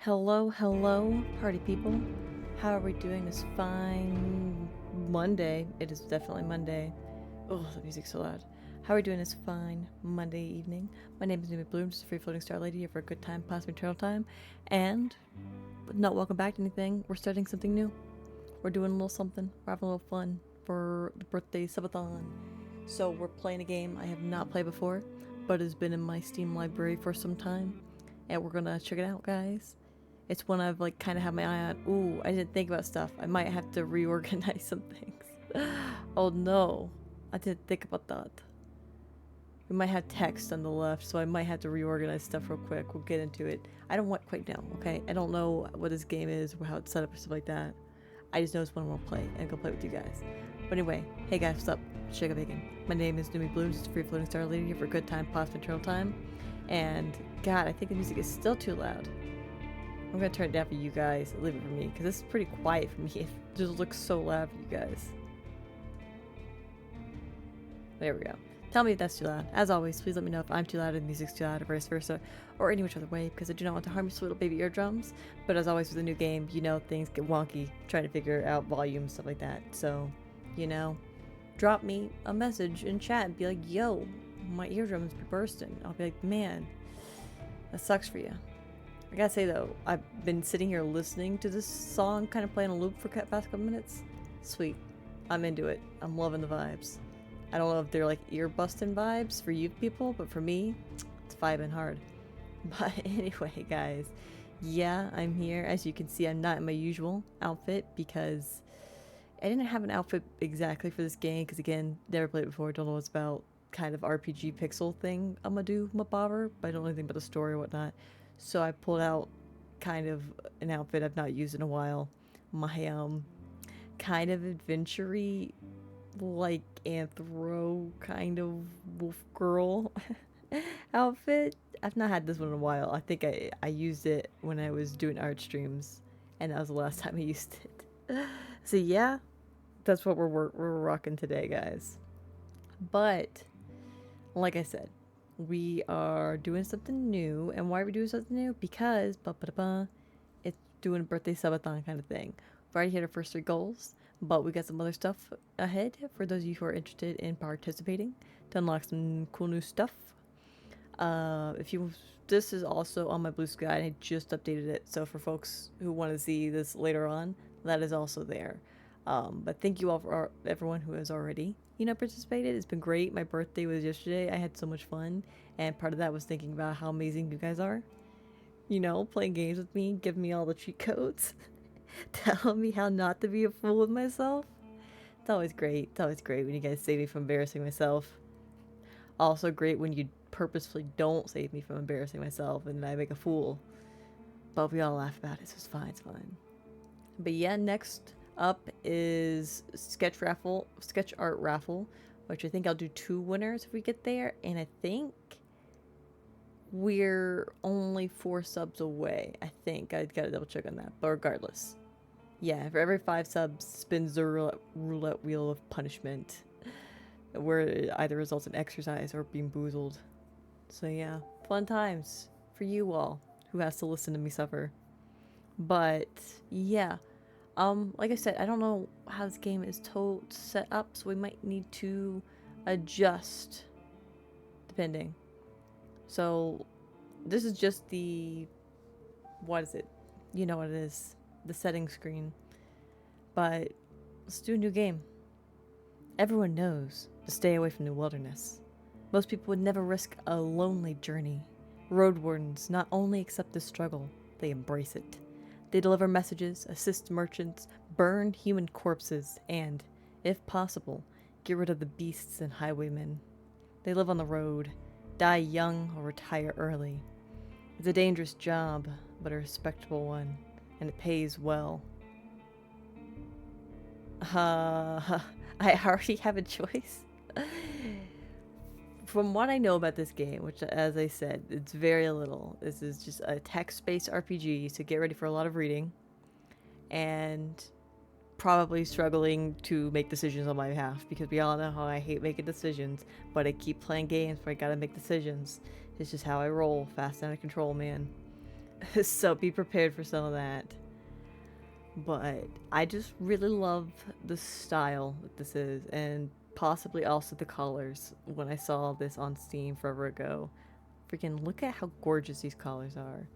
Hello, party people. How are we doing this fine Monday? It is definitely Monday. Oh, the music's so loud. How are we doing this fine Monday evening? My name is Numi Bloom, just a free floating star lady here for a good time, possibly eternal time. And, not welcome back to anything, we're starting something new. We're doing a little something. We're having a little fun for the birthday subathon. So, we're playing a game I have not played before, but has been in my Steam library for some time. And we're gonna check it out, guys. It's one I've like kind of had my eye on. Ooh, I didn't think about stuff. I might have to reorganize some things. Oh no, I didn't think about that. We might have text on the left, so I might have to reorganize stuff real quick. We'll get into it. I don't want quite now, okay? I don't know what this game is or how it's set up or stuff like that. I just know it's one I want to play and go play with you guys. But anyway, hey guys, what's up? Shake up bacon. My name is Numi Bloom, just a free floating star lady here for a good time, possible eternal time. And God, I think the music is still too loud. I'm gonna turn it down for you guys, leave it for me, because this is pretty quiet for me. It just looks so loud for you guys. There we go. Tell me if that's too loud. As always, please let me know if I'm too loud and the music's too loud, or vice versa, or any which other way, because I do not want to harm your sweet little baby eardrums. But as always with a new game, you know, things get wonky, trying to figure out volume, stuff like that. So, you know, drop me a message in chat and be like, yo, my eardrums be bursting. I'll be like, man, that sucks for you. I gotta say though, I've been sitting here listening to this song, kind of playing a loop for the past couple minutes. Sweet. I'm into it. I'm loving the vibes. I don't know if they're like ear-busting vibes for you people, but for me, it's vibing hard. But anyway, guys, yeah, I'm here. As you can see, I'm not in my usual outfit because I didn't have an outfit exactly for this game because, again, never played it before, don't know what it's about. Kind of RPG pixel thing I'm gonna do, my bobber, but I don't know anything about the story or whatnot. So I pulled out kind of an outfit I've not used in a while. My kind of adventure-y, like anthro kind of wolf girl outfit. I've not had this one in a while. I think I used it when I was doing art streams, and that was the last time I used it. So yeah, that's what we're rocking today, guys. But like I said, we are doing something new. And why are we doing something new? Because it's doing a birthday subathon kind of thing. We've already hit our first 3 goals, but we got some other stuff ahead for those of you who are interested in participating to unlock some cool new stuff. If you, this is also on my Blue Sky. I just updated it, so for folks who want to see this later on, that is also there. But thank you all for everyone who has already, participated. It's been great. My birthday was yesterday. I had so much fun, and part of that was thinking about how amazing you guys are. Playing games with me, giving me all the cheat codes, telling me how not to be a fool with myself. It's always great. It's always great when you guys save me from embarrassing myself. Also great when you purposefully don't save me from embarrassing myself and I make a fool. But we all laugh about it, so it's fine, it's fine. But yeah, next up is sketch art raffle, which I think I'll do 2 winners if we get there, and I think we're only 4 subs away. I think I gotta double check on that, but regardless, yeah, for every 5 subs spins the roulette wheel of punishment, where it either results in exercise or being boozled. So yeah, fun times for you all who has to listen to me suffer. But yeah, like I said, I don't know how this game is set up, so we might need to adjust depending. So this is just what is it? You know what it is, the settings screen. But let's do a new game. Everyone knows to stay away from the wilderness. Most people would never risk a lonely journey. Roadwardens not only accept this struggle, they embrace it. They deliver messages, assist merchants, burn human corpses, and, if possible, get rid of the beasts and highwaymen. They live on the road, die young or retire early. It's a dangerous job, but a respectable one, and it pays well. I already have a choice. From what I know about this game, which, as I said, it's very little. This is just a text-based RPG, so get ready for a lot of reading. And probably struggling to make decisions on my behalf, because we all know how I hate making decisions, but I keep playing games where I gotta make decisions. It's just how I roll, fast and out of control, man. So be prepared for some of that. But I just really love the style that this is, and possibly also the colors. When I saw this on Steam forever ago, freaking look at how gorgeous these colors are.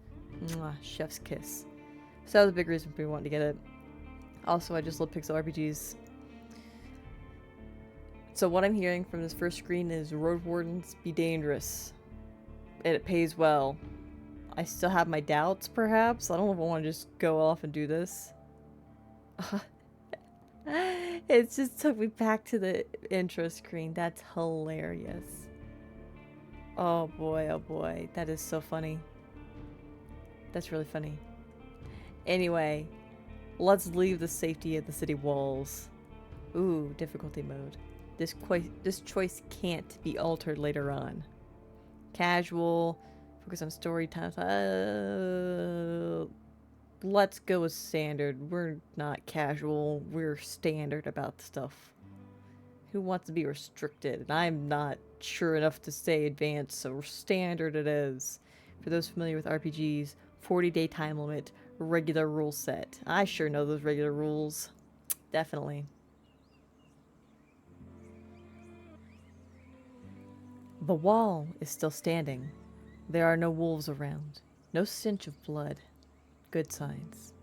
Mwah, chef's kiss. So that was a big reason for me wanting to get it. Also, I just love pixel RPGs. So what I'm hearing from this first screen is Roadwardens be dangerous. And it pays well. I still have my doubts, perhaps. I don't know if I want to just go off and do this. It just took me back to the intro screen. That's hilarious. Oh boy, that is so funny. That's really funny. Anyway, let's leave the safety of the city walls. Ooh, difficulty mode. This choice can't be altered later on. Casual, focus on story time. Let's go with standard. We're not casual. We're standard about stuff. Who wants to be restricted? And I'm not sure enough to say advanced, so standard it is. For those familiar with RPGs, 40-day time limit, regular rule set. I sure know those regular rules. Definitely. The wall is still standing. There are no wolves around. No stench of blood. Good signs.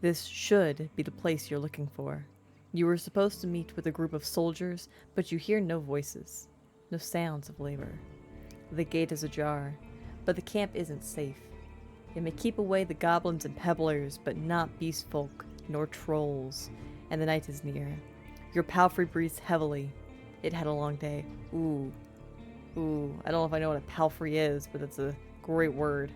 This should be the place you're looking for. You were supposed to meet with a group of soldiers, but you hear no voices. No sounds of labor. The gate is ajar, but the camp isn't safe. It may keep away the goblins and pebblers, but not beast folk, nor trolls. And the night is near. Your palfrey breathes heavily. It had a long day. Ooh. Ooh, I don't know if I know what a palfrey is, but it's a great word.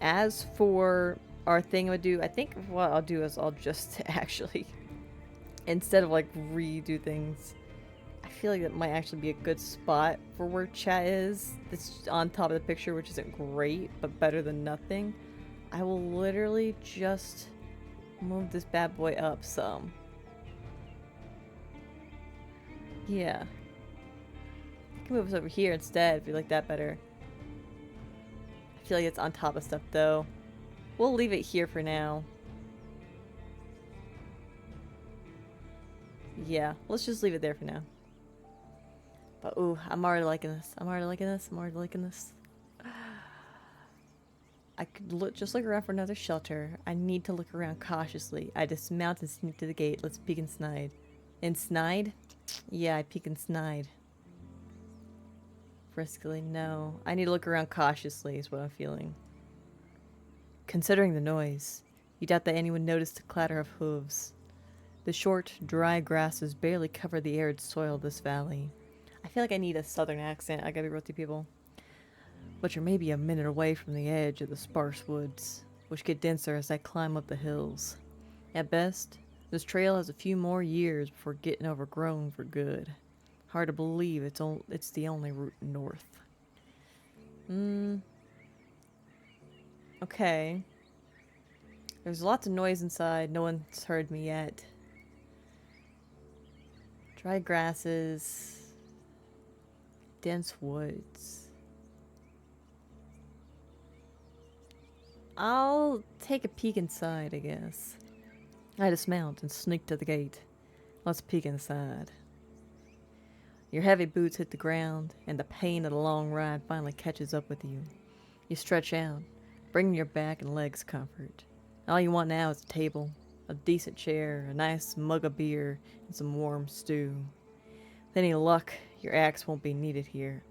As for our thingamadoo, I think what I'll do is I'll just actually, instead of like redo things, I feel like that might actually be a good spot for where chat is. It's on top of the picture, which isn't great, but better than nothing. I will literally just move this bad boy up some. Yeah. I can move us over here instead if you like that better. I feel like it's on top of stuff though. We'll leave it here for now. Yeah, let's just leave it there for now. But ooh, I'm already liking this. I'm already liking this. I could just look around for another shelter. I need to look around cautiously. I dismount and sneak to the gate. Let's peek and snide. And snide? Yeah, I peek and snide. Briskly, no. I need to look around cautiously is what I'm feeling. Considering the noise, you doubt that anyone noticed the clatter of hooves. The short, dry grasses barely cover the arid soil of this valley. I feel like I need a southern accent. I gotta be real with you people. But you're maybe a minute away from the edge of the sparse woods, which get denser as I climb up the hills. At best, this trail has a few more years before getting overgrown for good. Hard to believe it's the only route north. Okay. There's lots of noise inside. No one's heard me yet. Dry grasses. Dense woods. I'll take a peek inside, I guess. I dismount and sneak to the gate. Let's peek inside. Your heavy boots hit the ground, and the pain of the long ride finally catches up with you. You stretch out, bringing your back and legs comfort. All you want now is a table, a decent chair, a nice mug of beer, and some warm stew. With any luck, your axe won't be needed here.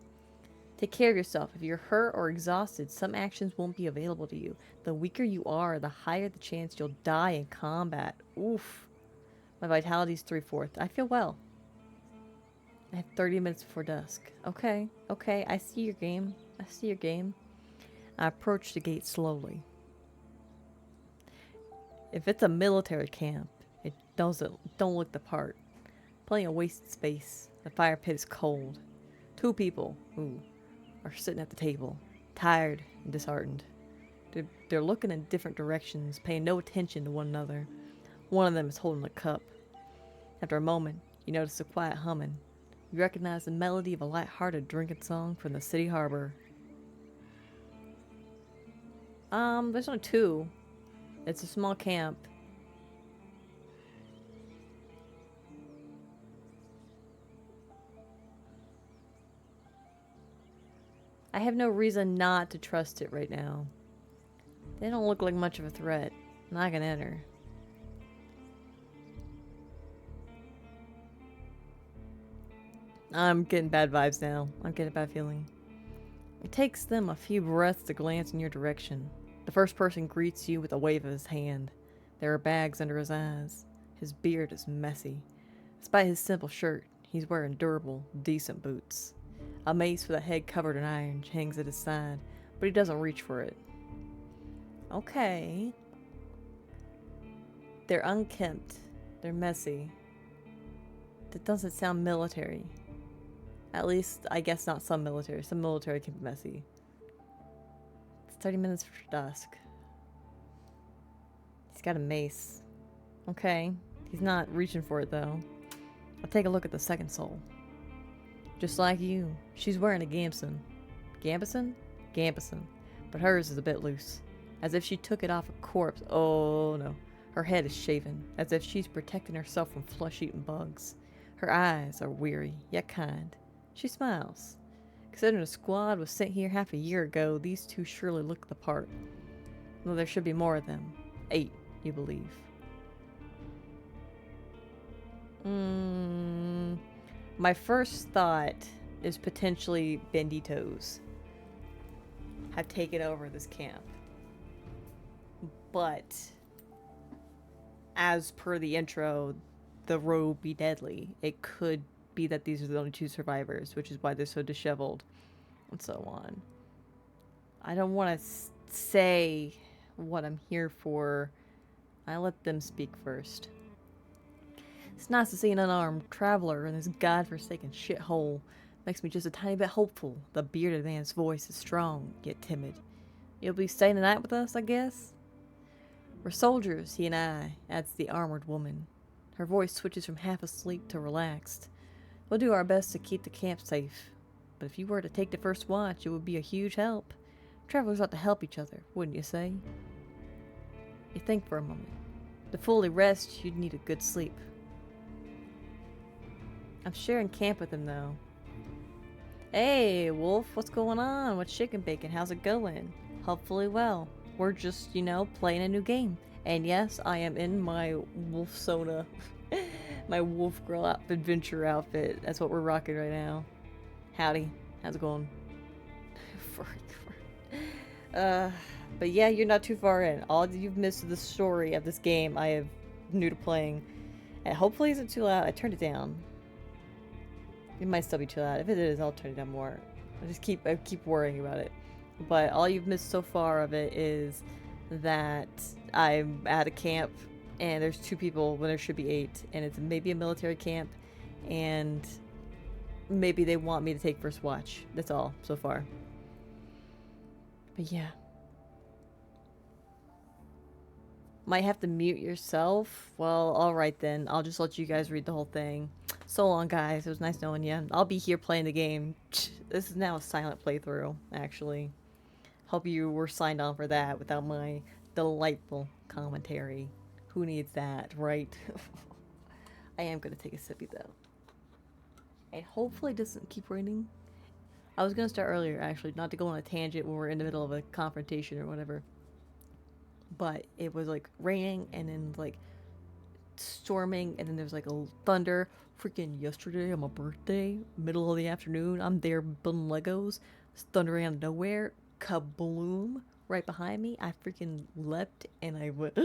Take care of yourself. If you're hurt or exhausted, some actions won't be available to you. The weaker you are, the higher the chance you'll die in combat. Oof. My vitality's 3/4. I feel well. I have 30 minutes before dusk. Okay, I see your game. I approach the gate slowly. If it's a military camp, it don't look the part. Plenty of wasted space. The fire pit is cold. 2 people, are sitting at the table, tired and disheartened. They're looking in different directions, paying no attention to one another. One of them is holding a cup. After a moment, you notice a quiet humming. You recognize the melody of a light-hearted drinking song from the city harbor. There's only two. It's a small camp. I have no reason not to trust it right now. They don't look like much of a threat. Not gonna enter. I'm getting bad vibes now. I'm getting a bad feeling. It takes them a few breaths to glance in your direction. The first person greets you with a wave of his hand. There are bags under his eyes. His beard is messy. Despite his simple shirt, he's wearing durable, decent boots. A mace with a head covered in iron hangs at his side, but he doesn't reach for it. Okay. They're unkempt. They're messy. That doesn't sound military. At least, I guess not some military. Some military can be messy. It's 30 minutes for dusk. He's got a mace. Okay. He's not reaching for it, though. I'll take a look at the second soul. Just like you, she's wearing a gambeson. Gambeson? Gambeson. But hers is a bit loose. As if she took it off a corpse. Oh, no. Her head is shaven, as if she's protecting herself from flesh-eating bugs. Her eyes are weary, yet kind. She smiles. Considering the squad was sent here half a year ago, these two surely look the part. Though there should be more of them. 8, you believe. My first thought is potentially banditos have taken over this camp. But, as per the intro, the road be deadly. It could be that these are the only 2 survivors, which is why they're so disheveled, and so on. I don't want to say what I'm here for. I let them speak first. It's nice to see an unarmed traveler in this godforsaken shithole. Makes me just a tiny bit hopeful. The bearded man's voice is strong, yet timid. You'll be staying the night with us, I guess? We're soldiers, he and I, adds the armored woman. Her voice switches from half asleep to relaxed. We'll do our best to keep the camp safe. But if you were to take the first watch, it would be a huge help. Travelers ought to help each other, wouldn't you say? You think for a moment. To fully rest, you'd need a good sleep. I'm sharing camp with him, though. Hey, Wolf, what's going on? What's chicken bacon? How's it going? Hopefully well. We're just, playing a new game. And yes, I am in my Wolf Sona, my Wolf Girl adventure outfit. That's what we're rocking right now. Howdy. How's it going? But yeah, you're not too far in. All you've missed is the story of this game I have new to playing. And hopefully it's not too loud. I turned it down. It might still be too loud. If it is, I'll turn it down more. I keep worrying about it. But all you've missed so far of it is that I'm at a camp and there's 2 people when there should be 8, and it's maybe a military camp, and maybe they want me to take first watch. That's all so far. But yeah. Might have to mute yourself. Well, alright then. I'll just let you guys read the whole thing. So long, guys. It was nice knowing you. I'll be here playing the game. This is now a silent playthrough, actually. Hope you were signed on for that without my delightful commentary. Who needs that, right? I am going to take a sippy, though. And hopefully it doesn't keep raining. I was going to start earlier, actually, not to go on a tangent when we're in the middle of a confrontation or whatever. But it was, raining, and then, storming, and then there's, a thunder. Freaking yesterday on my birthday, middle of the afternoon, I'm there building Legos. It's thundering out of nowhere. Kabloom! Right behind me. I freaking leapt, and I went,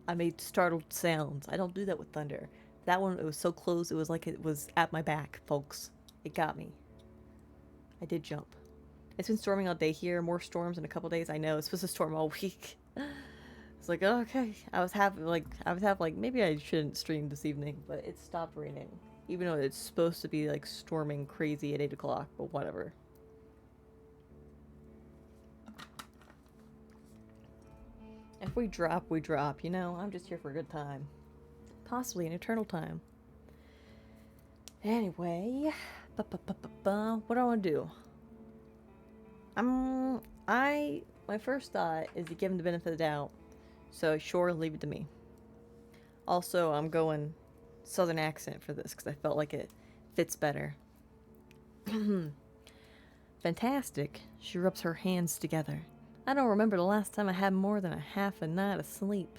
I made startled sounds. I don't do that with thunder. That one, it was so close, it was like it was at my back, folks. It got me. I did jump. It's been storming all day here. More storms in a couple days. I know. It's supposed to storm all week. It's like, oh, okay. I was happy, maybe I shouldn't stream this evening, but it stopped raining. Even though it's supposed to be, storming crazy at 8 o'clock, but whatever. If we drop, we drop, I'm just here for a good time. Possibly an eternal time. Anyway, what do I want to do? I my first thought is to give him the benefit of the doubt. So sure, leave it to me. Also, I'm going southern accent for this because I felt like it fits better. Fantastic. She rubs her hands together. I don't remember the last time I had more than a half a night of sleep.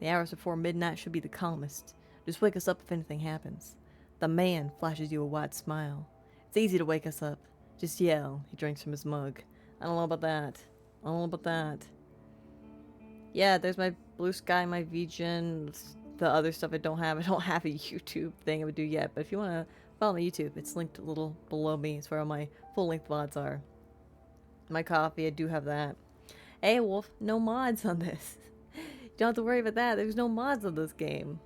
The hours before midnight should be the calmest. Just wake us up if anything happens. The man flashes you a wide smile. It's easy to wake us up. Just yell. He drinks from his mug. I don't know about that. I don't know about that. Yeah, there's my blue sky, my VGen, the other stuff I don't have. I don't have a YouTube thing I would do yet, but if you want to follow my YouTube, it's linked a little below me. It's where all my full-length VODs are. My coffee, I do have that. Hey, Wolf, no mods on this. You don't have to worry about that. There's no mods on this game.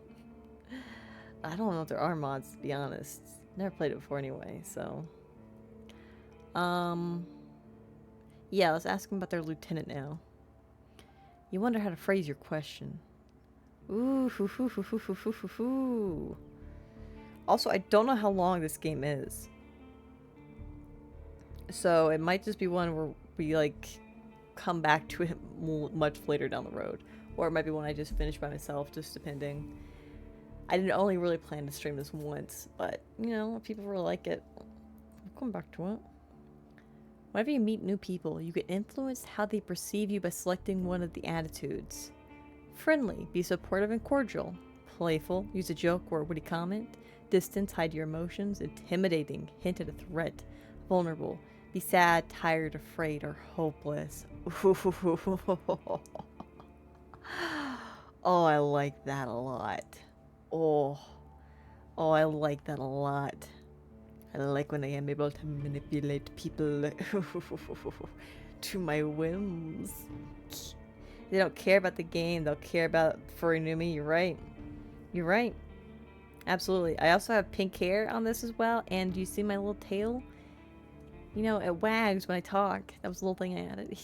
I don't know if there are mods, to be honest. Never played it before anyway, so... Yeah, let's ask them about their lieutenant now. You wonder how to phrase your question. Ooh, hoo, hoo, hoo, hoo, hoo, hoo, hoo, hoo. Also, I don't know how long this game is. So, it might just be one where we, like, come back to it much later down the road. Or it might be one I just finish by myself, just depending. I didn't only really plan to stream this once, but, you know, if people really like it, I'll come back to it. Whenever you meet new people, you can influence how they perceive you by selecting one of the attitudes. Friendly, be supportive and cordial. Playful, use a joke or a witty comment. Distant, hide your emotions. Intimidating, hint at a threat. Vulnerable, be sad, tired, afraid, or hopeless. Oh, I like that a lot. Oh, I like that a lot. I like when I am able to manipulate people to my whims. They don't care about the game, they'll care about furry Numi. You're right. You're right. Absolutely. I also have pink hair on this as well, and do you see my little tail? You know, it wags when I talk. That was a little thing I added.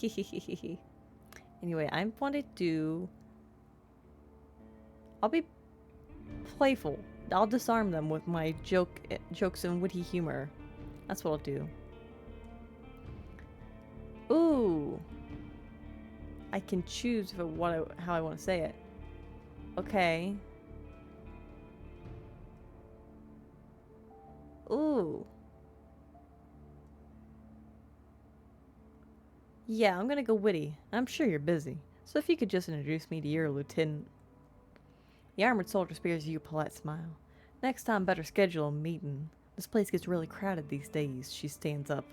Anyway, I want to do... I'll be playful. I'll disarm them with my jokes and witty humor. That's what I'll do. Ooh. I can choose how I want to say it. Okay. Ooh. Yeah, I'm gonna go witty. I'm sure you're busy. So if you could just introduce me to your lieutenant. The armored soldier spares you a polite smile. Next time, better schedule a meeting. This place gets really crowded these days. She stands up.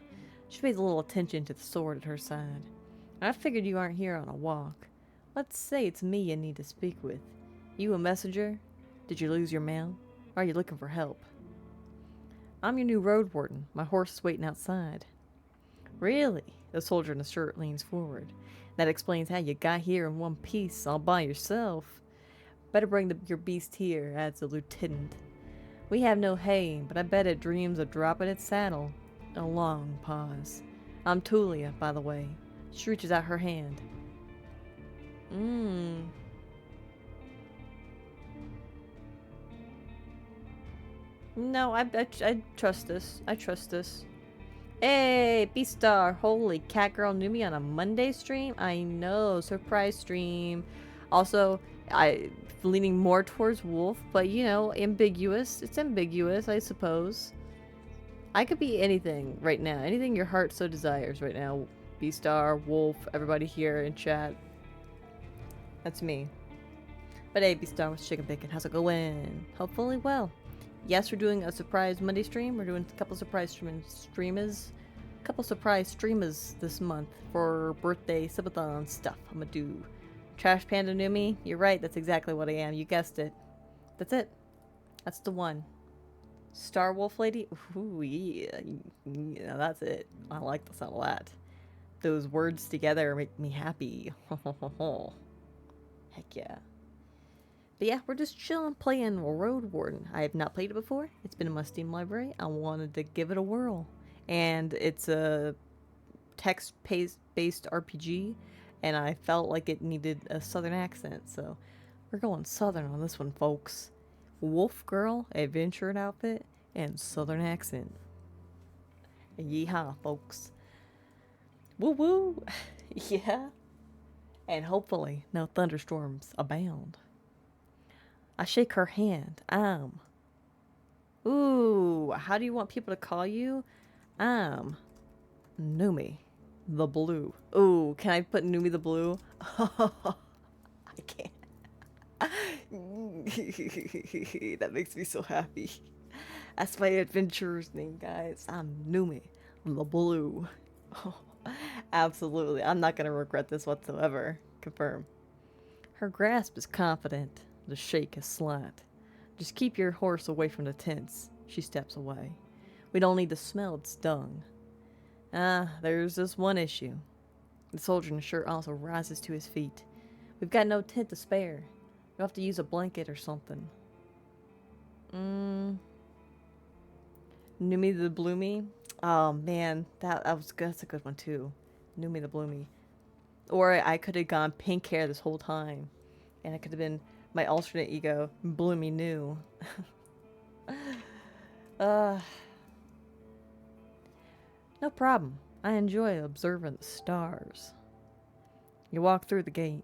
She pays a little attention to the sword at her side. I figured you aren't here on a walk. Let's say it's me you need to speak with. You a messenger? Did you lose your mail? Or are you looking for help? I'm your new Roadwarden. My horse is waiting outside. Really? The soldier in the shirt leans forward. That explains how you got here in one piece, all by yourself. Better bring your beast here, adds the lieutenant. We have no hay, but I bet it dreams of dropping its saddle. A long pause. I'm Tulia, by the way. She reaches out her hand. No, I trust this. I trust this. Hey, Beastar! Holy cat girl Numi on a Monday stream? I know, surprise stream. Also, leaning more towards wolf, but you know, ambiguous. It's ambiguous, I suppose. I could be anything right now. Anything your heart so desires right now. Beastar, wolf, everybody here in chat. That's me. But hey, Beastar with chicken bacon. How's it going? Hopefully well. Yes, we're doing a surprise Monday stream. We're doing a couple surprise streamers. Couple surprise streamers this month for birthday subathon stuff. I'm gonna do Trash Panda Numi. You're right, that's exactly what I am. You guessed it. That's it. That's the one. Star Wolf Lady? Ooh, yeah. Yeah, that's it. I like the sound of that. Those words together make me happy. Heck yeah. But yeah, we're just chilling, playing Roadwarden. I have not played it before. It's been in my Steam library. I wanted to give it a whirl. And it's a text-based RPG, and I felt like it needed a southern accent, so we're going southern on this one, folks. Wolf girl, adventure outfit, and southern accent. Yeehaw, folks. Woo woo! Yeah. And hopefully no thunderstorms abound. I shake her hand. Ooh, how do you want people to call you? I'm Numi the Blue. Ooh, can I put Numi the Blue? I can't. That makes me so happy. That's my adventurer's name, guys. I'm Numi the Blue. Oh, absolutely. I'm not going to regret this whatsoever. Confirm. Her grasp is confident. The shake is slight. Just keep your horse away from the tents. She steps away. We don't need to smell its dung. There's this one issue. The soldier in the shirt also rises to his feet. We've got no tent to spare. You'll have to use a blanket or something. Numi the Bloomy? Oh man, that's a good one too. Numi the Bloomy. Or I could have gone pink hair this whole time. And it could have been my alternate ego, Bloomy New. No problem. I enjoy observing the stars. You walk through the gate.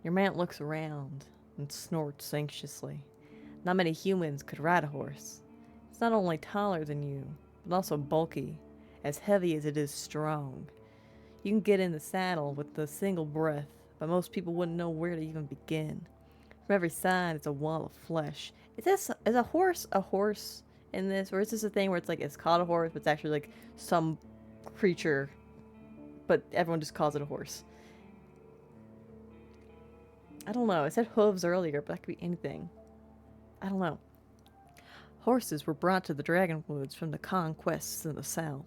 Your mount looks around and snorts anxiously. Not many humans could ride a horse. It's not only taller than you, but also bulky, as heavy as it is strong. You can get in the saddle with a single breath, but most people wouldn't know where to even begin. From every side, it's a wall of flesh. Is a horse in this, or is this a thing where it's like it's called a horse, but it's actually like some creature, but everyone just calls it a horse? I don't know. I said hooves earlier, but that could be anything. I don't know. Horses were brought to the Dragonwoods from the conquests in the south.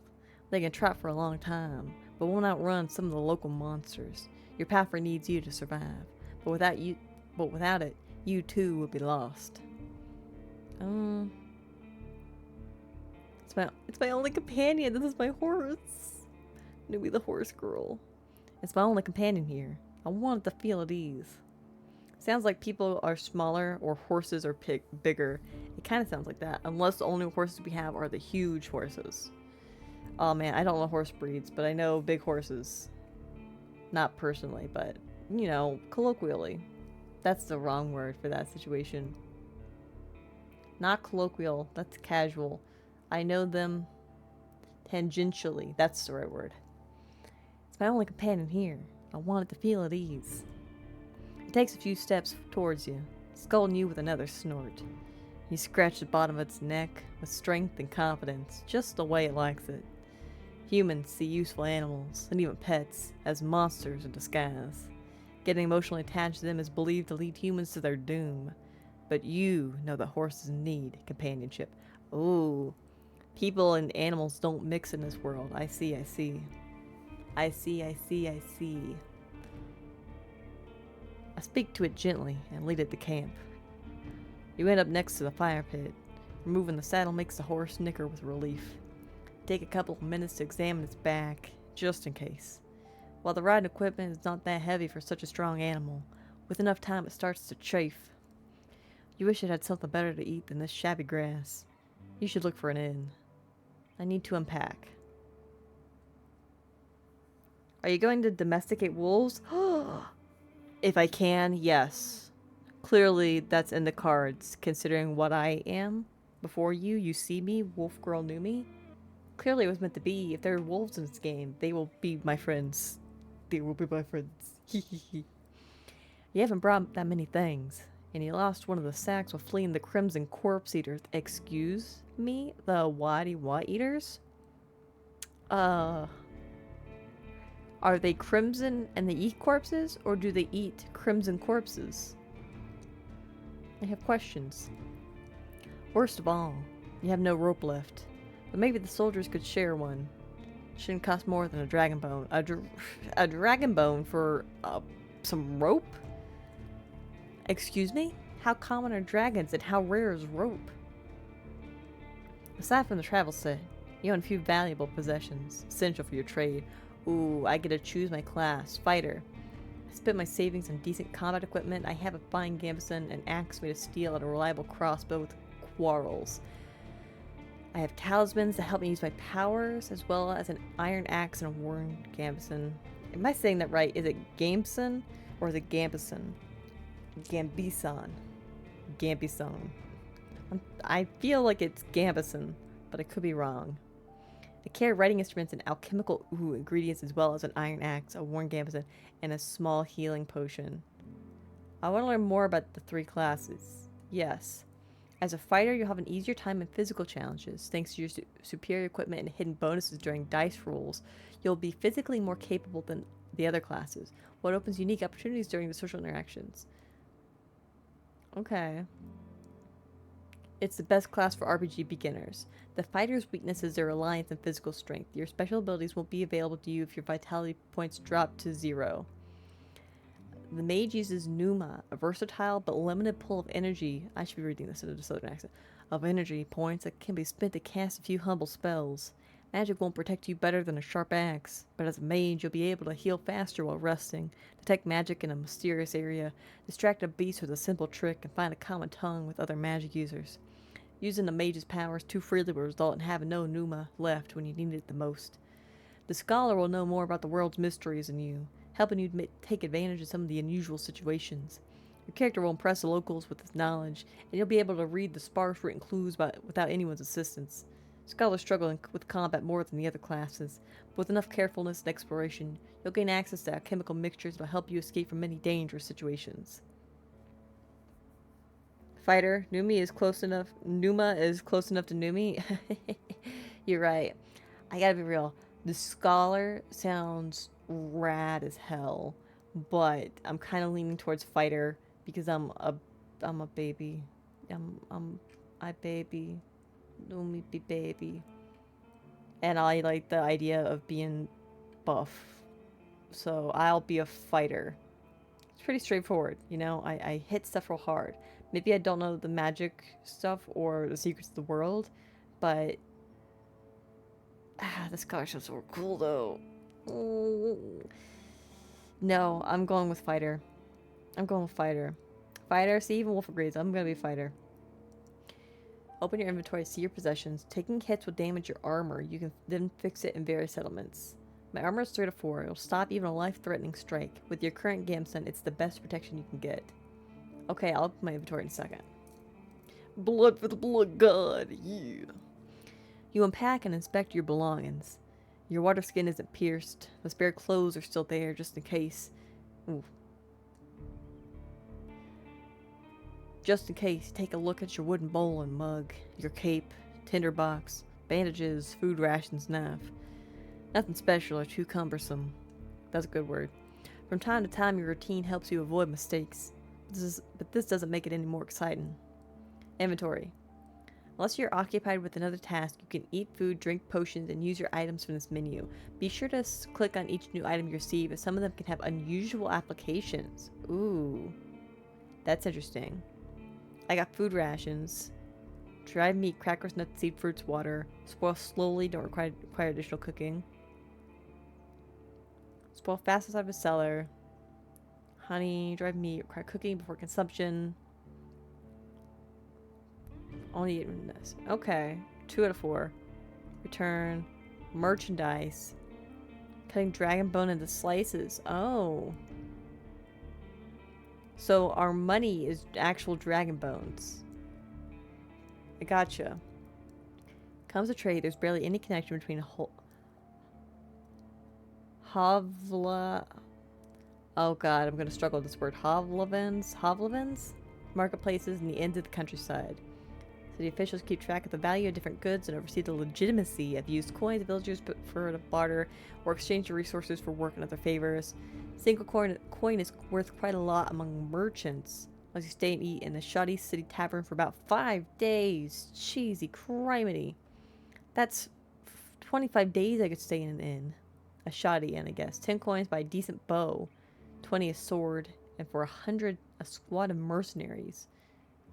They can trot for a long time, but won't outrun some of the local monsters. Your Paffer needs you to survive, but without it, you too will be lost. It's my only companion. This is my horse. Numi the horse girl. It's my only companion here. I wanted to feel at ease. Sounds like people are smaller or horses are bigger. It kind of sounds like that, unless the only horses we have are the huge horses. Oh man, I don't know horse breeds, but I know big horses. Not personally, but, you know, colloquially. That's the wrong word for that situation. Not colloquial, that's casual. I know them tangentially. That's the right word. It's my only companion here. I wanted to feel at ease. It takes a few steps towards you, scolding you with another snort. You scratch the bottom of its neck with strength and confidence, just the way it likes it. Humans see useful animals, and even pets, as monsters in disguise. Getting emotionally attached to them is believed to lead humans to their doom. But you know that horses need companionship. Ooh. People and animals don't mix in this world. I see. I speak to it gently and lead it to camp. You end up next to the fire pit. Removing the saddle makes the horse nicker with relief. Take a couple of minutes to examine its back, just in case. While the riding equipment is not that heavy for such a strong animal, with enough time it starts to chafe. You wish it had something better to eat than this shabby grass. You should look for an inn. I need to unpack. Are you going to domesticate wolves? If I can, yes. Clearly, that's in the cards, considering what I am. Before you see me, Wolf Girl Numi. Clearly it was meant to be. If there are wolves in this game, they will be my friends. They will be my friends. You haven't brought that many things, and you lost one of the sacks while fleeing the Crimson Corpse Eaters. Excuse me? The what eaters? Are they crimson and they eat corpses, or do they eat crimson corpses? I have questions. Worst of all, you have no rope left, but maybe the soldiers could share one. Shouldn't cost more than a dragon bone. A dragon bone for some rope? Excuse me? How common are dragons and how rare is rope? Aside from the travel set, you own a few valuable possessions, essential for your trade. Ooh, I get to choose my class. Fighter. I spent my savings on decent combat equipment. I have a fine gambeson, an axe made of steel, and a reliable crossbow with quarrels. I have talismans that help me use my powers, as well as an iron axe and a worn gambeson. Am I saying that right? Is it Gameson or is it Gambison? Gambison. Gambison. I feel like it's Gambison, but I could be wrong. They carry writing instruments and alchemical ingredients as well as an iron axe, a worn gambeson, and a small healing potion. I want to learn more about the 3 classes. Yes. As a fighter, you'll have an easier time in physical challenges. Thanks to your superior equipment and hidden bonuses during dice rolls, you'll be physically more capable than the other classes, what opens unique opportunities during the social interactions. Okay. It's the best class for RPG beginners. The fighter's weakness is their reliance on physical strength. Your special abilities won't be available to you if your vitality points drop to 0. The mage uses Numa, a versatile but limited pool of energy. I should be reading this in a southern accent. Of energy points that can be spent to cast a few humble spells. Magic won't protect you better than a sharp axe, but as a mage you'll be able to heal faster while resting, detect magic in a mysterious area, distract a beast with a simple trick, and find a common tongue with other magic users. Using the mage's powers too freely will result in having no Numa left when you need it the most. The scholar will know more about the world's mysteries than you, helping you take advantage of some of the unusual situations. Your character will impress the locals with his knowledge, and you'll be able to read the sparse written clues without anyone's assistance. Scholars struggle with combat more than the other classes, but with enough carefulness and exploration, you'll gain access to alchemical mixtures that will help you escape from many dangerous situations. Fighter, Numa is close enough to Numi. You're right. I gotta be real. The scholar sounds rad as hell, but I'm kind of leaning towards fighter because I'm a baby. I baby. Numi be baby. And I like the idea of being buff. So I'll be a fighter. It's pretty straightforward, you know? I hit stuff real hard. Maybe I don't know the magic stuff or the secrets of the world, but the scholarships were cool though. No, I'm going with fighter. Fighter, see, even Wolf agrees. I'm gonna be fighter. Open your inventory to see your possessions. Taking hits will damage your armor. You can then fix it in various settlements. My armor is 3 to 4. It'll stop even a life-threatening strike. With your current Gamson, it's the best protection you can get. Okay, I'll open my inventory in a second. Blood for the blood god, yeah. You unpack and inspect your belongings. Your water skin isn't pierced. The spare clothes are still there, just in case. Ooh. Just in case, take a look at your wooden bowl and mug, your cape, tinderbox, bandages, food rations, knife. Nothing special or too cumbersome. That's a good word. From time to time, your routine helps you avoid mistakes. But this doesn't make it any more exciting. Inventory. Unless you're occupied with another task, you can eat food, drink potions, and use your items from this menu. Be sure to click on each new item you receive, as some of them can have unusual applications. Ooh. That's interesting. I got food rations. Dried meat, crackers, nuts, seed, fruits, water. Spoil slowly, don't require additional cooking. Spoil fast outside of a cellar. Honey, dried meat, require cooking before consumption. Only 8 minutes. Okay. 2 out of 4. Return. Merchandise. Cutting dragon bone into slices. Oh. So our money is actual dragon bones. I gotcha. Comes a trade. There's barely any connection between Havla. Oh god, I'm gonna struggle with this word. Hovlavens? Marketplaces and the ends of the countryside. So the officials keep track of the value of different goods and oversee the legitimacy of used coins villagers prefer to barter or exchange your resources for work and other favors. Single coin is worth quite a lot among merchants. As you stay and eat in the shoddy city tavern for about 5 days. Cheesy criminy. That's 25 days I could stay in an inn. A shoddy inn, I guess. 10 coins by a decent bow. 20 a sword. And for 100 a squad of mercenaries.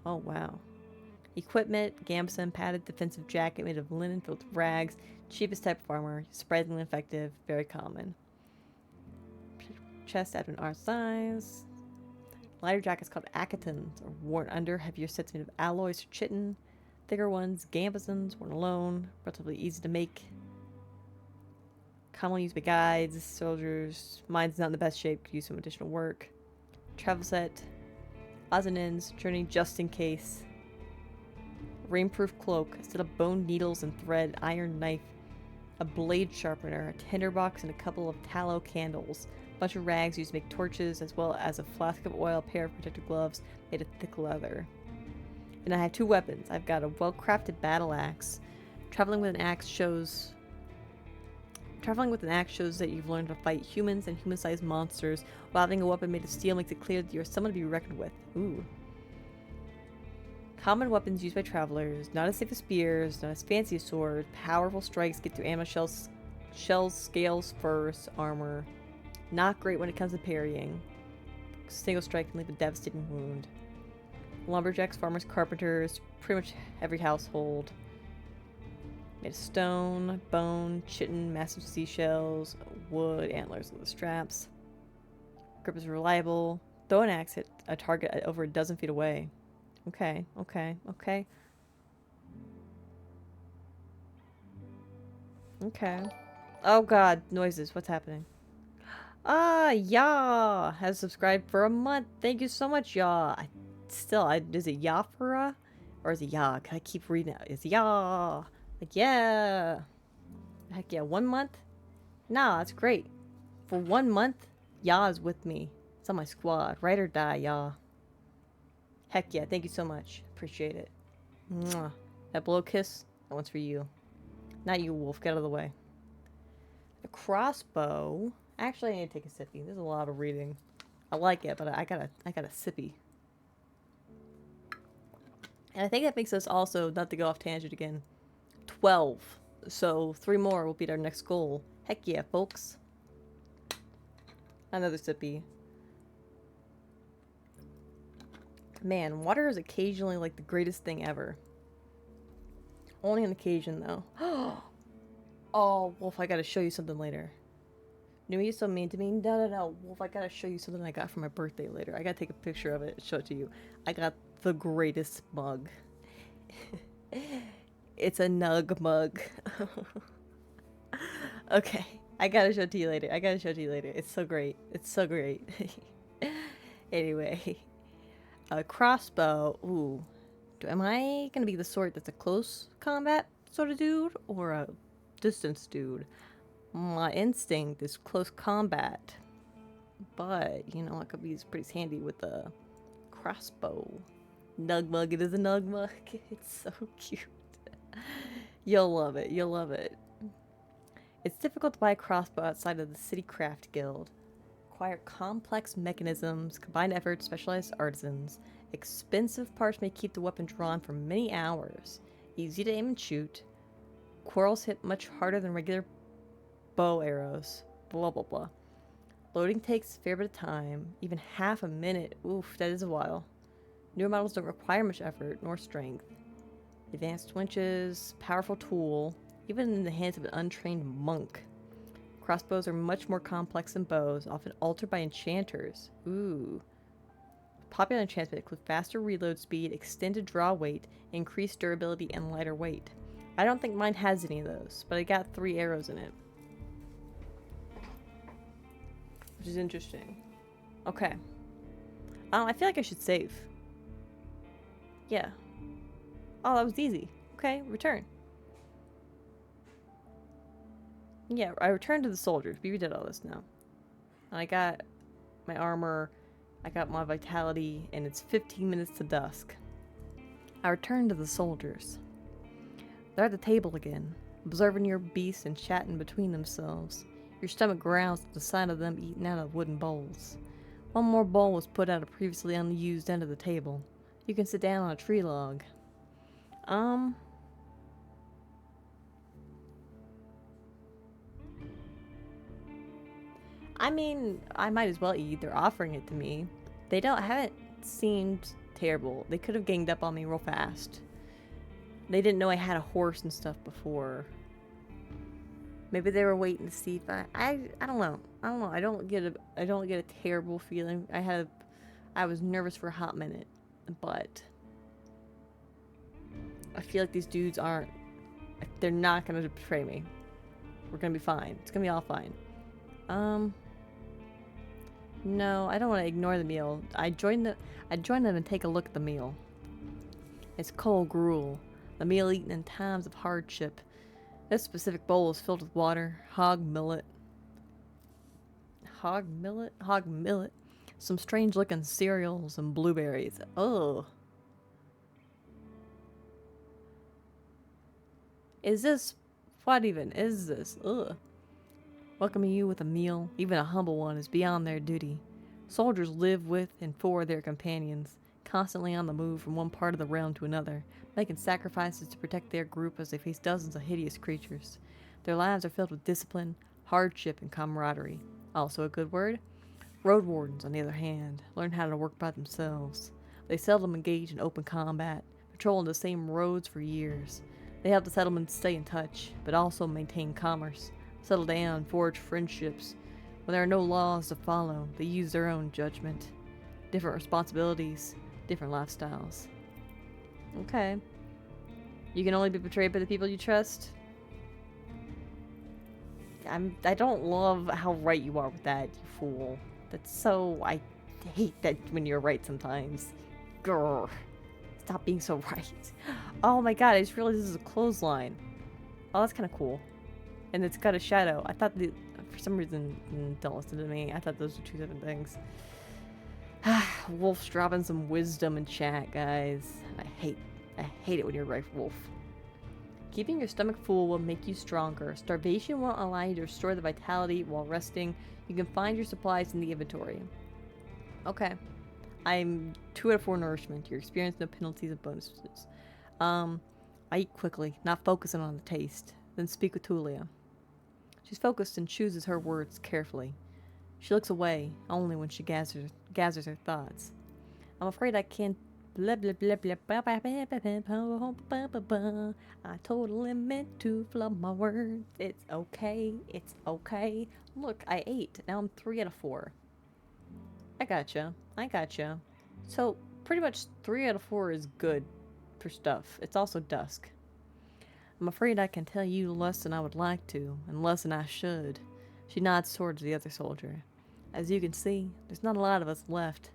Oh wow. Equipment, gambeson, padded defensive jacket made of linen filled with rags. Cheapest type of armor. Surprisingly effective. Very common. Chest admin R size. Lighter jackets called akatans are worn under. Heavier sets made of alloys or chitin. Thicker ones, gambesons, worn alone. Relatively easy to make. Commonly used by guides, soldiers. Mine's not in the best shape, could use some additional work. Travel set. Odds and ends, journey just in case. Rainproof cloak, a set of bone needles and thread, iron knife, a blade sharpener, a tinderbox, and a couple of tallow candles. A bunch of rags used to make torches, as well as a flask of oil, a pair of protective gloves made of thick leather. And I have 2 weapons. I've got a well-crafted battle axe. Traveling with an axe shows that you've learned to fight humans and human-sized monsters, while having a weapon made of steel makes it clear that you're someone to be reckoned with. Ooh. Common weapons used by travelers, not as safe as spears, not as fancy as swords. Powerful strikes get through ammo, shells, scales, furs, armor. Not great when it comes to parrying. Single strike can leave a devastating wound. Lumberjacks, farmers, carpenters, pretty much every household. Made of stone, bone, chitin, massive seashells, wood, antlers with the straps. Grip is reliable. Throw an axe at a target at over a dozen feet away. Okay. Okay. Oh god, noises. What's happening? Ah, yeah! Has subscribed for a month. Thank you so much, y'all. Is it Yafura? Or is it Ya? I keep reading it. It's Ya! Like, yeah! Heck yeah, 1 month? Nah, that's great. For 1 month, Ya is with me. It's on my squad. Ride or die, Ya. Heck yeah, thank you so much. Appreciate it. Mwah. That blow kiss? That one's for you. Not you, Wolf. Get out of the way. The crossbow. Actually, I need to take a sippy. There's a lot of reading. I like it, but I got a sippy. And I think that makes us also, not to go off tangent again, 12. So 3 more will beat our next goal. Heck yeah, folks. Another sippy. Man, water is occasionally like the greatest thing ever. Only on occasion, though. Oh, Wolf, I gotta show you something later. Numi is so mean to me. No. Wolf, I gotta show you something I got for my birthday later. I gotta take a picture of it and show it to you. I got the greatest mug. It's a nug mug. Okay. I gotta show it to you later. It's so great. Anyway. A crossbow. Ooh. Am I gonna be the sort that's a close combat sort of dude? Or a distance dude? My instinct is close combat. But, you know, it could be pretty handy with a crossbow. Nug mug. It is a nug mug. It's so cute. You'll love it. It's difficult to buy a crossbow outside of the City Craft Guild. Require complex mechanisms, combined efforts, specialized artisans. Expensive parts may keep the weapon drawn for many hours. Easy to aim and shoot. Quarrels hit much harder than regular bow arrows. Blah blah blah. Loading takes a fair bit of time, even half a minute. Oof, that is a while. Newer models don't require much effort nor strength. Advanced winches, powerful tool, even in the hands of an untrained monk. Crossbows are much more complex than bows, often altered by enchanters. Ooh. Popular enchantments include faster reload speed, extended draw weight, increased durability, and lighter weight. I don't think mine has any of those, but I got 3 arrows in it. Which is interesting. Okay. I feel like I should save. Yeah. Oh, that was easy. Okay, return. Yeah, I returned to the soldiers. We did all this now. And I got my armor, I got my vitality, and it's 15 minutes to dusk. I returned to the soldiers. They're at the table again, observing your beasts and chatting between themselves. Your stomach growls at the sight of them eating out of wooden bowls. One more bowl was put out of previously unused end of the table. You can sit down on a tree log. I mean, I might as well eat. They're offering it to me. Haven't seemed terrible. They could have ganged up on me real fast. They didn't know I had a horse and stuff before. Maybe they were waiting to see if I don't know. I don't get a terrible feeling. I was nervous for a hot minute, but I feel like they're not gonna betray me. We're gonna be fine. It's gonna be all fine. No, I don't want to ignore the meal. I'd join them and take a look at the meal. It's cold gruel, the meal eaten in times of hardship. This specific bowl is filled with water, hog millet, some strange looking cereals, and blueberries. Ugh. What even is this? Ugh. Welcoming you with a meal, even a humble one, is beyond their duty. Soldiers live with and for their companions, constantly on the move from one part of the realm to another, making sacrifices to protect their group as they face dozens of hideous creatures. Their lives are filled with discipline, hardship, and camaraderie. Also a good word? Roadwardens, on the other hand, learn how to work by themselves. They seldom engage in open combat, patrolling the same roads for years. They help the settlements stay in touch, but also maintain commerce, settle down, forge friendships. When there are no laws to follow, they use their own judgment. Different responsibilities, different lifestyles. Okay. You can only be betrayed by the people you trust? I don't love how right you are with that, you fool. That's so... I hate that when you're right sometimes. Grr. Stop being so right. Oh my god, I just realized this is a clothesline. Oh, that's kind of cool. And it's got a shadow. I thought for some reason, don't listen to me. I thought those were two different things. Wolf's dropping some wisdom in chat, guys. I hate it when you're right, Wolf. Keeping your stomach full will make you stronger. Starvation won't allow you to restore the vitality while resting. You can find your supplies in the inventory. Okay. I'm 2 out of 4 nourishment. Your experience, no penalties and bonuses. I eat quickly, not focusing on the taste. Then speak with Tulia. She's focused and chooses her words carefully. She looks away only when she gathers her thoughts. I'm afraid I can't blah blah blah blah blah blah blah blah blah. I totally meant to flub my words. It's okay. It's okay. Look, I ate. Now I'm 3 out of 4. I gotcha. So, pretty much 3 out of 4 is good for stuff. It's also dusk. I'm afraid I can tell you less than I would like to, and less than I should. She nods towards the other soldier. As you can see, there's not a lot of us left.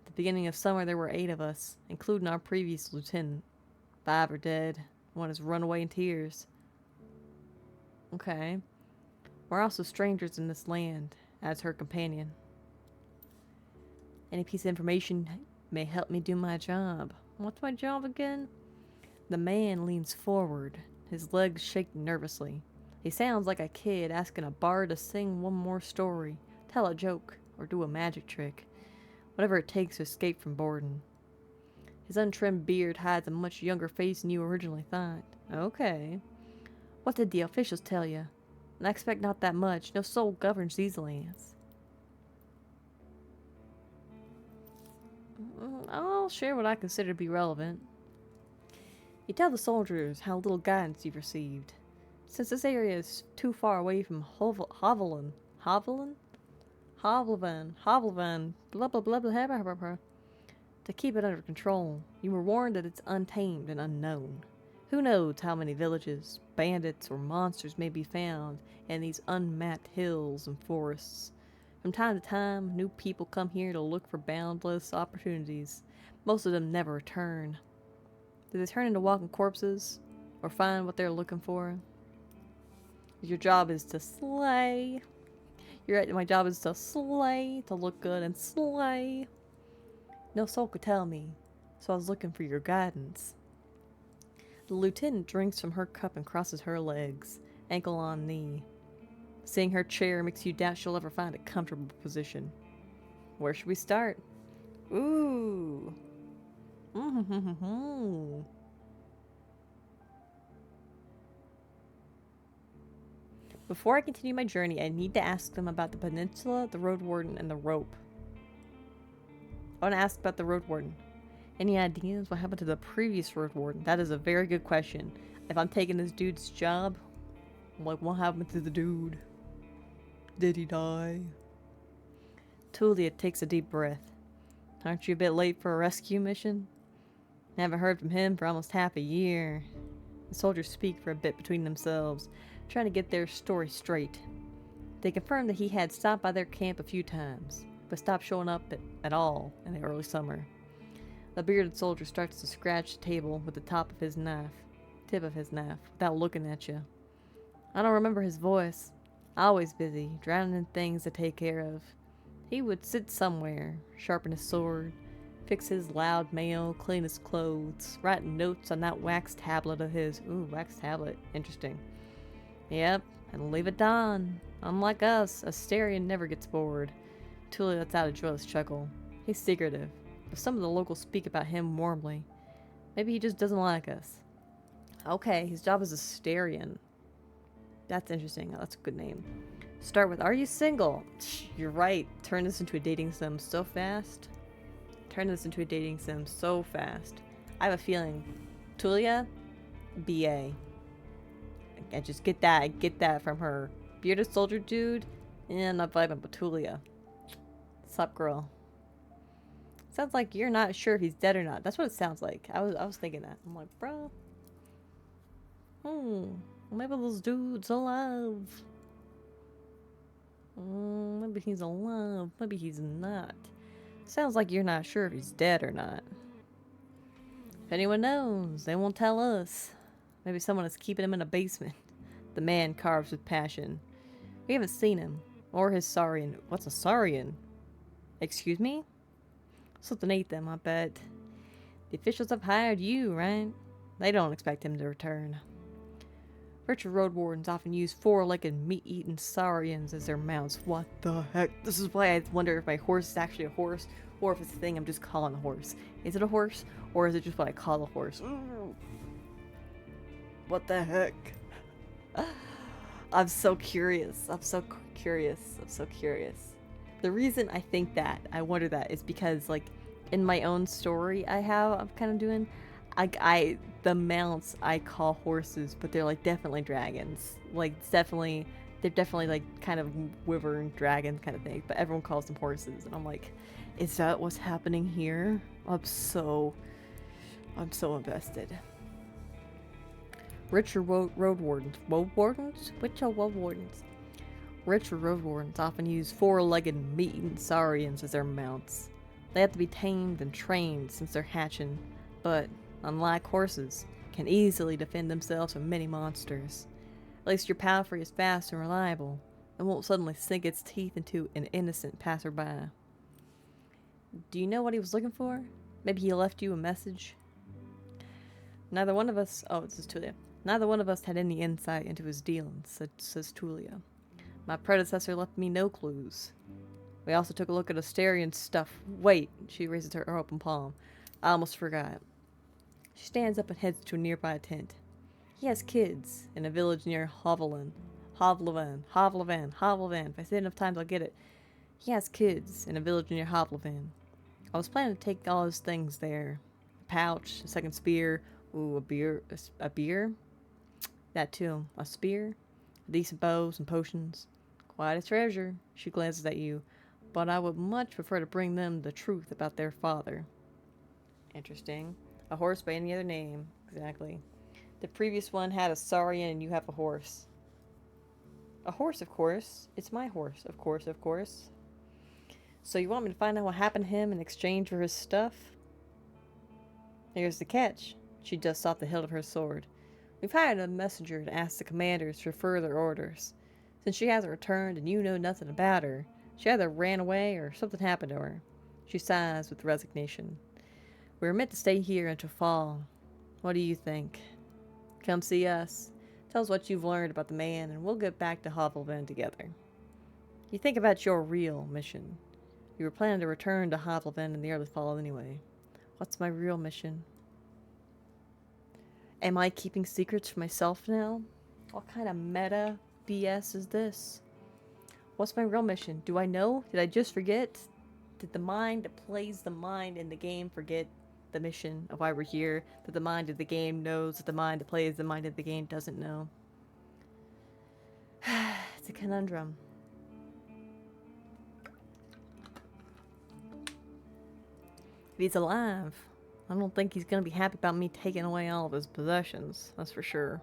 At the beginning of summer there were 8 of us, including our previous lieutenant. 5 are dead. 1 has run away in tears. Okay. We're also strangers in this land, as her companion. Any piece of information may help me do my job. What's my job again? The man leans forward, his legs shaking nervously. He sounds like a kid asking a bard to sing one more story, tell a joke, or do a magic trick. Whatever it takes to escape from boredom. His untrimmed beard hides a much younger face than you originally thought. Okay. What did the officials tell you? I expect not that much. No soul governs these lands. I'll share what I consider to be relevant. You tell the soldiers how little guidance you've received. Since this area is too far away from Hovelin, blah blah blah blah, to keep it under control, you were warned that it's untamed and unknown. Who knows how many villages, bandits, or monsters may be found in these unmapped hills and forests. From time to time, new people come here to look for boundless opportunities. Most of them never return. Do they turn into walking corpses? Or find what they're looking for? Your job is to slay. My job is to slay, to look good and slay. No soul could tell me, so I was looking for your guidance. The lieutenant drinks from her cup and crosses her legs, ankle on knee. Seeing her chair makes you doubt she'll ever find a comfortable position. Where should we start? Ooh. Before I continue my journey, I need to ask them about the peninsula, the Roadwarden, and the rope. I want to ask about the Roadwarden. Any ideas what happened to the previous Roadwarden? That is a very good question. If I'm taking this dude's job, like, what happened to the dude? Did he die? Tulia takes a deep breath. Aren't you a bit late for a rescue mission? Haven't heard from him for almost half a year. The soldiers speak for a bit between themselves. trying to get their story straight. They confirmed that he had stopped by their camp a few times, but stopped showing up at all in the early summer. The bearded soldier starts to scratch the table with the tip of his knife, without looking at you. I don't remember his voice. Always busy, drowning in things to take care of. He would sit somewhere, sharpen his sword, fix his loud mail, clean his clothes, write notes on that wax tablet of his. Ooh, wax tablet. Interesting. Yep, and leave it on. Unlike us, Asterion never gets bored. Tulia lets out a joyless chuckle. He's secretive, but some of the locals speak about him warmly. Maybe he just doesn't like us. Okay, his job is Asterion. That's interesting. Oh, that's a good name. Start with, are you single? You're right. Turn this into a dating sim so fast. I have a feeling. Tulia? BA. I just get that. I get that from her. Bearded soldier dude? Yeah, not vibing, but Tulia. Sup, girl? Sounds like you're not sure if he's dead or not. That's what it sounds like. I was thinking that. I'm like, bro. Maybe this dude's alive. Maybe he's alive. Maybe he's not. Sounds like you're not sure if he's dead or not. If anyone knows, they won't tell us. Maybe someone is keeping him in a basement. The man carves with passion. We haven't seen him. Or his Saurian. What's a Saurian? Excuse me? Something ate them, I bet. The officials have hired you, right? They don't expect him to return. Richard Roadwardens often use four-legged meat-eating saurians as their mounts. What the heck? This is why I wonder if my horse is actually a horse, or if it's a thing I'm just calling a horse. Is it a horse, or is it just what I call a horse? What the heck? I'm so curious. The reason I think that, I wonder that, is because, like, in my own story I'm kind of doing, the mounts I call horses, but they're like definitely dragons. Like they're definitely like kind of wyvern dragon kind of thing, but everyone calls them horses, and I'm like, is that what's happening here? I'm so invested. Richard Roadwardens. Which are Roadwardens? Richard Roadwardens often use four-legged meat-eating saurians as their mounts. They have to be tamed and trained since they're hatching, but unlike horses, can easily defend themselves from many monsters. At least your palfrey is fast and reliable, and won't suddenly sink its teeth into an innocent passerby. Do you know what he was looking for? Maybe he left you a message? Neither one of us... Oh, this is Tulia. Neither one of us had any insight into his dealings, says Tulia. My predecessor left me no clues. We also took a look at Asterian's stuff. Wait, she raises her open palm. I almost forgot. She stands up and heads to a nearby tent. He has kids in a village near Hovlevan. If I say it enough times, I'll get it. He has kids in a village near Hovlevan. I was planning to take all his things there. A pouch, a second spear, ooh, a beer? That too. A spear, a decent bow, some potions. Quite a treasure, she glances at you. But I would much prefer to bring them the truth about their father. Interesting. A horse by any other name. Exactly. The previous one had a saurian and you have a horse. A horse, of course. It's my horse, of course. So you want me to find out what happened to him in exchange for his stuff? Here's the catch. She dusts off the hilt of her sword. We've hired a messenger to ask the commanders for further orders. Since she hasn't returned and you know nothing about her, she either ran away or something happened to her. She sighs with resignation. We were meant to stay here until fall. What do you think? Come see us. Tell us what you've learned about the man, and we'll get back to Hovlevan together. You think about your real mission. You were planning to return to Hovlevan in the early fall anyway. What's my real mission? Am I keeping secrets for myself now? What kind of meta BS is this? What's my real mission? Do I know? Did I just forget? Did the mind that plays the mind in the game forget the mission of why we're here? That the mind of the game knows that the mind that plays the mind of the game doesn't know? It's a conundrum. If he's alive, I don't think he's gonna be happy about me taking away all of his possessions. That's for sure.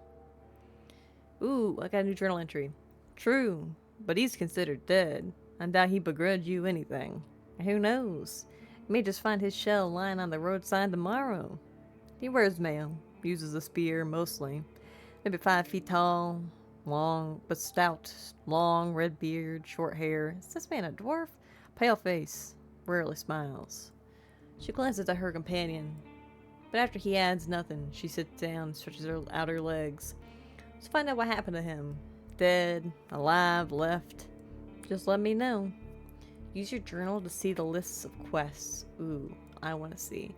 Ooh, I got a new journal entry. True, but he's considered dead. I doubt he begrudged you anything. Who knows? You may just find his shell lying on the roadside tomorrow. He wears mail, uses a spear mostly. Maybe 5 feet tall, long but stout, long red beard, short hair. Is this man a dwarf? Pale face, rarely smiles. She glances at her companion, but after he adds nothing, she sits down and stretches out her legs. Let's find out what happened to him. Dead, alive, left. Just let me know. Use your journal to see the lists of quests. Ooh, I want to see.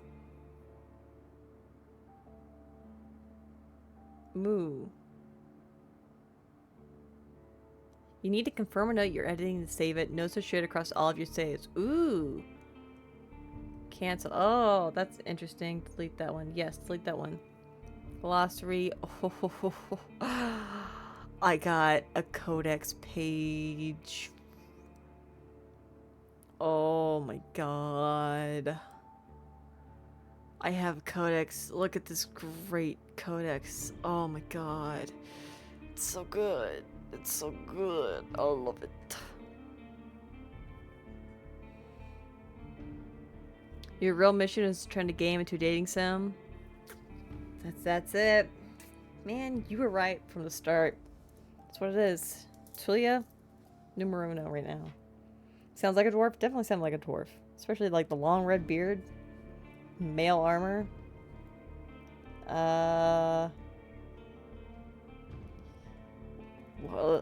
Moo. You need to confirm a note you're editing to save it. Notes are shared across all of your saves. Ooh. Cancel. Oh, that's interesting. Delete that one. Yes, delete that one. Glossary. Oh, I got a codex page. Oh my god. I have codex. Look at this great codex. Oh my god. It's so good. It's so good. I love it. Your real mission is to turn the game into a dating sim. That's it. Man, you were right from the start. That's what it is. Tulia numero uno right now. Sounds like a dwarf? Definitely sounds like a dwarf. Especially like the long red beard. Male armor. Well,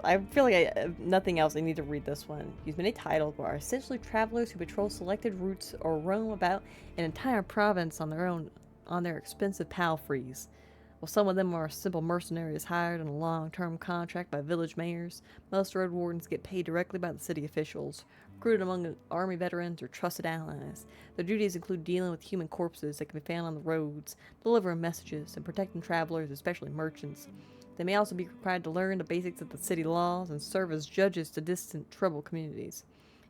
I feel like I have nothing else. I need to read this one. Use many titles, but are essentially travelers who patrol selected routes or roam about an entire province on their expensive palfreys. While some of them are simple mercenaries hired on a long-term contract by village mayors, most road wardens get paid directly by the city officials, recruited among army veterans or trusted allies. Their duties include dealing with human corpses that can be found on the roads, delivering messages, and protecting travelers, especially merchants. They may also be required to learn the basics of the city laws and serve as judges to distant troubled communities.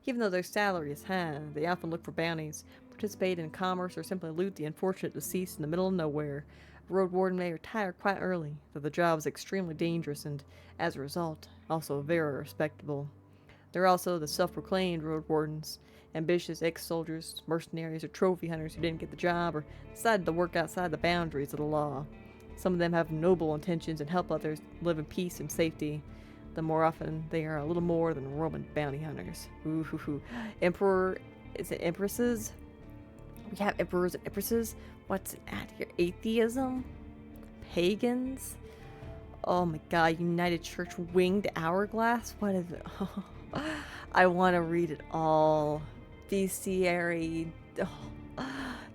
Even though their salary is high, they often look for bounties, participate in commerce, or simply loot the unfortunate deceased in the middle of nowhere. A road warden may retire quite early, though the job is extremely dangerous and, as a result, also very respectable. There are also the self-proclaimed road wardens, ambitious ex-soldiers, mercenaries, or trophy hunters who didn't get the job or decided to work outside the boundaries of the law. Some of them have noble intentions and help others live in peace and safety. The more often they are a little more than Roman bounty hunters. Ooh. Emperor, is it empresses? We have emperors and empresses. What's at here? Atheism? Pagans? Oh my god, United Church Winged Hourglass? What is it? I want to read it all. Bestiary. Oh,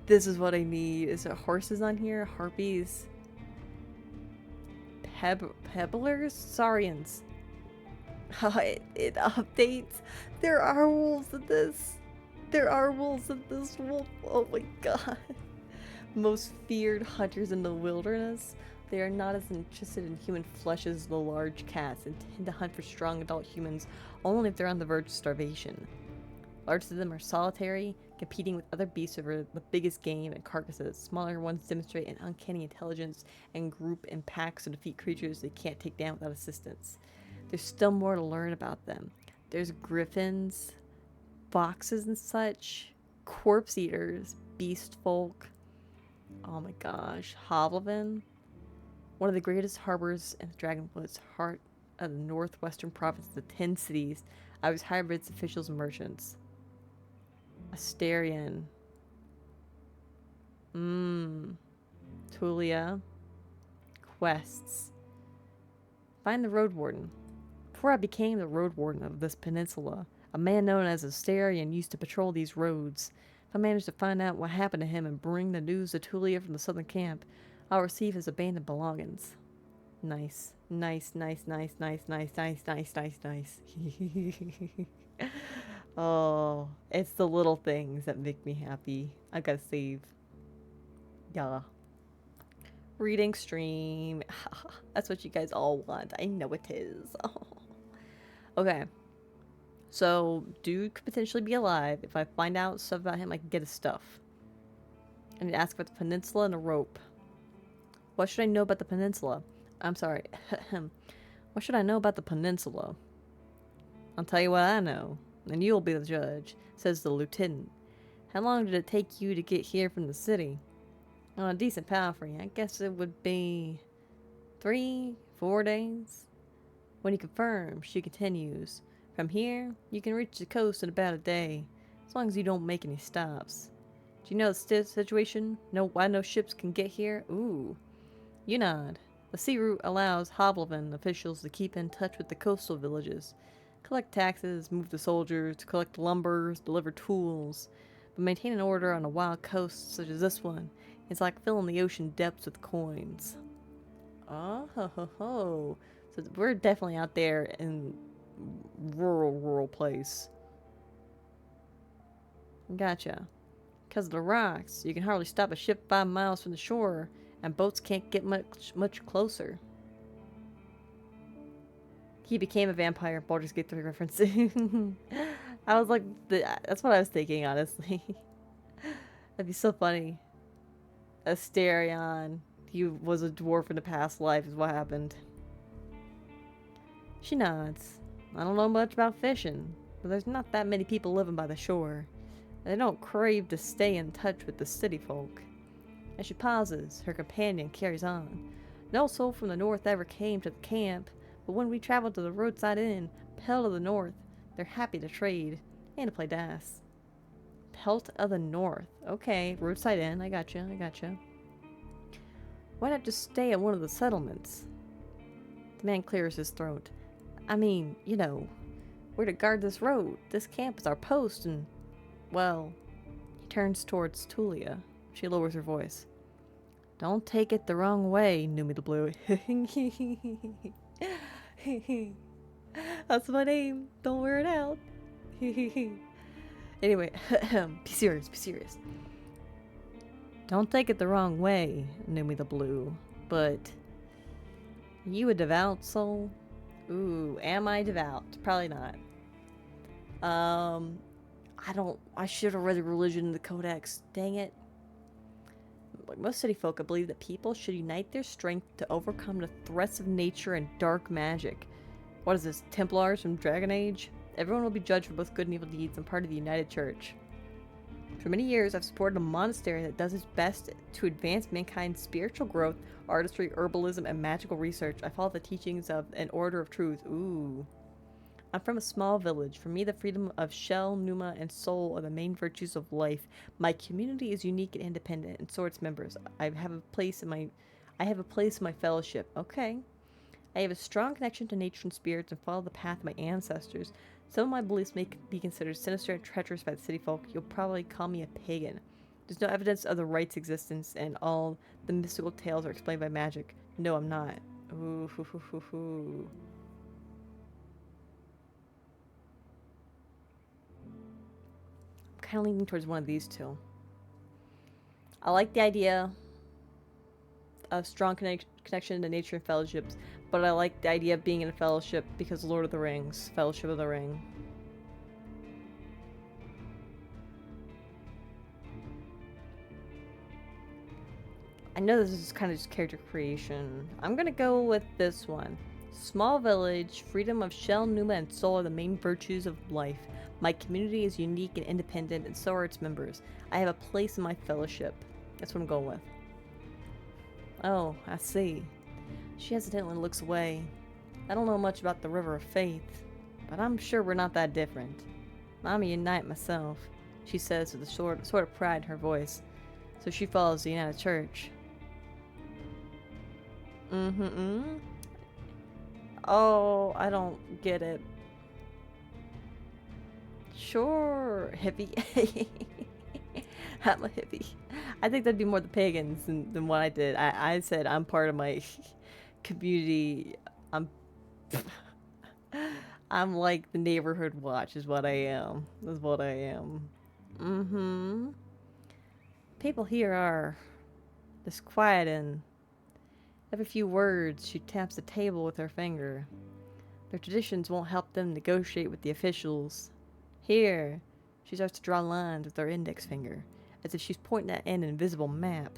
this is what I need. Is there horses on here? Harpies? Pebblers? Saurians. It updates. There are wolves in this. There are wolves in this wolf. Oh my god. Most feared hunters in the wilderness. They are not as interested in human flesh as the large cats and tend to hunt for strong adult humans only if they're on the verge of starvation. Larger of them are solitary, competing with other beasts over the biggest game and carcasses. Smaller ones demonstrate an uncanny intelligence and group in packs to defeat creatures they can't take down without assistance. There's still more to learn about them. There's griffins, foxes and such, corpse eaters, beast folk. Oh my gosh, Hovlevin. One of the greatest harbors in the Dragonwood's heart of the northwestern province of the 10 cities. I was hybrids, officials, and merchants. Asterion. Tulia. Quests. Find the Roadwarden. Before I became the Roadwarden of this peninsula, a man known as Asterion used to patrol these roads. If I manage to find out what happened to him and bring the news to Tulia from the southern camp, I'll receive his abandoned belongings. Nice. Oh, it's the little things that make me happy. I gotta save. Yeah. Reading stream. That's what you guys all want. I know it is. Okay. So, dude could potentially be alive. If I find out stuff about him, I can get his stuff. I need to ask about the peninsula and a rope. What should I know about the peninsula? I'm sorry. What should I know about the peninsula? I'll tell you what I know, and you'll be the judge, says the lieutenant. How long did it take you to get here from the city? On a decent palfrey, I guess it would be 3, 4 days. When he confirms, she continues. From here, you can reach the coast in about a day, as long as you don't make any stops. Do you know the situation? Know why no ships can get here? Ooh. You nod. The sea route allows Hovleven officials to keep in touch with the coastal villages, collect taxes, move the soldiers, collect lumber, deliver tools. But maintaining order on a wild coast such as this one is like filling the ocean depths with coins. Oh ho ho ho. So we're definitely out there in rural place. Gotcha. Because of the rocks, you can hardly stop a ship 5 miles from the shore, and boats can't get much closer. He became a vampire. Baldur's Gate 3 reference. I was like, that's what I was thinking, honestly. That'd be so funny. Asterion, he was a dwarf in a past life, is what happened. She nods. I don't know much about fishing, but there's not that many people living by the shore. They don't crave to stay in touch with the city folk. As she pauses, her companion carries on. No soul from the north ever came to the camp, but when we traveled to the roadside inn, Pelt of the North, they're happy to trade and to play dice. Pelt of the North. Okay, roadside inn. I gotcha. Why not just stay at one of the settlements? The man clears his throat. I mean, you know, we're to guard this road. This camp is our post, and, well, he turns towards Tulia. She lowers her voice. Don't take it the wrong way, Numi the Blue. That's my name. Don't wear it out. Anyway, be serious. Don't take it the wrong way, Numi the Blue, but you a devout soul? Ooh, am I devout? Probably not. I should have read the religion in the codex. Dang it. Like most city folk, I believe that people should unite their strength to overcome the threats of nature and dark magic. What is this, Templars from Dragon Age? Everyone will be judged for both good and evil deeds and part of the United Church. For many years, I've supported a monastery that does its best to advance mankind's spiritual growth, artistry, herbalism, and magical research. I follow the teachings of an order of truth. Ooh. I'm from a small village. For me, the freedom of shell, pneuma, and soul are the main virtues of life. My community is unique and independent, and so are its members. I have a place in my fellowship. Okay. I have a strong connection to nature and spirits and follow the path of my ancestors. Some of my beliefs may be considered sinister and treacherous by the city folk. You'll probably call me a pagan. There's no evidence of the right's existence, and all the mystical tales are explained by magic. No, I'm not. Ooh, hoo, hoo, hoo, hoo. I'm kind of leaning towards one of these two. I like the idea of strong connection to nature and fellowships, but I like the idea of being in a fellowship because Lord of the Rings, Fellowship of the Ring. I know this is kind of just character creation. I'm gonna go with this one. Small village, freedom of shell, pneuma, and soul are the main virtues of life. My community is unique and independent, and so are its members. I have a place in my fellowship. That's what I'm going with. Oh, I see. She hesitantly looks away. I don't know much about the River of Faith, but I'm sure we're not that different. I'm a Unite myself, she says with a sort of pride in her voice. So she follows the United Church. Oh, I don't get it. Sure, hippie. I'm a hippie. I think that'd be more the pagans than what I did. I said I'm part of my community. I'm like the neighborhood watch is what I am. That's what I am. People here are disquiet and every few words she taps the table with her finger. Their traditions won't help them negotiate with the officials. Here, she starts to draw lines with her index finger, as if she's pointing at an invisible map.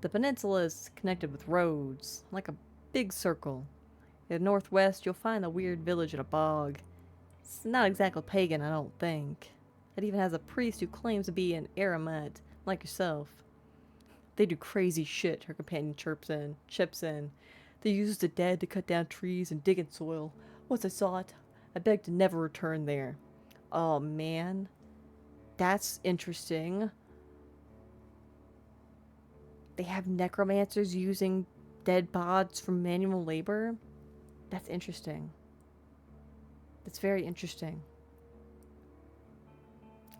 The peninsula is connected with roads, like a big circle. In the northwest, you'll find a weird village in a bog. It's not exactly pagan, I don't think. It even has a priest who claims to be an eremite, like yourself. They do crazy shit, her companion chips in. They use the dead to cut down trees and dig in soil. Once I saw it, I begged to never return there. Oh man, that's interesting. They have necromancers using dead bods for manual labor? That's interesting. That's very interesting.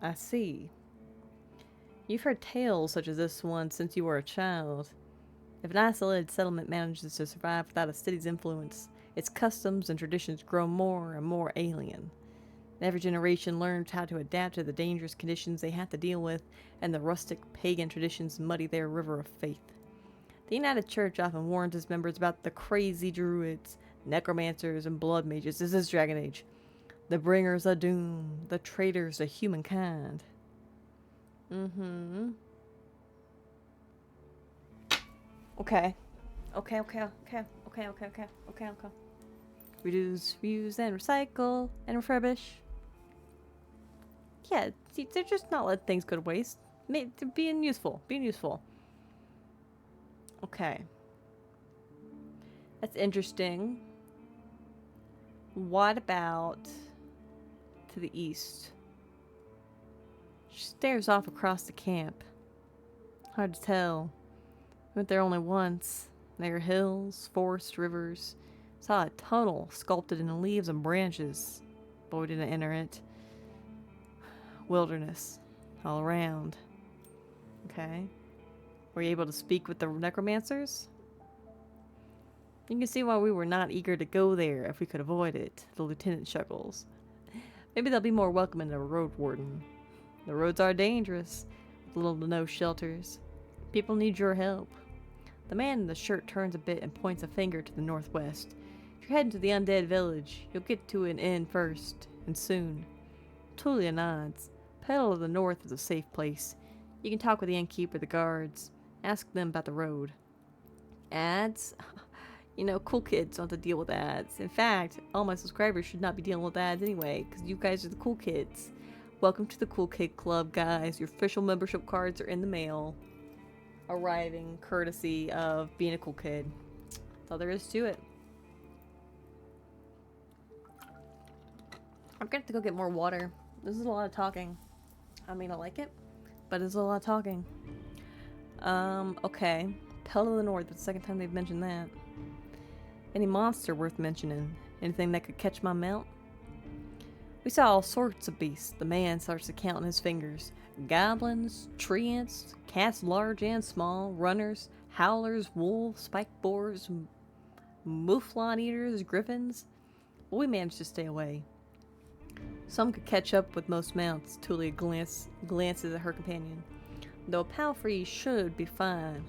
I see. You've heard tales such as this one since you were a child. If an isolated settlement manages to survive without a city's influence, its customs and traditions grow more and more alien. Every generation learns how to adapt to the dangerous conditions they have to deal with, and the rustic pagan traditions muddy their river of faith. The United Church often warns its members about the crazy druids, necromancers, and blood mages. This is Dragon Age. The bringers of doom, the traitors of humankind. Mm-hmm. Okay. Okay. Reduce, reuse, and recycle, and refurbish. Yeah, see, they're just not letting things go to waste. They're being useful. Okay. That's interesting. What about to the east? She stares off across the camp. Hard to tell. I went there only once. There are hills, forests, rivers. Saw a tunnel sculpted in the leaves and branches. But we didn't enter it. Wilderness. All around. Okay. Were you able to speak with the necromancers? You can see why we were not eager to go there if we could avoid it, the lieutenant chuckles. Maybe they'll be more welcoming than a Roadwarden. The roads are dangerous, with little to no shelters. People need your help. The man in the shirt turns a bit and points a finger to the northwest. If you're heading to the undead village, you'll get to an inn first, and soon. Tulia nods. Pedal to the north is a safe place. You can talk with the innkeeper, the guards. Ask them about the road. Ads? You know, cool kids don't have to deal with ads. In fact, all my subscribers should not be dealing with ads anyway, because you guys are the cool kids. Welcome to the Cool Kid Club, guys. Your official membership cards are in the mail. Arriving courtesy of being a cool kid. That's all there is to it. I'm gonna have to go get more water. This is a lot of talking. I mean, I like it, but it's a lot of talking. Okay. Pell to the north. It's the second time they've mentioned that. Any monster worth mentioning? Anything that could catch my mount? We saw all sorts of beasts. The man starts to count on his fingers. Goblins, tree ants, cats large and small, runners, howlers, wolves, spiked boars, mouflon eaters, griffins. But we managed to stay away. Some could catch up with most mounts. Tulia glances at her companion. Though a palfrey should be fine.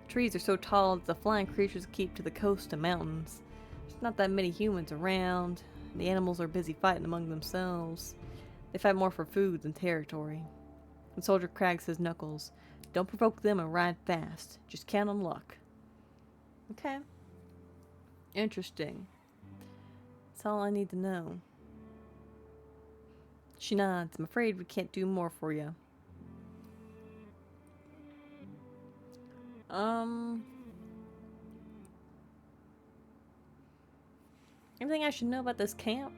Trees are so tall that the flying creatures keep to the coast and mountains. There's not that many humans around. The animals are busy fighting among themselves. They fight more for food than territory. The soldier cracks his knuckles. Don't provoke them and ride fast. Just count on luck. Okay. Interesting. That's all I need to know. She nods. I'm afraid we can't do more for you. Anything I should know about this camp?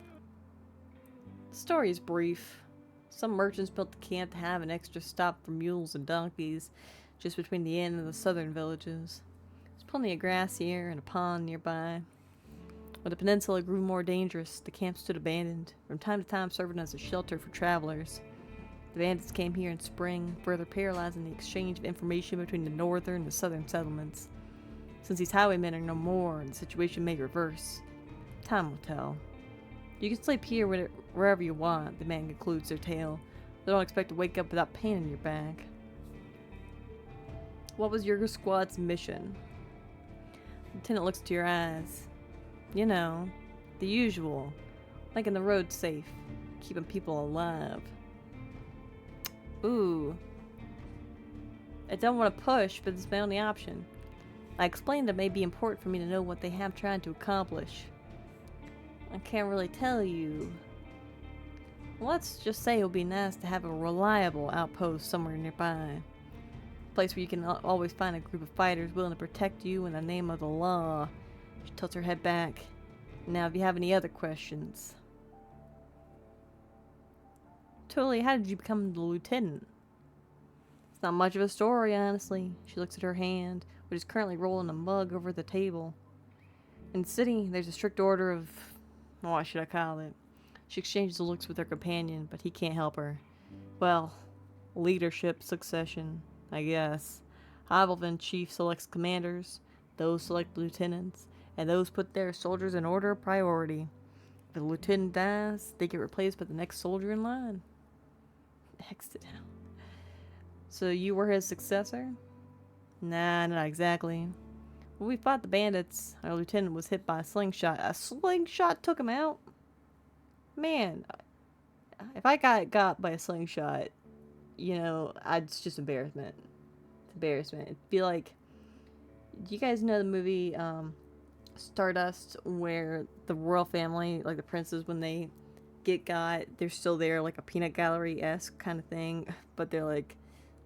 The story is brief. Some merchants built the camp to have an extra stop for mules and donkeys, just between the inn and the southern villages. There's plenty of grass here and a pond nearby. When the peninsula grew more dangerous, the camp stood abandoned, from time to time serving as a shelter for travelers. The bandits came here in spring, further paralyzing the exchange of information between the northern and the southern settlements. Since these highwaymen are no more, the situation may reverse. Time will tell. You can sleep here wherever you want, the man concludes their tale. They don't expect to wake up without pain in your back. What was your squad's mission? The lieutenant looks to your eyes. You know, the usual. Making the road safe. Keeping people alive. Ooh. I don't want to push, but it's my only option. I explained it may be important for me to know what they have trying to accomplish. I can't really tell you. Let's just say it would be nice to have a reliable outpost somewhere nearby. A place where you can always find a group of fighters willing to protect you in the name of the law. She tilts her head back. Now, if you have any other questions. Totally, how did you become the lieutenant? It's not much of a story, honestly. She looks at her hand, which is currently rolling a mug over the table. In the city, there's a strict order of... what should I call it? She exchanges looks with her companion, but he can't help her. Well, leadership succession, I guess. Hobelvin chief selects commanders, those select lieutenants, and those put their soldiers in order of priority. If the lieutenant dies, they get replaced by the next soldier in line. Exit out. So you were his successor? Nah, not exactly. When we fought the bandits, our lieutenant was hit by a slingshot. A slingshot took him out? Man, if I got by a slingshot, you know, it's just embarrassment. It's embarrassment. It'd be like, do you guys know the movie Stardust, where the royal family, like the princes, when they got, they're still there, like a peanut gallery-esque kind of thing, but they're like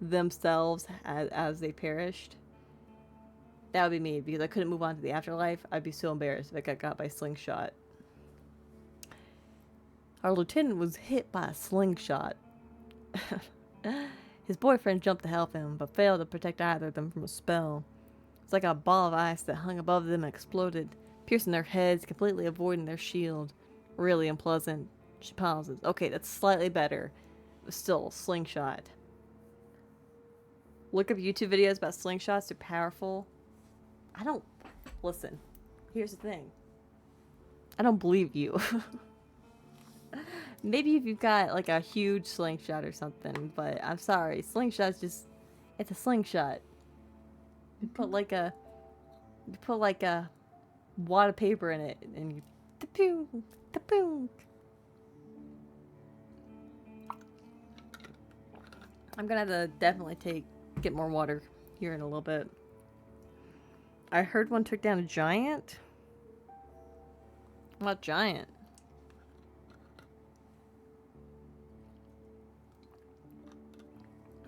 themselves as they perished? That would be me, because I couldn't move on to the afterlife. I'd be so embarrassed if I got by a slingshot. Our lieutenant was hit by a slingshot. His boyfriend jumped to help him, but failed to protect either of them from a spell. It's like a ball of ice that hung above them and exploded, piercing their heads, completely avoiding their shield. Really unpleasant. She pauses. Okay, that's slightly better. But still, slingshot. Look up YouTube videos about slingshots. They're powerful. I don't... Listen. Here's the thing. I don't believe you. Maybe if you've got like a huge slingshot or something, but I'm sorry. Slingshot's just... It's a slingshot. You put like a wad of paper in it, and you... Ta-poong! I'm gonna have to definitely get more water here in a little bit. I heard one took down a giant. What giant?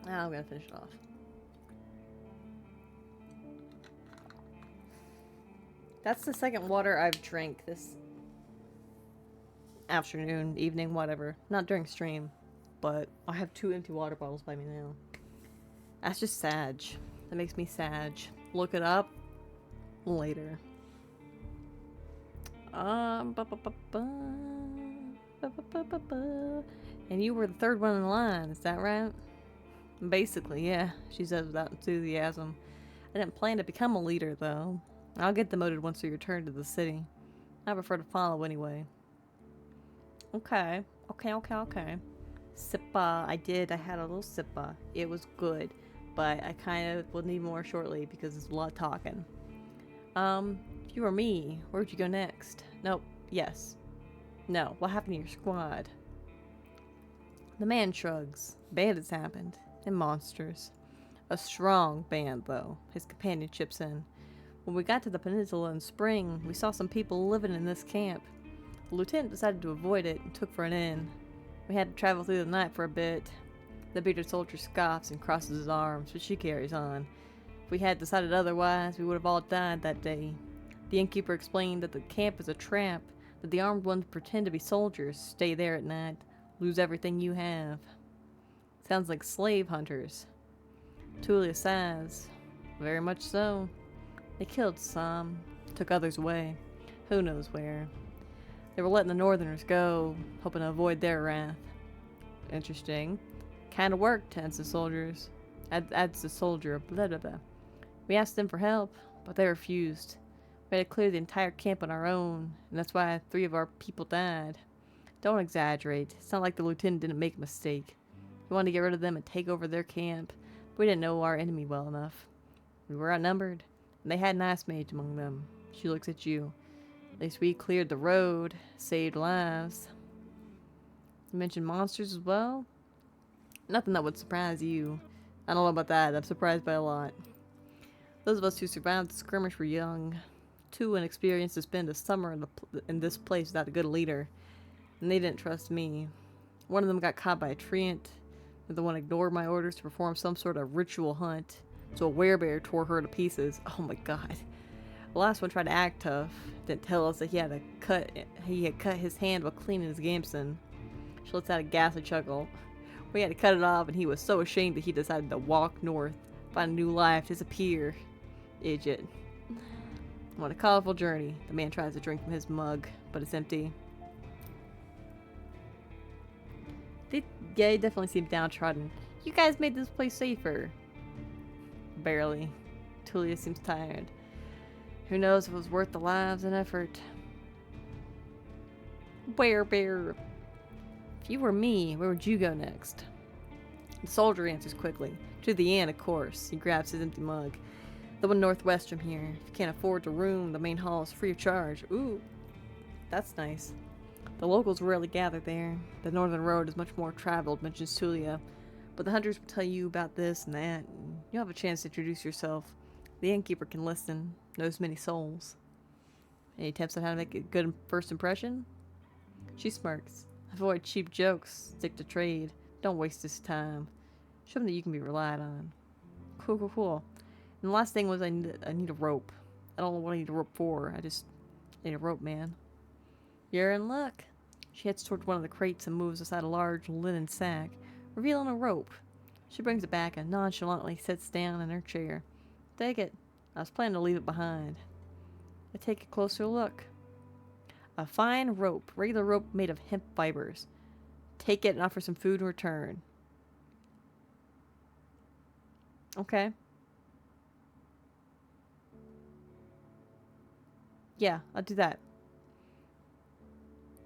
Now I'm gonna finish it off. That's the second water I've drank this afternoon, evening, whatever. Not during stream, but I have 2 empty water bottles by me now. That's just sag. That makes me sag. Look it up later. And you were the third one in line, is that right? Basically, yeah, she says without enthusiasm. I didn't plan to become a leader, though. I'll get demoted once we return to the city. I prefer to follow anyway. Okay. Sippa, I had a little sippa. It was good, but I kind of will need more shortly because there's a lot of talking. If you were me, where'd you go next? Nope. Yes. No. What happened to your squad? The man shrugs. Bandits happened. And monsters. A strong band, though. His companion chips in. When we got to the peninsula in spring, we saw some people living in this camp. The lieutenant decided to avoid it and took for an inn. We had to travel through the night for a bit. The bearded soldier scoffs and crosses his arms, but she carries on. If we had decided otherwise, we would have all died that day. The innkeeper explained that the camp is a trap, that the armed ones pretend to be soldiers, stay there at night, lose everything you have. Sounds like slave hunters. Tulia sighs. Very much so. They killed some, took others away. Who knows where. They were letting the northerners go, hoping to avoid their wrath. Interesting. Kinda worked, adds the soldiers. Adds the soldier, blah blah blah. We asked them for help, but they refused. We had to clear the entire camp on our own, and that's why 3 of our people died. Don't exaggerate. It's not like the lieutenant didn't make a mistake. He wanted to get rid of them and take over their camp, but we didn't know our enemy well enough. We were outnumbered, and they had an ice mage among them. She looks at you. At least we cleared the road, saved lives. You mentioned monsters as well? Nothing that would surprise you. I don't know about that. I'm surprised by a lot. Those of us who survived the skirmish were young, too inexperienced to spend a summer in this place without a good leader, and they didn't trust me. One of them got caught by a treant. The other one ignored my orders to perform some sort of ritual hunt, so a werebear tore her to pieces. Oh my god. The last one tried to act tough, didn't tell us that he had cut his hand while cleaning his gamson. She lets out a ghastly chuckle. We had to cut it off, and he was so ashamed that he decided to walk north, find a new life, disappear. Idiot. What a colorful journey. The man tries to drink from his mug, but it's empty. Yeah, he definitely seemed downtrodden. You guys made this place safer. Barely. Tulia seems tired. Who knows if it was worth the lives and effort. Bear. If you were me, where would you go next? The soldier answers quickly. To the inn, of course. He grabs his empty mug. The one northwest from here. If you can't afford a room, the main hall is free of charge. Ooh, that's nice. The locals rarely gather there. The northern road is much more traveled, mentions Tulia. But the hunters will tell you about this and that, and you'll have a chance to introduce yourself. The innkeeper can listen, knows many souls. Any tips on how to make a good first impression? She smirks. Avoid cheap jokes. Stick to trade. Don't waste his time. Show him that you can be relied on. Cool. And the last thing was I need a rope. I don't know what I need a rope for. I just need a rope, man. You're in luck. She heads toward one of the crates and moves aside a large linen sack, revealing a rope. She brings it back and nonchalantly sits down in her chair. Take it. I was planning to leave it behind. I take a closer look. A fine rope. Regular rope made of hemp fibers. Take it and offer some food in return. Okay. Yeah, I'll do that.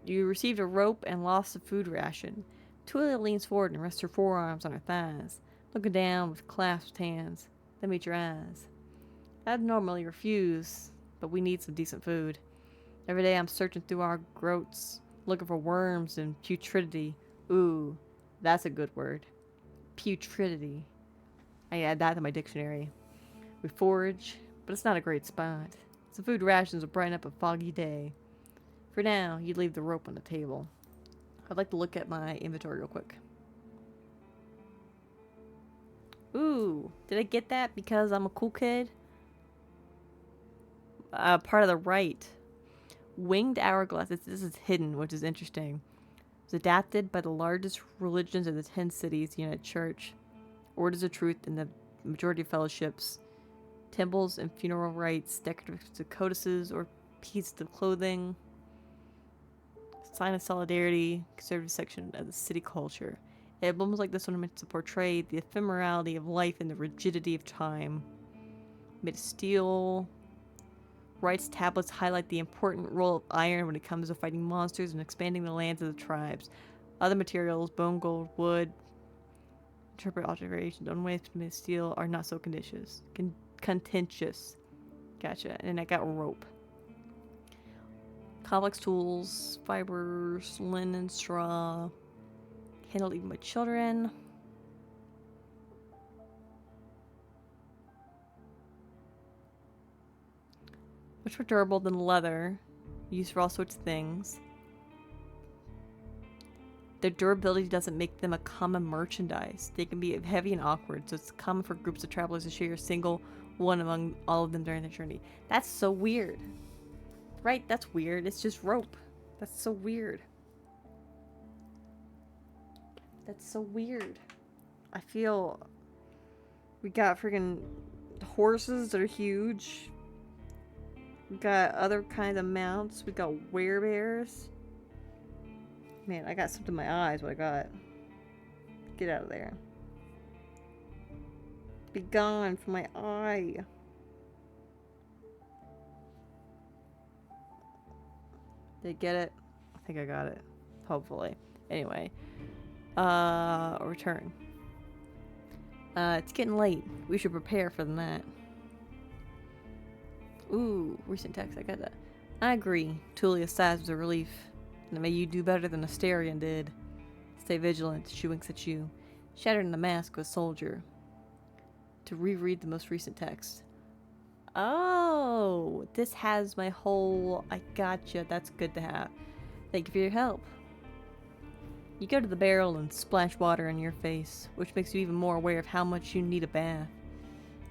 You received a rope and lost a food ration. Tulia leans forward and rests her forearms on her thighs, looking down with clasped hands. Then meet your eyes. I'd normally refuse, but we need some decent food. Every day I'm searching through our groats, looking for worms and putridity. Ooh, that's a good word. Putridity. I add that to my dictionary. We forage, but it's not a great spot. Some food rations will brighten up a foggy day. For now, you leave the rope on the table. I'd like to look at my inventory real quick. Ooh, did I get that because I'm a cool kid? Part of the right. Winged hourglass. This is hidden, which is interesting. It was adapted by the largest religions of the 10 cities, the United Church, Orders of Truth, and the majority of fellowships, temples and funeral rites, decorative codices or pieces of clothing, sign of solidarity, conservative section of the city culture. Emblems like this one are meant to portray the ephemerality of life and the rigidity of time. Made of steel. Rites tablets highlight the important role of iron when it comes to fighting monsters and expanding the lands of the tribes. Other materials, bone, gold, wood, interpret alterations, unwaste made of steel, are not so contentious. Gotcha. And I got rope. Complex tools, fibers, linen, straw. Handle even by children. Much more durable than leather. Used for all sorts of things. Their durability doesn't make them a common merchandise. They can be heavy and awkward, so it's common for groups of travelers to share a single one among all of them during their journey. That's so weird. Right, that's weird. It's just rope. That's so weird. That's so weird. I feel we got freaking horses that are huge. We got other kinds of mounts. We got werebears. Man, I got something in my eyes. What I got? Get out of there. Be gone from my eye. Did I get it? I think I got it. Hopefully. Anyway. Return. It's getting late. We should prepare for the night. Ooh, recent text. I got that. I agree. Tulia sighs with a relief. And may you do better than Asterion did. Stay vigilant. She winks at you. Shattered in the mask of a soldier. To reread the most recent text. Oh, this has my whole... I gotcha. That's good to have. Thank you for your help. You go to the barrel and splash water in your face, which makes you even more aware of how much you need a bath.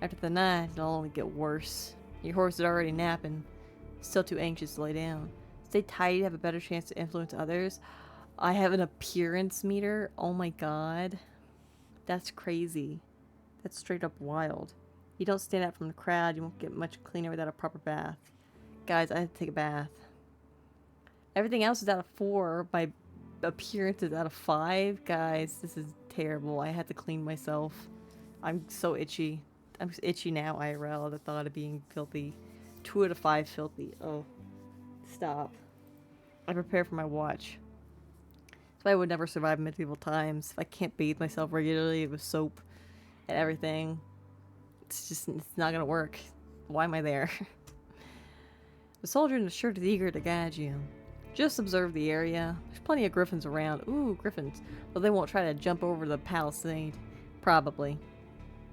After the night, it'll only get worse. Your horse is already napping, still too anxious to lay down. Stay tidy to have a better chance to influence others. I have an appearance meter? Oh my god. That's crazy. That's straight up wild. You don't stand out from the crowd, you won't get much cleaner without a proper bath. Guys, I have to take a bath. Everything else is out of 4. My appearance is out of 5. Guys, this is terrible. I had to clean myself. I'm so itchy. I'm itchy now, IRL, the thought of being filthy. 2 out of 5 filthy. Oh. Stop. I prepare for my watch. So I would never survive medieval times. If I can't bathe myself regularly with soap and everything, it's not gonna work. Why am I there? The soldier in the shirt is eager to guide you. Just observe the area. There's plenty of griffins around. Ooh, griffins. But they won't try to jump over the palisade. Probably.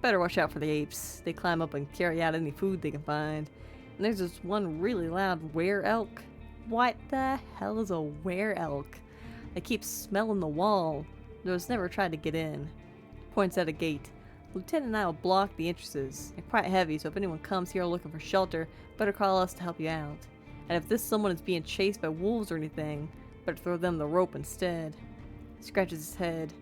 Better watch out for the apes. They climb up and carry out any food they can find. And there's this one really loud were-elk. What the hell is a were-elk? They keep smelling the wall. Though it's never tried to get in. Points at a gate. Lieutenant and I will block the entrances. They're quite heavy, so if anyone comes here looking for shelter, better call us to help you out. And if this someone is being chased by wolves or anything, better throw them the rope instead. He scratches his head.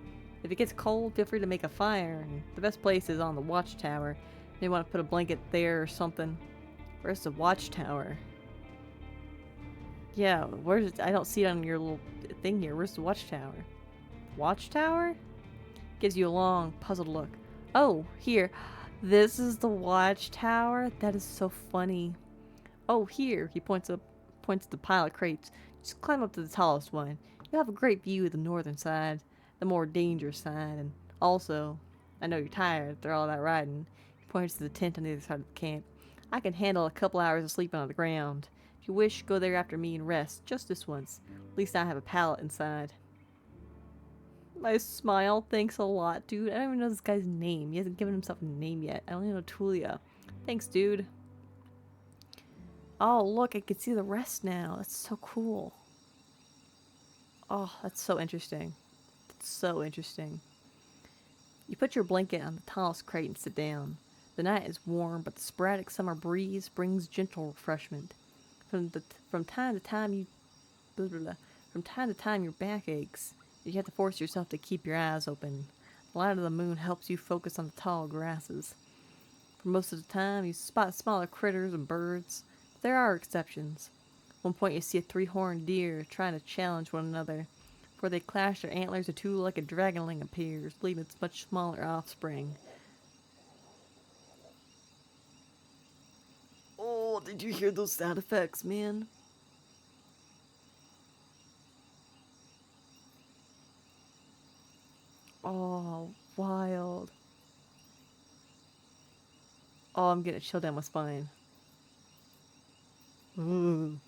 If it gets cold, feel free to make a fire. And the best place is on the watchtower. You may want to put a blanket there or something. Where's the watchtower? Yeah, where's it? I don't see it on your little thing here. Where's the watchtower? Watchtower? Gives you a long, puzzled look. Oh, here. This is the watchtower? That is so funny. Oh, here. He points to the pile of crates. Just climb up to the tallest one. You'll have a great view of the northern side, the more dangerous side, and also, I know you're tired after all that riding. He points to the tent on the other side of the camp. I can handle a couple hours of sleeping on the ground. If you wish, go there after me and rest, just this once. At least I have a pallet inside. I smile. Thanks a lot, dude. I don't even know this guy's name. He hasn't given himself a name yet. I only know Tulia. Thanks, dude. Oh, look, I can see the rest now. That's so cool. Oh, that's so interesting. That's so interesting. You put your blanket on the tallest crate and sit down. The night is warm, but the sporadic summer breeze brings gentle refreshment. From time to time your back aches. You have to force yourself to keep your eyes open. The light of the moon helps you focus on the tall grasses. For most of the time, you spot smaller critters and birds. But there are exceptions. At one point, you see a 3-horned deer trying to challenge one another. Before they clash their antlers, a two-legged dragonling appears, leaving its much smaller offspring. Oh, did you hear those sound effects, man? Oh, wild. Oh, I'm getting a chill down my spine. Ooh.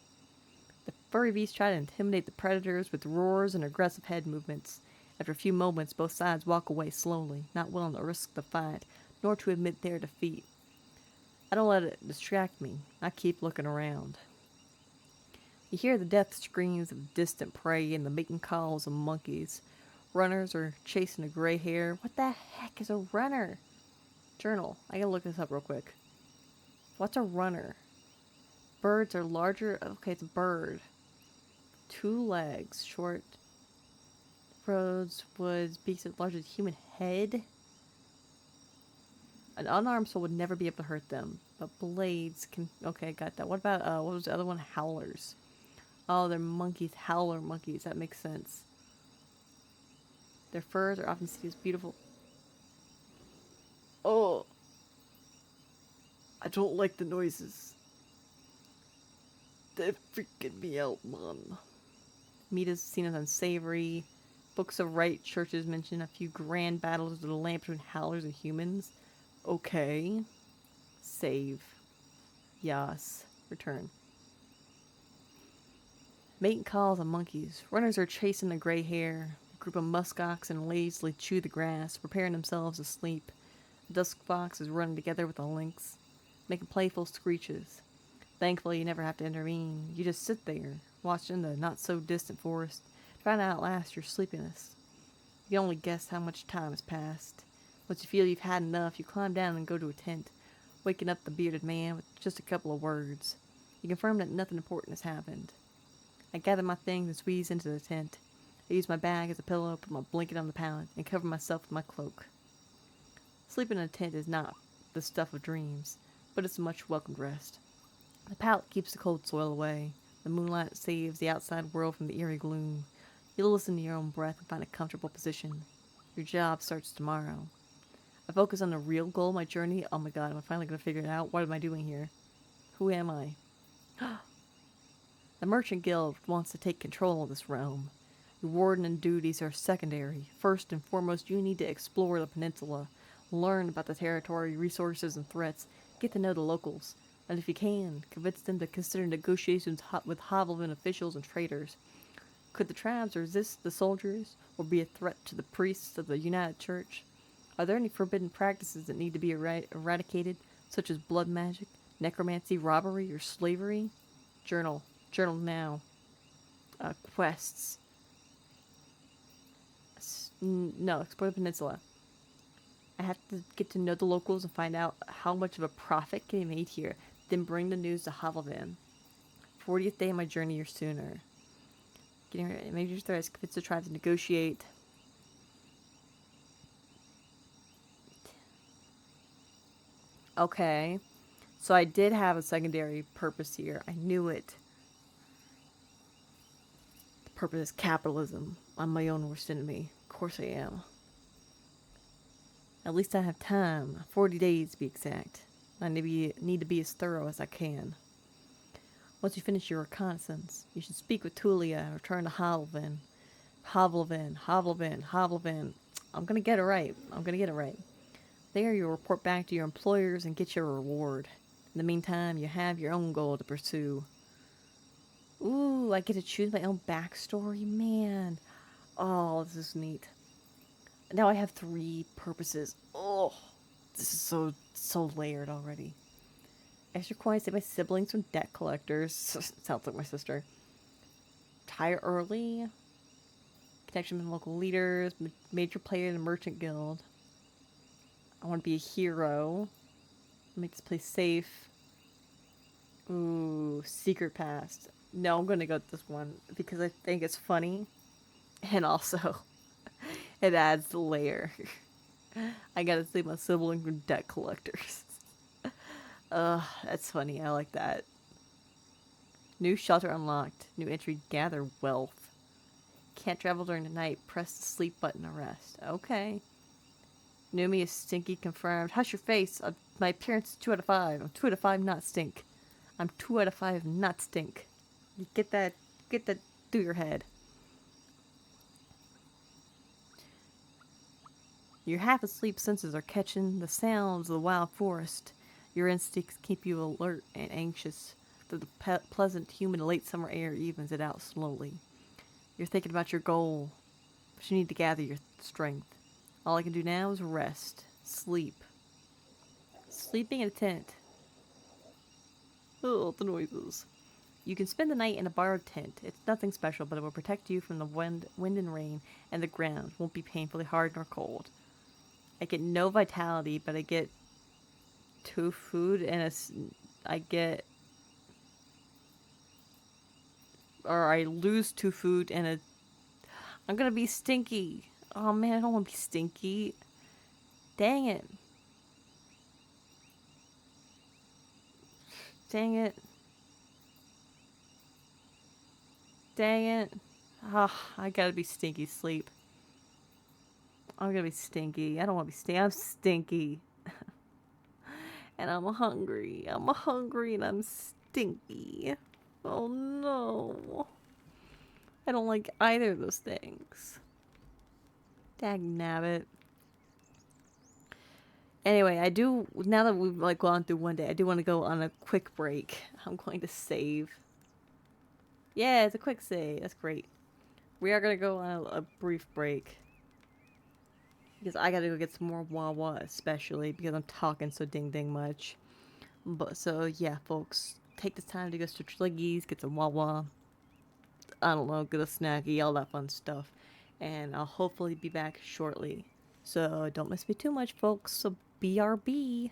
The furry beasts try to intimidate the predators with roars and aggressive head movements. After a few moments, both sides walk away slowly, not willing to risk the fight, nor to admit their defeat. I don't let it distract me. I keep looking around. You hear the death screams of distant prey and the mating calls of monkeys. Runners are chasing a gray hare. What the heck is a runner? Journal. I gotta look this up real quick. What's a runner? Birds are larger. Okay, it's a bird. 2 legs, short. Roads, woods, beaks as large as a human head. An unarmed soul would never be able to hurt them, but blades can. Okay, got that. What about what was the other one? Howlers. Oh, they're monkeys. Howler monkeys. That makes sense. Their furs are often seen as beautiful. Oh, I don't like the noises. They're freaking me out, man. Meat is seen as unsavory. Books of rite churches mention a few grand battles of the lamp between howlers and humans. Okay. Save. Yas. Return. Mating calls on monkeys. Runners are chasing the gray hare. A group of musk oxen lazily chew the grass, preparing themselves to sleep. A dusk fox is running together with a lynx. making playful screeches. Thankfully, you never have to intervene. You just sit there, watching the not-so-distant forest, trying to outlast your sleepiness. You can only guess how much time has passed. Once you feel you've had enough, you climb down and go to a tent, waking up the bearded man with just a couple of words. You confirm that nothing important has happened. I gather my things and squeeze into the tent. I use my bag as a pillow, put my blanket on the pallet, and cover myself with my cloak. Sleeping in a tent is not the stuff of dreams, but it's a much welcomed rest. The pallet keeps the cold soil away. The moonlight saves the outside world from the eerie gloom. You'll listen to your own breath and find a comfortable position. Your job starts tomorrow. I focus on the real goal of my journey. Oh my god, am I finally going to figure it out? What am I doing here? Who am I? The Merchant Guild wants to take control of this realm. Your warden and duties are secondary. First and foremost, you need to explore the peninsula, learn about the territory, resources, and threats, get to know the locals, and if you can, convince them to consider negotiations with Hovelman officials and traders. Could the tribes resist the soldiers, or be a threat to the priests of the United Church? Are there any forbidden practices that need to be eradicated, such as blood magic, necromancy, robbery, or slavery? Journal. Journal now. Quests. No, explore the peninsula. I have to get to know the locals and find out how much of a profit can be made here, then bring the news to Hovelman. 40th day of my journey or sooner. Getting ready. Major threats, convince the tribe to negotiate. Okay. So I did have a secondary purpose here. I knew it. The purpose is capitalism. I'm my own worst enemy. Of course I am. At least I have time. 40 days to be exact. I need to be as thorough as I can. Once you finish your reconnaissance, you should speak with Tulia and return to Hovelvan. Hovelvan. I'm gonna get it right. There you'll report back to your employers and get your reward. In the meantime, you have your own goal to pursue. Ooh, I get to choose my own backstory? Man. Oh, this is neat. Now I have 3 purposes. Oh, this is so layered already. Extra coins save my siblings from debt collectors. Sounds like my sister. Retire early. Connection with local leaders. Major player in the Merchant Guild. I want to be a hero. Make this place safe. Ooh, secret past. No, I'm gonna go with this one because I think it's funny. And also, it adds the layer. I gotta save my sibling from debt collectors. That's funny. I like that. New shelter unlocked. New entry, gather wealth. Can't travel during the night. Press the sleep button to rest. Okay. Numi is stinky confirmed. Hush your face. My appearance is 2 out of 5. I'm 2 out of 5 not stink. I'm 2 out of 5 not stink. You get that through your head. Your half-asleep senses are catching the sounds of the wild forest. Your instincts keep you alert and anxious. The pleasant, humid late summer air evens it out slowly. You're thinking about your goal, but you need to gather your strength. All I can do now is rest, sleep. Sleeping in a tent. Oh, the noises. You can spend the night in a borrowed tent. It's nothing special, but it will protect you from the wind and rain, and the ground won't be painfully hard nor cold. I get no vitality, but I get 2 food and I lose 2 food and I'm gonna be stinky. Oh man, I don't want to be stinky. Dang it. Dang it. Oh, I gotta be stinky sleep. I'm gonna be stinky. I don't want to be stinky. I'm stinky. And I'm hungry. I'm hungry and I'm stinky. Oh no. I don't like either of those things. Dagnabbit. Anyway, now that we've gone through one day, I do want to go on a quick break. I'm going to save. Yeah, it's a quick save. That's great. We are going to go on a brief break. Because I gotta go get some more Wawa, especially because I'm talking so ding much. But so yeah, folks, take this time to go stretch your leggies, get some Wawa. I don't know, get a snacky, all that fun stuff. And I'll hopefully be back shortly. So don't miss me too much, folks. So BRB.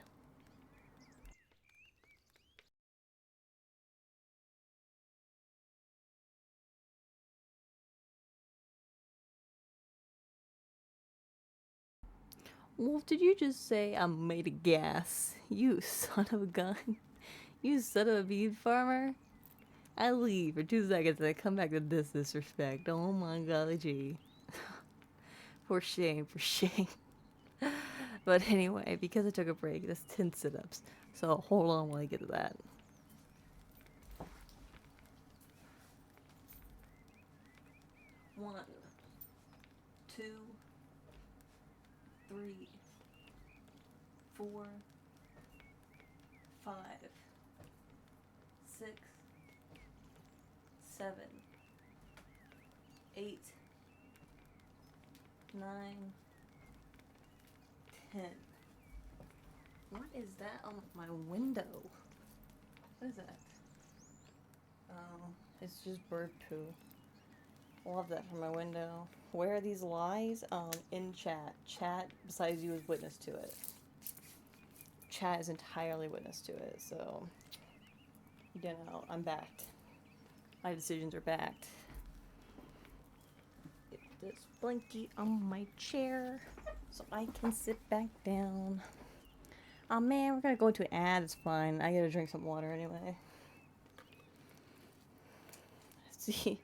Wolf, did you just say I'm made of gas? You son of a gun. You son of a bean farmer. I leave for 2 seconds and I come back to this disrespect. Oh my golly gee. For shame, for shame. But anyway, because I took a break, that's 10 sit-ups. So hold on while I get to that. 1, 2, 3, 4, 5, 6, 7, 8, 9, 10. What is that on my window? What is that? Oh, it's just bird poo. Love that from my window. Where are these lies? In chat. Chat, besides you, is witness to it. Chat is entirely witness to it, so you know, I'm backed. My decisions are backed. Get this blankie on my chair so I can sit back down. Oh man, we're gonna go into an ad. It's fine. I gotta drink some water anyway. See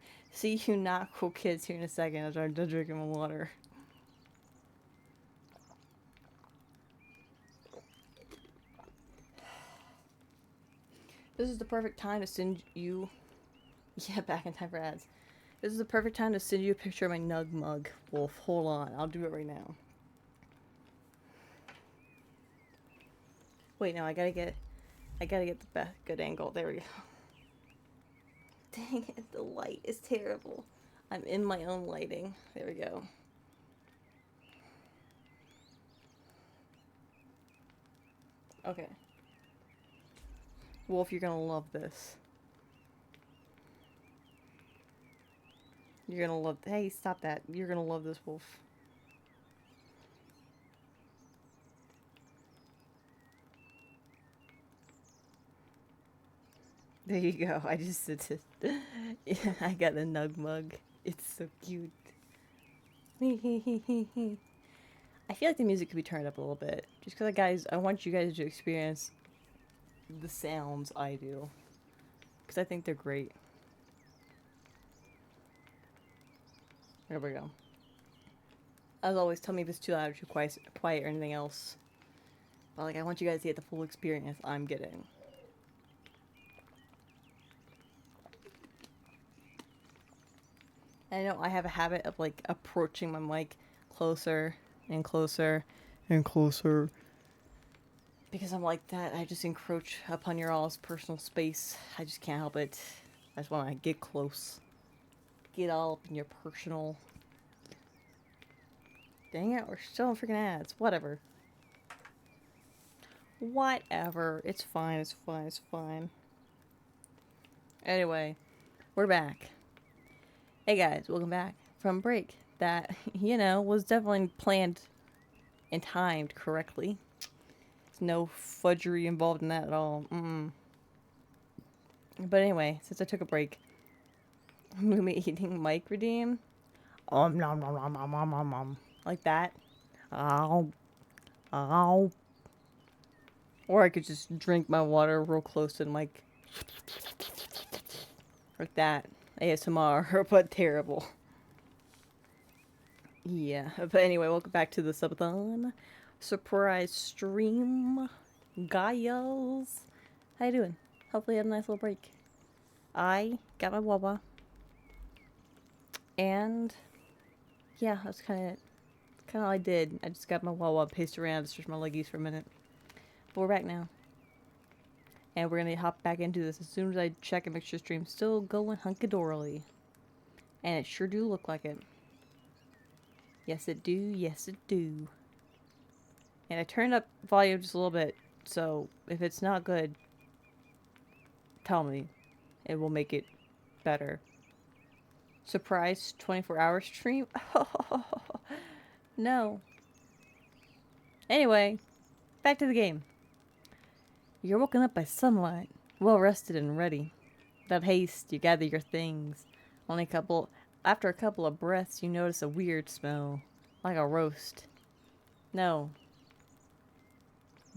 you not cool kids here in a second. I'll start drinking my water. This is the perfect time to send you... Yeah, back in time for ads. This is the perfect time to send you a picture of my Nug mug. Wolf, hold on. I'll do it right now. Wait, no, I gotta get the best good angle. There we go. Dang it, the light is terrible. I'm in my own lighting. There we go. Okay. Wolf, you're gonna love this. You're gonna love... Hey, stop that. You're gonna love this, Wolf. There you go. I just did it. Yeah, I got a Nug mug. It's so cute. I feel like the music could be turned up a little bit. Just because, guys, I want you guys to experience the sounds I do. Because I think they're great. There we go. As always, tell me if it's too loud or too quiet or anything else. But, like, I want you guys to get the full experience I'm getting. I know I have a habit of, like, approaching my mic closer and closer and closer. Because I'm like that. I just encroach upon your all's personal space. I just can't help it. I just want to get close. Get all up in your personal... Dang it, we're still in freaking ads. Whatever. Whatever. It's fine, it's fine, it's fine. Anyway, we're back. Hey guys, welcome back from break. That, you know, was definitely planned and timed correctly. There's no fudgery involved in that at all. But anyway, since I took a break, Numi eating mic redeem. Nom nom nom nom nom nom nom. Like that. Ow. Ow. Or I could just drink my water real close to the mic. Like that. ASMR, but terrible. Yeah, but anyway, welcome back to the subathon. Surprise stream. Guys. How you doing? Hopefully you had a nice little break. I got my Wawa. And yeah, that's kind of it. Kind of all I did. I just got my Wawa, paced around, stretched my leggies for a minute. But we're back now. And we're going to hop back into this as soon as I check and make sure stream's still going hunky-dorily. And it sure do look like it. Yes, it do. Yes, it do. And I turned up volume just a little bit So if it's not good, tell me. It will make it better. Surprise 24-hour stream? No. Anyway, back to the game. You're woken up by sunlight, well rested and ready. Without haste, you gather your things. After a couple of breaths, you notice a weird smell, like a roast. No.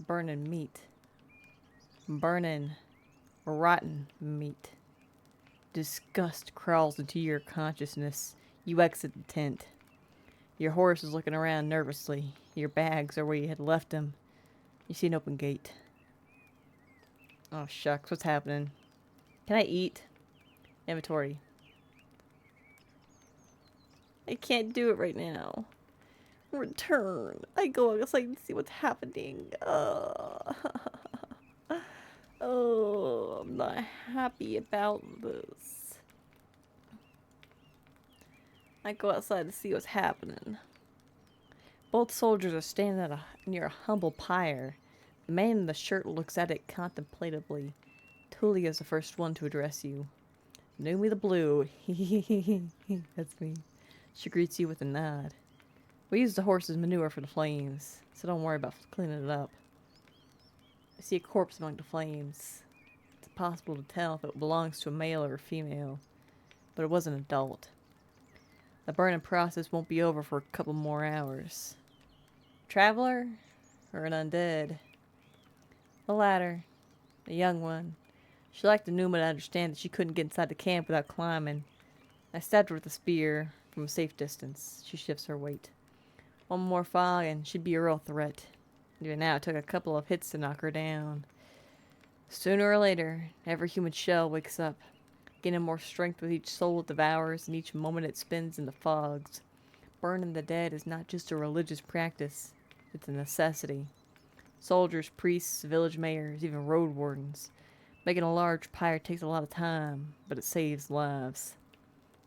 Burning meat. Burning, rotten meat. Disgust crawls into your consciousness. You exit the tent. Your horse is looking around nervously. Your bags are where you had left them. You see an open gate. Oh shucks, what's happening? Can I eat? Inventory. I can't do it right now. Return. I go outside and see what's happening. Oh, I'm not happy about this. I go outside to see what's happening. Both soldiers are standing near a humble pyre. The man in the shirt looks at it contemplatively. Tulia is the first one to address you. Numi the Blue. That's me. She greets you with a nod. We use the horse's manure for the flames, so don't worry about cleaning it up. I see a corpse among the flames. It's impossible to tell if it belongs to a male or a female, but it was an adult. The burning process won't be over for a couple more hours. Traveler or an undead? The latter. A young one. She liked the Numa to understand that she couldn't get inside the camp without climbing. I stabbed her with a spear from a safe distance. She shifts her weight. One more fog and she'd be a real threat. Even now it took a couple of hits to knock her down. Sooner or later, every human shell wakes up, gaining more strength with each soul it devours and each moment it spends in the fogs. Burning the dead is not just a religious practice, it's a necessity. Soldiers, priests, village mayors, even road wardens. Making a large pyre takes a lot of time, but it saves lives.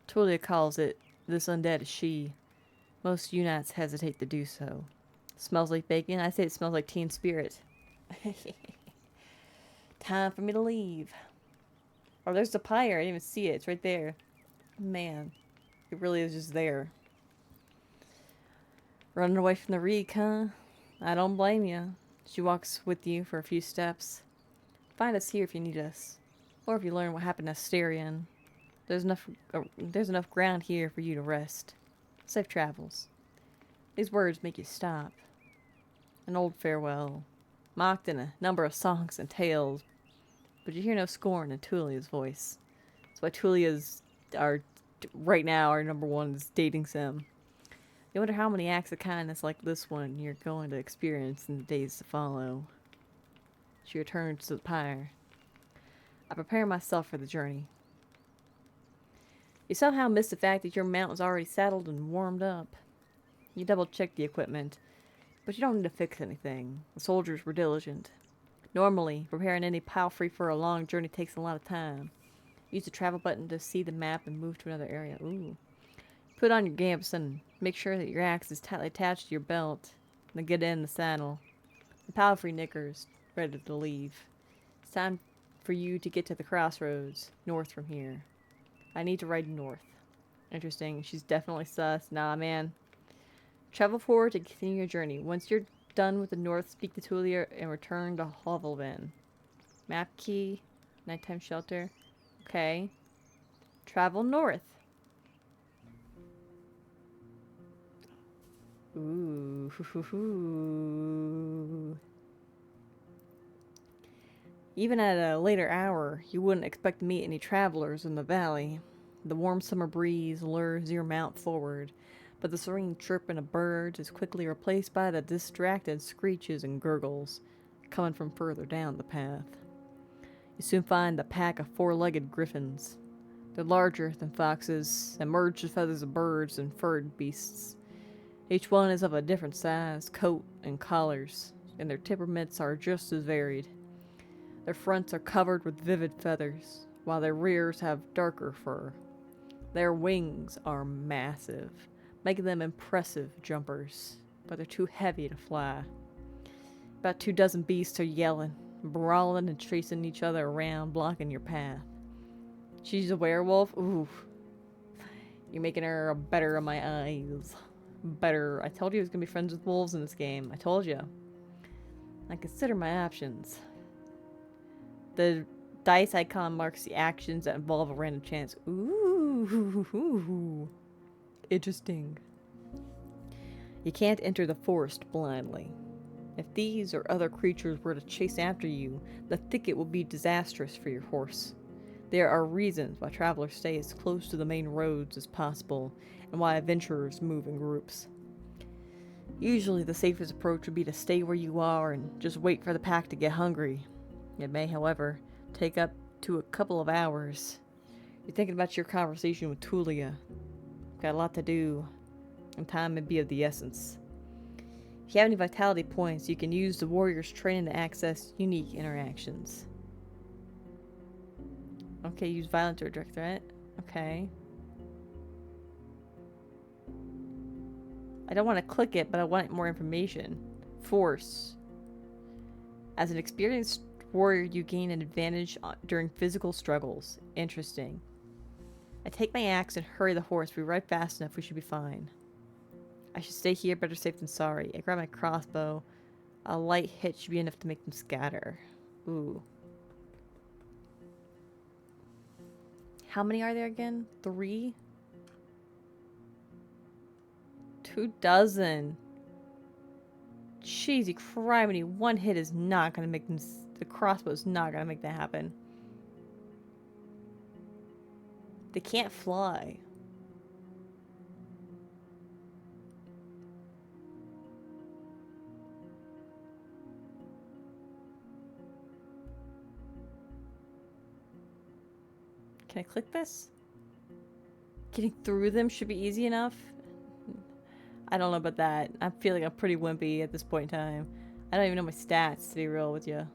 Tulia calls it, this undead is she. Most unites hesitate to do so. Smells like bacon? I say it smells like teen spirit. Time for me to leave. Oh, there's the pyre. I didn't even see it. It's right there. Man, it really is just there. Running away from the reek, huh? I don't blame you. She walks with you for a few steps. Find us here if you need us. Or if you learn what happened to Asterion. There's enough ground here for you to rest. Safe travels. These words make you stop. An old farewell, mocked in a number of songs and tales, but you hear no scorn in Tulia's voice. That's why Tulia's right now our number one is dating sim. You wonder how many acts of kindness like this one you're going to experience in the days to follow. She returns to the pyre. I prepare myself for the journey. You somehow miss the fact that your mount is already saddled and warmed up. You double-check the equipment, but you don't need to fix anything. The soldiers were diligent. Normally, preparing any palfrey for a long journey takes a lot of time. Use the travel button to see the map and move to another area. Ooh. Put on your gambeson and make sure that your axe is tightly attached to your belt. Then get in the saddle. The palfrey knickers, ready to leave. It's time for you to get to the crossroads, north from here. I need to ride north. Interesting. She's definitely sus. Nah, man. Travel forward to continue your journey. Once you're done with the north, speak to Tulia and return to Hovelvin. Map key. Nighttime shelter. Okay. Travel north. Ooh. Even at a later hour, you wouldn't expect to meet any travelers in the valley. The warm summer breeze lures your mount forward, but the serene chirping of birds is quickly replaced by the distracted screeches and gurgles coming from further down the path. You soon find a pack of four-legged griffins. They're larger than foxes, and merged with feathers of birds and furred beasts. Each one is of a different size, coat, and collars, and their temperaments are just as varied. Their fronts are covered with vivid feathers, while their rears have darker fur. Their wings are massive, making them impressive jumpers, but they're too heavy to fly. About 24 beasts are yelling, brawling and chasing each other around, blocking your path. She's a werewolf? Ooh. You're making her better in my eyes. Better. I told you I was going to be friends with wolves in this game. I told you. I consider my options. The dice icon marks the actions that involve a random chance. Ooh. Interesting. You can't enter the forest blindly. If these or other creatures were to chase after you, the thicket will be disastrous for your horse. There are reasons why travelers stay as close to the main roads as possible, and why adventurers move in groups. Usually the safest approach would be to stay where you are and just wait for the pack to get hungry. It may, however, take up to a couple of hours. You're thinking about your conversation with Tulia. Got a lot to do, and time may be of the essence. If you have any vitality points, you can use the warrior's training to access unique interactions. Okay, use violence or direct threat. Okay. I don't want to click it, but I want more information. Force. As an experienced warrior, you gain an advantage during physical struggles. Interesting. I take my axe and hurry the horse. If we ride fast enough, we should be fine. I should stay here, better safe than sorry. I grab my crossbow. A light hit should be enough to make them scatter. Ooh. How many are there again? 3? 24. Cheesy criminy. One hit is not gonna make them... The crossbow is not gonna make that happen. They can't fly. Can I click this? Getting through them should be easy enough. I don't know about that. I'm feeling I'm pretty wimpy at this point in time. I don't even know my stats, to be real with you.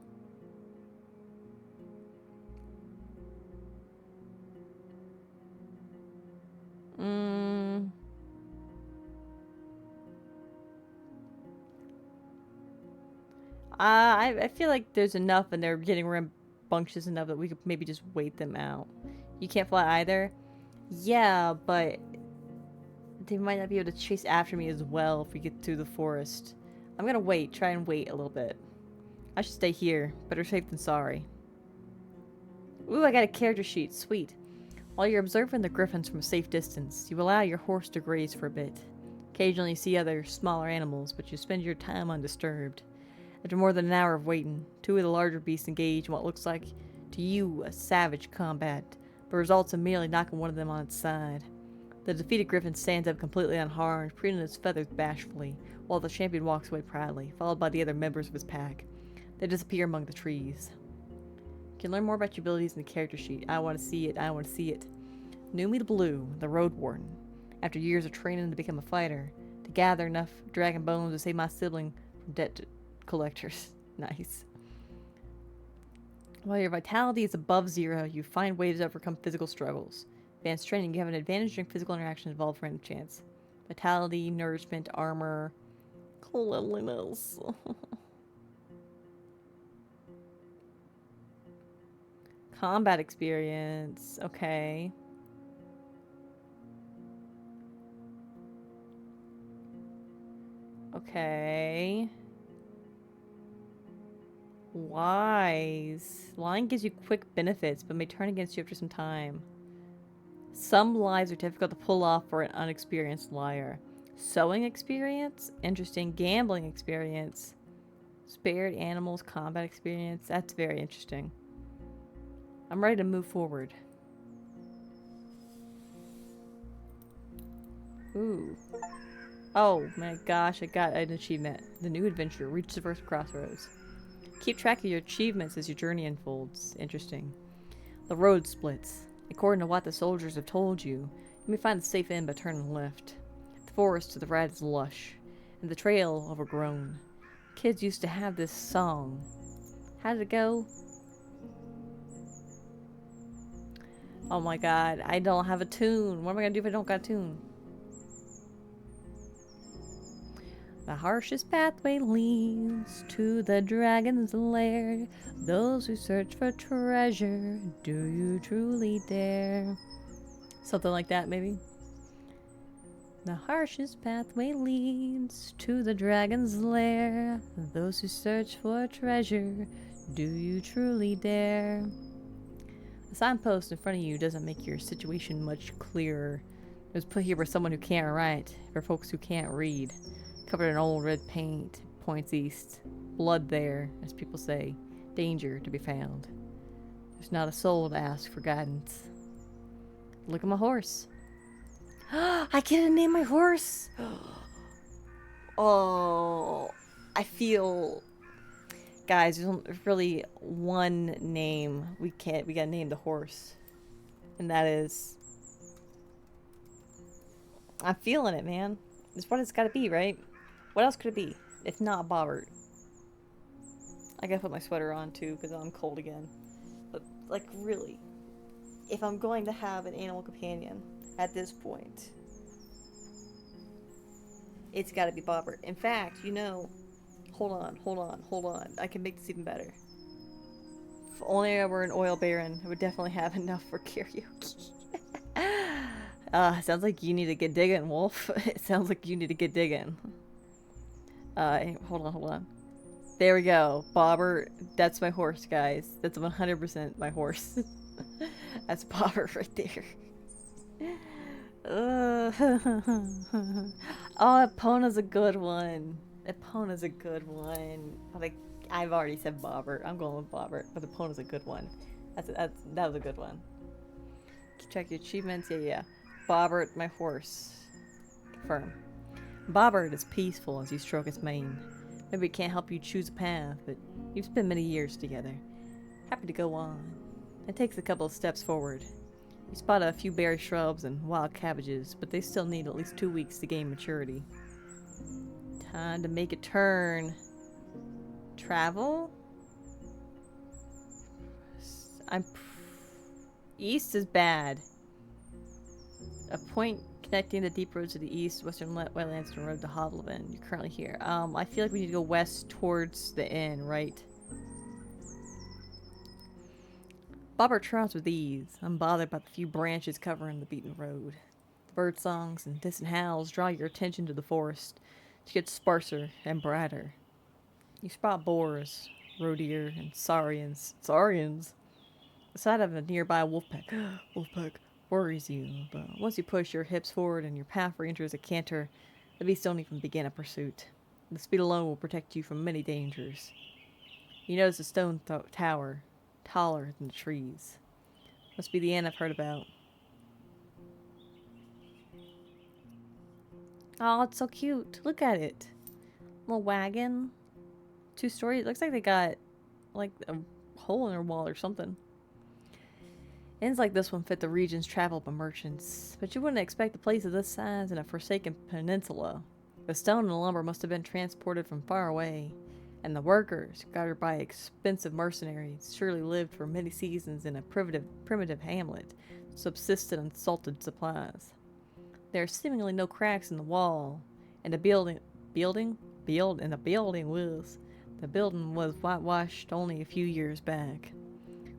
I feel like there's enough and they're getting rambunctious enough that we could maybe just wait them out. You can't fly either? Yeah, but they might not be able to chase after me as well if we get through the forest. I'm gonna wait, try and wait a little bit. I should stay here. Better safe than sorry. Ooh, I got a character sheet. Sweet. While you're observing the griffins from a safe distance, you allow your horse to graze for a bit. Occasionally you see other, smaller animals, but you spend your time undisturbed. After more than an hour of waiting, 2 of the larger beasts engage in what looks like, to you, a savage combat, but results in merely knocking one of them on its side. The defeated griffin stands up completely unharmed, preening its feathers bashfully, while the champion walks away proudly, followed by the other members of his pack. They disappear among the trees. You can learn more about your abilities in the character sheet. I want to see it. I want to see it. Numi the Blue, the Roadwarden. After years of training to become a fighter, to gather enough dragon bones to save my sibling from debt collectors. Nice. While your vitality is above 0, you find ways to overcome physical struggles. Advanced training, you have an advantage during physical interactions involved random chance. Vitality, nourishment, armor, cleanliness. Combat experience. Okay. Okay. Wise. Lying gives you quick benefits, but may turn against you after some time. Some lies are difficult to pull off for an unexperienced liar. Sewing experience? Interesting. Gambling experience. Spared animals, combat experience. That's very interesting. I'm ready to move forward. Ooh. Oh my gosh, I got an achievement. The new adventure. Reach the first crossroads. Keep track of your achievements as your journey unfolds. Interesting. The road splits. According to what the soldiers have told you, you may find a safe end by turning left. The forest to the right is lush, and the trail overgrown. Kids used to have this song. How did it go? Oh my god, I don't have a tune. What am I gonna do if I don't got a tune? The harshest pathway leads to the dragon's lair. Those who search for treasure, do you truly dare? Something like that, maybe? The harshest pathway leads to the dragon's lair. Those who search for treasure, do you truly dare? The signpost in front of you doesn't make your situation much clearer. It was put here for someone who can't write, for folks who can't read. Covered in old red paint, points east. Blood there, as people say. Danger to be found. There's not a soul to ask for guidance. Look at my horse. I can't name my horse. Oh, I feel, guys, there's really one name we gotta name the horse, and that is, I'm feeling it, man. It's what it's gotta be, right? What else could it be if not Bobbert? I gotta put my sweater on too because I'm cold again. But like, really, if I'm going to have an animal companion at this point, it's got to be Bobbert. In fact, you know, hold on. I can make this even better. If only I were an oil baron, I would definitely have enough for karaoke. Sounds like you need to get digging, Wolf. It sounds like you need to get digging. Hold on. There we go. Bobbert. That's my horse, guys. That's 100% my horse. That's Bobbert right there. Oh, Epona's a good one. Epona's a good one. Like, I've already said Bobbert. I'm going with Bobbert, but Epona's a good one. That was a good one. Check your achievements. Yeah. Bobbert, my horse. Confirm. Bobbert is peaceful as you stroke its mane. Maybe it can't help you choose a path, but you've spent many years together. Happy to go on. It takes a couple of steps forward. You spot a few berry shrubs and wild cabbages, but they still need at least 2 weeks to gain maturity. Time to make a turn. Travel? East is bad. A point connecting the deep roads to the east, western wetlands, and road to Hoblevin. You're currently here. I feel like we need to go west towards the inn, right? Bobbert trots with ease, unbothered by the few branches covering the beaten road. The bird songs and distant howls draw your attention to the forest, which gets sparser and brighter. You spot boars, roe deer, and saurians. Saurians? The sight of a nearby wolfpack worries you, but once you push your hips forward and your path re-enters a canter, the beast don't even begin a pursuit. The speed alone will protect you from many dangers. You notice a stone tower, taller than the trees. Must be the inn I've heard about. Oh, it's so cute. Look at it. Little wagon. 2-story. It looks like they got like a hole in their wall or something. Inns like this one fit the region's travel by merchants, but you wouldn't expect a place of this size in a forsaken peninsula. The stone and the lumber must have been transported from far away, and the workers, guarded by expensive mercenaries, surely lived for many seasons in a primitive hamlet, subsisted on salted supplies. There are seemingly no cracks in the wall, and the building was whitewashed only a few years back.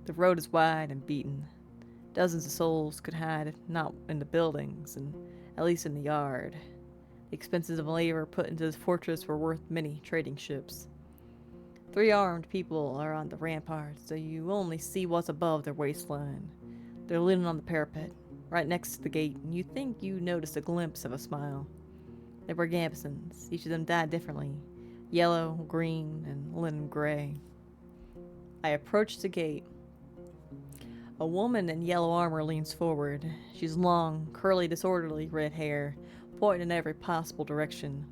The road is wide and beaten. Dozens of souls could hide, if not in the buildings, and at least in the yard. The expenses of labor put into this fortress were worth many trading ships. 3 armed people are on the ramparts, so you only see what's above their waistline. They're leaning on the parapet, right next to the gate, and you think you notice a glimpse of a smile. They were Gambesons. Each of them died differently. Yellow, green, and linen gray. I approach the gate. A woman in yellow armor leans forward. She's long, curly, disorderly red hair, pointing in every possible direction.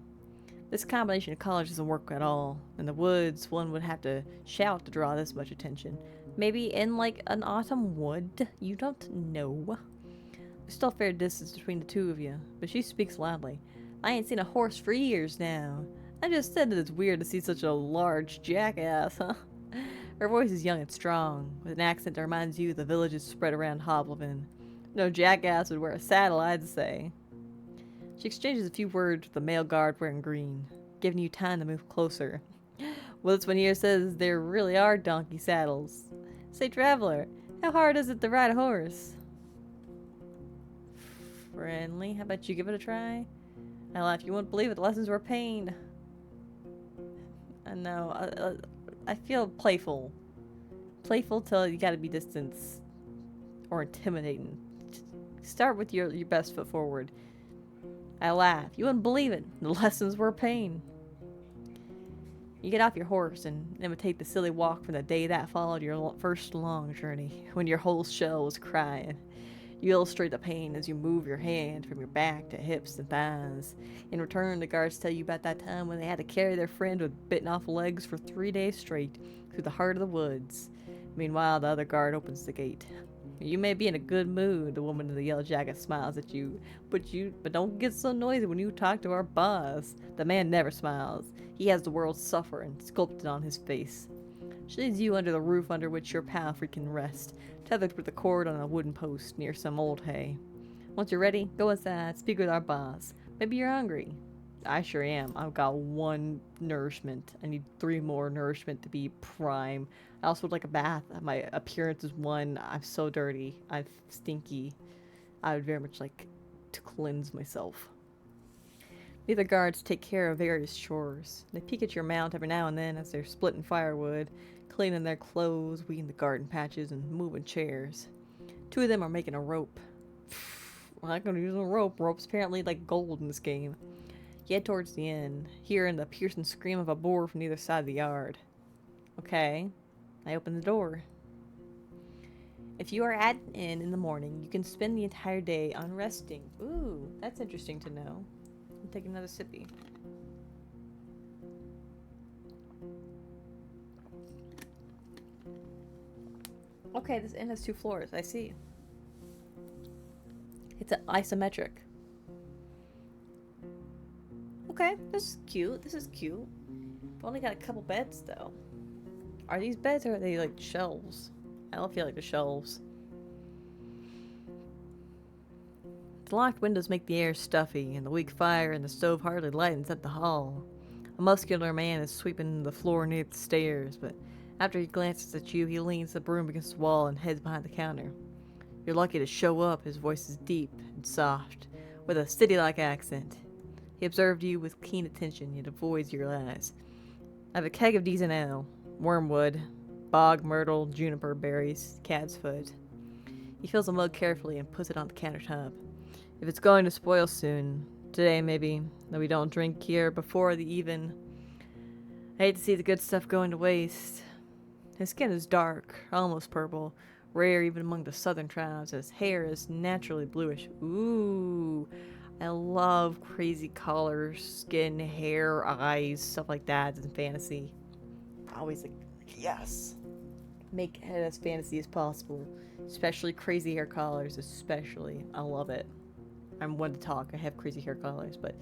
This combination of colors doesn't work at all. In the woods, one would have to shout to draw this much attention. Maybe in like an autumn wood? You don't know. There's still a fair distance between the two of you, but she speaks loudly. I ain't seen a horse for years now. I just said that it's weird to see such a large jackass, huh? Her voice is young and strong, with an accent that reminds you of the villages spread around Hoblevin. No jackass would wear a saddle, I'd say. She exchanges a few words with the male guard wearing green. giving you time to move closer. Well, this one here says there really are donkey saddles. Say, traveler, how hard is it to ride a horse? Friendly. How about you give it a try? I laugh. You won't believe it. The lessons were pain. I know. I feel playful. Playful till you gotta be distant or intimidating. Start with your best foot forward. I laugh. You wouldn't believe it. The lessons were pain. You get off your horse and imitate the silly walk from the day that followed your first long journey, when your whole shell was crying. You illustrate the pain as you move your hand from your back to hips and thighs. In return, the guards tell you about that time when they had to carry their friend with bitten off legs for 3 days straight through the heart of the woods. Meanwhile, the other guard opens the gate. You may be in a good mood, the woman in the yellow jacket smiles at you, but don't get so noisy when you talk to our boss. The man never smiles. He has the world's suffering sculpted on his face. She leads you under the roof under which your palfrey can rest, tethered with a cord on a wooden post near some old hay. Once you're ready, go inside, speak with our boss. Maybe you're hungry. I sure am. I've got 1 nourishment. I need 3 more nourishment to be prime. I also would like a bath. My appearance is 1. I'm so dirty. I'm stinky. I would very much like to cleanse myself. The other guards take care of various chores. They peek at your mount every now and then as they're splitting firewood, cleaning their clothes, weeding the garden patches, and moving chairs. 2 of them are making a rope. I'm not going to use a rope. Rope's apparently like gold in this game. You head towards the inn, hearing the piercing scream of a boar from either side of the yard. Okay. I open the door. If you are at an inn in the morning, you can spend the entire day unresting. Ooh, that's interesting to know. I'll take another sippy. Okay, this inn has 2 floors. I see. It's isometric. Okay, this is cute. This is cute. I've only got a couple beds, though. Are these beds or are they like shelves? I don't feel like the shelves. The locked windows make the air stuffy, and the weak fire in the stove hardly lightens up the hall. A muscular man is sweeping the floor near the stairs, but after he glances at you, he leans the broom against the wall and heads behind the counter. You're lucky to show up. His voice is deep and soft, with a city-like accent. He observed you with keen attention, yet avoids your eyes. I have a keg of decent ale, wormwood, bog myrtle, juniper berries, cat's foot. He fills the mug carefully and puts it on the countertop. If it's going to spoil soon, today maybe, though we don't drink here before the even. I hate to see the good stuff going to waste. His skin is dark, almost purple, rare even among the southern tribes. His hair is naturally bluish. Ooh, I love crazy colors, skin, hair, eyes, stuff like that in fantasy. Always like, yes. Make it as fantasy as possible. Especially crazy hair colors, especially. I love it. I'm one to talk. I have crazy hair colors, but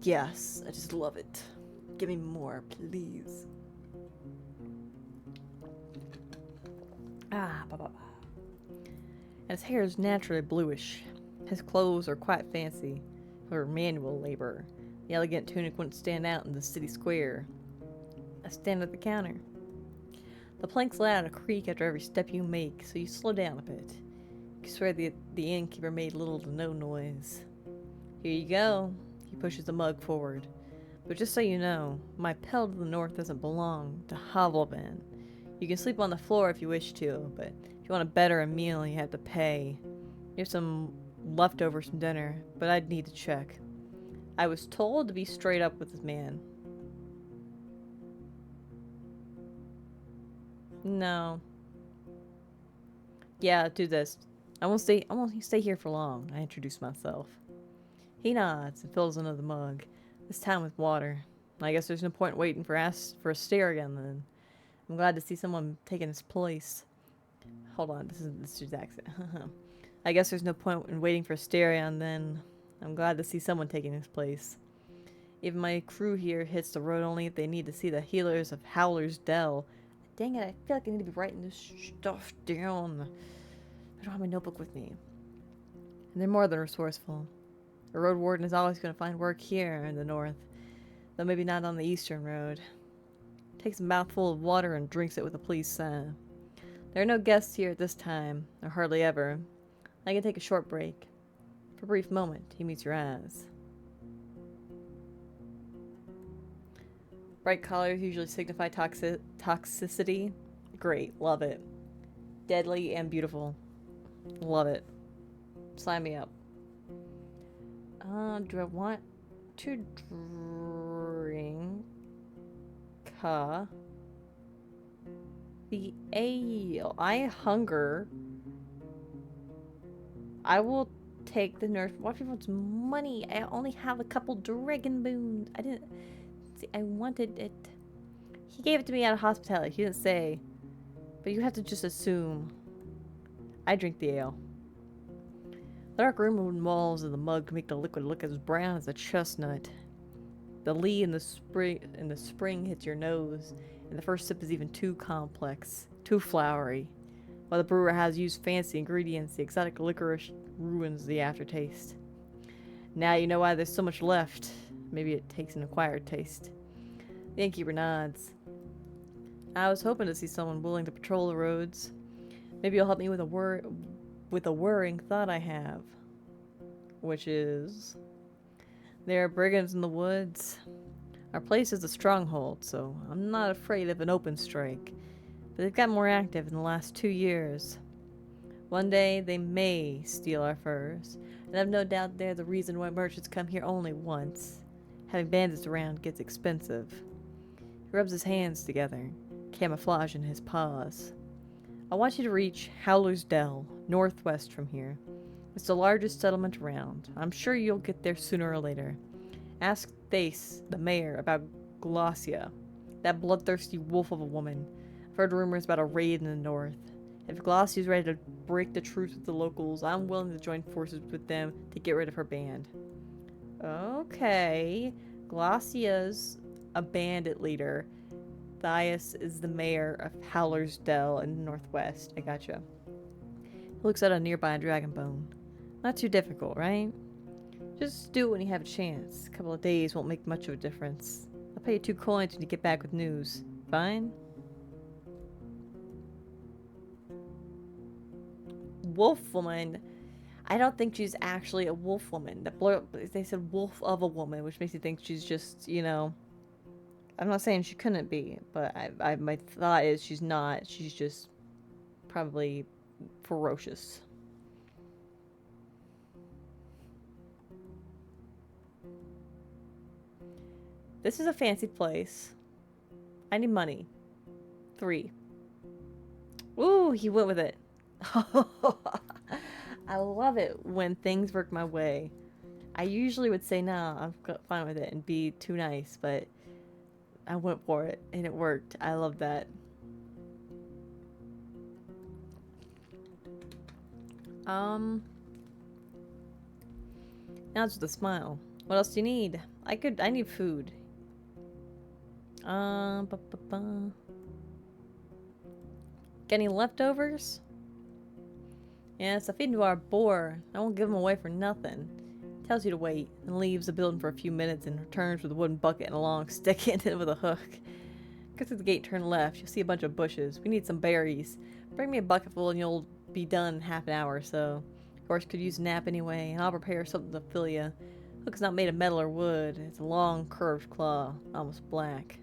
yes, I just love it. Give me more, please. Ah, ba ba ba. And his hair is naturally bluish. His clothes are quite fancy for manual labor. The elegant tunic wouldn't stand out in the city square. I stand at the counter. The planks let out a creak after every step you make, so you slow down a bit. You swear the innkeeper made little to no noise. Here you go. He pushes the mug forward. But just so you know, my pell to the north doesn't belong to Hovelban. You can sleep on the floor if you wish to, but if you want a better meal, you have to pay. You have some leftovers from dinner, but I'd need to check. I was told to be straight up with this man. No. Yeah, do this. I won't stay here for long. I introduce myself. He nods and fills another mug, this time with water. I guess there's no point waiting for a stare again then. I'm glad to see someone taking his place. Hold on, this is accent. I guess there's no point in waiting for Asterion then. I'm glad to see someone taking his place. Even my crew here hits the road only if they need to see the healers of Howler's Dell. Dang it, I feel like I need to be writing this stuff down. I don't have my notebook with me. And they're more than resourceful. A Roadwarden is always going to find work here in the north. Though maybe not on the eastern road. Takes a mouthful of water and drinks it with a pleased sigh. There are no guests here at this time, or hardly ever. I can take a short break. For a brief moment, he meets your eyes. Bright colors usually signify toxicity. Great, love it. Deadly and beautiful. Love it. Sign me up. Do I want to drink the ale? I hunger. I will take the nurse. What if he wants money? I only have a couple dragon boons. I didn't see. I wanted it. He gave it to me out of hospitality. He didn't say. But you have to just assume. I drink the ale. The dark room walls of the mug make the liquid look as brown as a chestnut. The lee in the spring hits your nose, and the first sip is even too complex, too flowery. While the brewer has used fancy ingredients, the exotic licorice ruins the aftertaste. Now you know why there's so much left. Maybe it takes an acquired taste. The innkeeper nods. I was hoping to see someone willing to patrol the roads. Maybe you'll help me with a worrying thought I have. Which is... there are brigands in the woods. Our place is a stronghold, so I'm not afraid of an open strike. But they've got more active in the last 2 years. One day, they may steal our furs. And I've no doubt they're the reason why merchants come here only once. Having bandits around gets expensive. He rubs his hands together, camouflage in his paws. I want you to reach Howler's Dell, northwest from here. It's the largest settlement around. I'm sure you'll get there sooner or later. Ask Thace, the mayor, about Glossia, that bloodthirsty wolf of a woman. I've heard rumors about a raid in the north. If Glossia's ready to break the truce with the locals, I'm willing to join forces with them to get rid of her band. Okay. Glossia's a bandit leader. Thias is the mayor of Howler's Dell in the northwest. I gotcha. He looks at a nearby dragon bone. Not too difficult, right? Just do it when you have a chance. A couple of days won't make much of a difference. I'll pay you 2 coins when you get back with news. Fine? Wolf woman. I don't think she's actually a wolf woman. They said wolf of a woman, which makes you think she's just, you know... I'm not saying she couldn't be, but my thought is she's not. She's just probably ferocious. This is a fancy place. I need money. 3. Ooh, he went with it. I love it when things work my way. I usually would say, nah, I'm fine with it and be too nice, but I went for it and it worked. I love that. Now it's with a smile. What else do you need? I need food. Got any leftovers? Yes, I feed into our boar. I won't give him away for nothing. Tells you to wait, and leaves the building for a few minutes and returns with a wooden bucket and a long stick in it with a hook. Go through the gate, turn left. You'll see a bunch of bushes. We need some berries. Bring me a bucket full and you'll be done in half an hour or so. Of course, could use a nap anyway, and I'll prepare something to fill you. Hook's not made of metal or wood. It's a long, curved claw, almost black.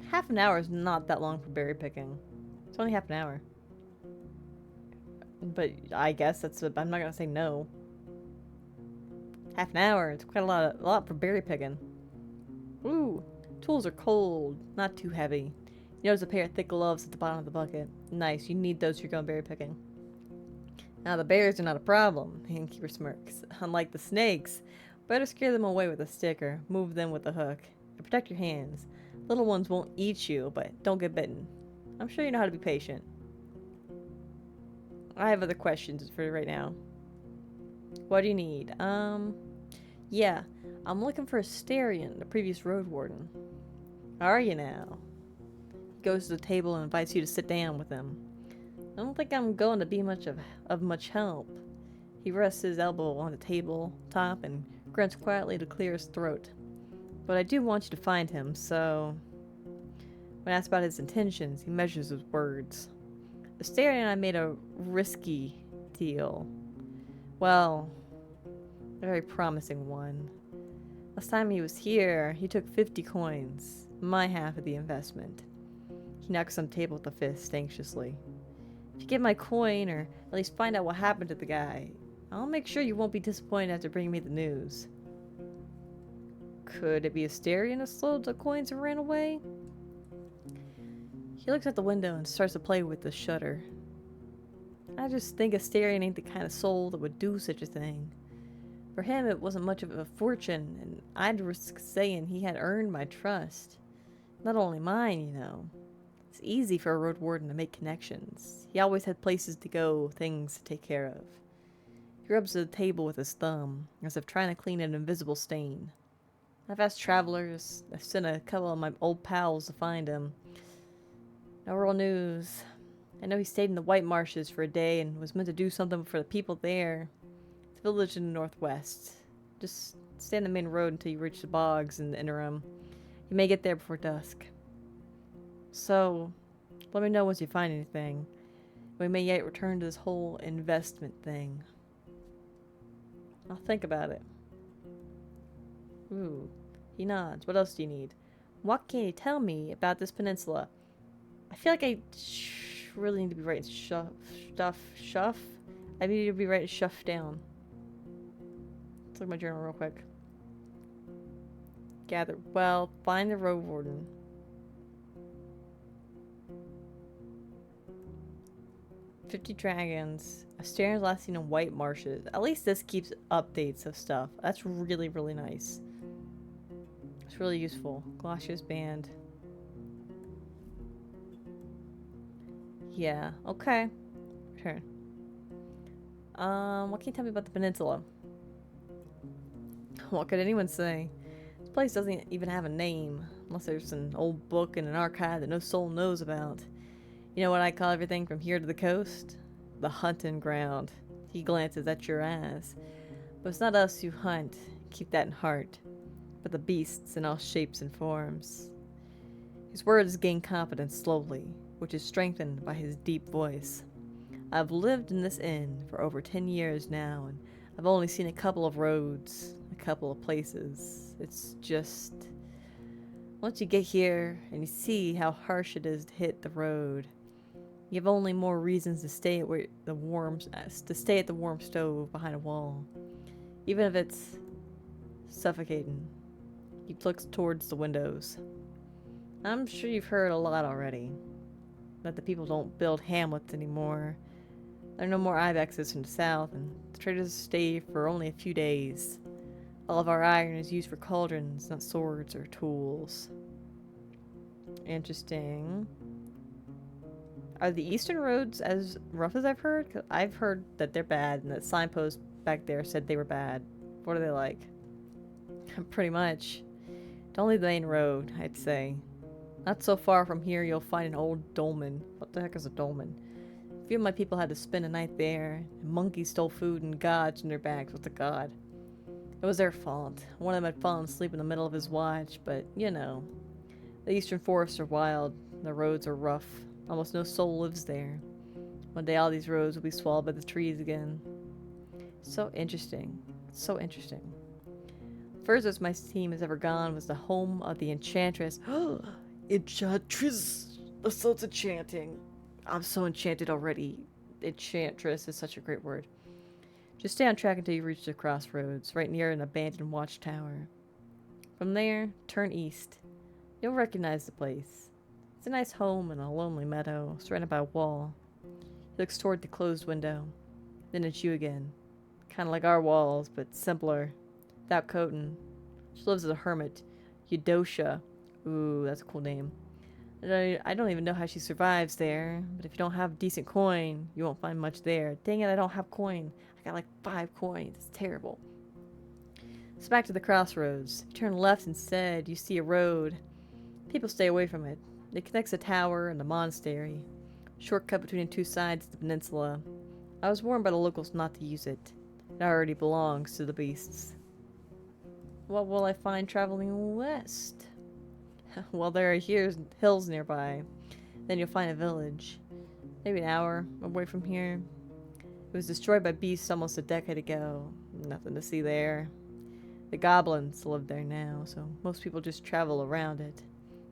Half an hour is not that long for berry picking. It's only half an hour. But I guess I'm not gonna say no. Half an hour, it's quite a lot for berry picking. Ooh, tools are cold, not too heavy. You notice a pair of thick gloves at the bottom of the bucket. Nice, you need those if you're going berry picking. Now the bears are not a problem, the innkeeper smirks. Unlike the snakes, better scare them away with a stick or move them with a hook. And protect your hands. Little ones won't eat you, but don't get bitten. I'm sure you know how to be patient. I have other questions for you right now. What do you need? Yeah, I'm looking for Asterion, the previous Roadwarden. Are you now? He goes to the table and invites you to sit down with him. I don't think I'm going to be much of much help. He rests his elbow on the table top and grunts quietly to clear his throat. But I do want you to find him, so... When asked about his intentions, he measures his words. Astarion and I made a risky deal. Well, a very promising one. Last time he was here, he took 50 coins, my half of the investment. He knocks on the table with a fist, anxiously. If you get my coin, or at least find out what happened to the guy, I'll make sure you won't be disappointed after bringing me the news. Could it be Astarion who stole the coins and ran away? He looks at the window and starts to play with the shutter. I just think Astarion ain't the kind of soul that would do such a thing. For him, it wasn't much of a fortune, and I'd risk saying he had earned my trust. Not only mine, you know. It's easy for a Roadwarden to make connections. He always had places to go, things to take care of. He rubs the table with his thumb, as if trying to clean an invisible stain. I've asked travelers, I've sent a couple of my old pals to find him. No real news. I know he stayed in the White Marshes for a day and was meant to do something for the people there. It's a village in the northwest. Just stay on the main road until you reach the bogs in the interim. You may get there before dusk. So, let me know once you find anything. We may yet return to this whole investment thing. I'll think about it. Ooh, he nods. What else do you need? What can you tell me about this peninsula? I feel like I really need to be writing stuff. I need to be writing stuff down. Let's look at my journal real quick. Gather. Well, find the Roadwarden. "50 dragons. Astarion's last seen in White Marshes." At least this keeps updates of stuff. That's really, really nice. It's really useful. Gloscia's band. Yeah, okay. Return. What can you tell me about the peninsula? What could anyone say? This place doesn't even have a name, unless there's an old book in an archive that no soul knows about. You know what I call everything from here to the coast? The hunting ground. He glances at your ass. But it's not us who hunt, keep that in heart, but the beasts in all shapes and forms. His words gain confidence slowly, which is strengthened by his deep voice. I've lived in this inn for over 10 years now, and I've only seen a couple of roads, a couple of places. It's just... Once you get here, and you see how harsh it is to hit the road, you have only more reasons to stay at the warm stove behind a wall. Even if it's suffocating. He looks towards the windows. I'm sure you've heard a lot already. That the people don't build hamlets anymore. There are no more ibexes from the south, and the traders stay for only a few days. All of our iron is used for cauldrons, not swords or tools. Interesting. Are the eastern roads as rough as I've heard? 'Cause I've heard that they're bad, and that signpost back there said they were bad. What are they like? Pretty much. Don't leave the main road, I'd say. Not so far from here, you'll find an old dolmen. What the heck is a dolmen? A few of my people had to spend a night there, and monkeys stole food and gods in their bags. What's a god? It was their fault. One of them had fallen asleep in the middle of his watch, but, you know. The eastern forests are wild. The roads are rough. Almost no soul lives there. One day all these roads will be swallowed by the trees again. So interesting. So interesting. Furthest my team has ever gone was the home of the Enchantress. Enchantress! That sounds enchanting. I'm so enchanted already. Enchantress is such a great word. Just stay on track until you reach the crossroads, right near an abandoned watchtower. From there, turn east. You'll recognize the place. It's a nice home in a lonely meadow, surrounded by a wall. He looks toward the closed window. Then it's you again. Kind of like our walls, but simpler. Without coating. She lives as a hermit. Eudocia. Ooh, that's a cool name. I don't even know how she survives there, but if you don't have decent coin, you won't find much there. Dang it, I don't have coin. I got like 5 coins. It's terrible. So back to the crossroads. Turn left instead, you see a road. People stay away from it. It connects the tower and the monastery. Shortcut between the two sides of the peninsula. I was warned by the locals not to use it. It already belongs to the beasts. What will I find traveling west? Well, there are hills nearby. Then you'll find a village. Maybe an hour away from here. It was destroyed by beasts almost a decade ago. Nothing to see there. The goblins live there now, so most people just travel around it.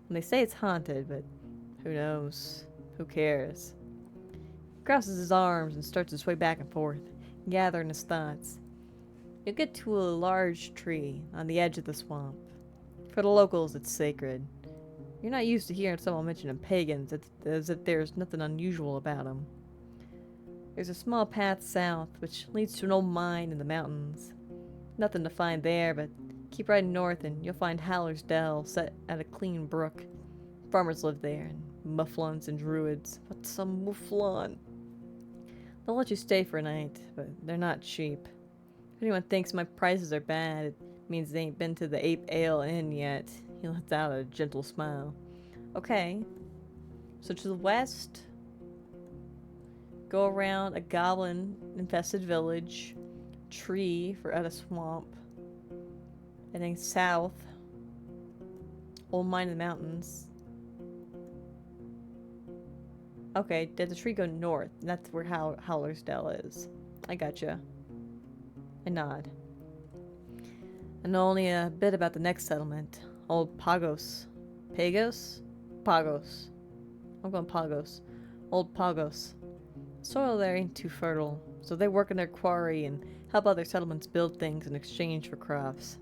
And they say it's haunted, but who knows? Who cares? He crosses his arms and starts his way back and forth, gathering his thoughts. You get to a large tree on the edge of the swamp. For the locals, it's sacred. You're not used to hearing someone mention pagans as if there's nothing unusual about them. There's a small path south which leads to an old mine in the mountains. Nothing to find there, but keep riding north and you'll find Howler's Dell set at a clean brook. Farmers live there, and mufflons and druids. What's a mufflon? They'll let you stay for a night, but they're not cheap. If anyone thinks my prices are bad, it means they ain't been to the Ape Ale Inn yet. He lets out a gentle smile. Okay. So to the west, go around a goblin-infested village, tree for at a swamp, and then south, old mine in the mountains. Okay, did the tree go north? That's where Howler's Dell is. I gotcha. I nod. I know only a bit about the next settlement. Old Pagos. Pagos? Pagos. I'm going Pagos. Old Pagos. Soil there ain't too fertile, so they work in their quarry and help other settlements build things in exchange for crops.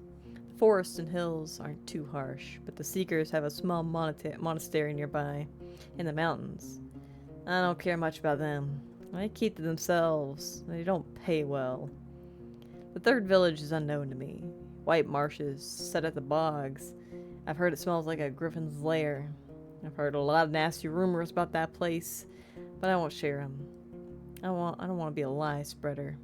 Forests and hills aren't too harsh, but the Seekers have a small monastery nearby, in the mountains. I don't care much about them. They keep to themselves. They don't pay well. The third village is unknown to me. White marshes set at the bogs. I've heard it smells like a griffin's lair. I've heard a lot of nasty rumors about that place, but I won't share them. I don't want to be a lie spreader.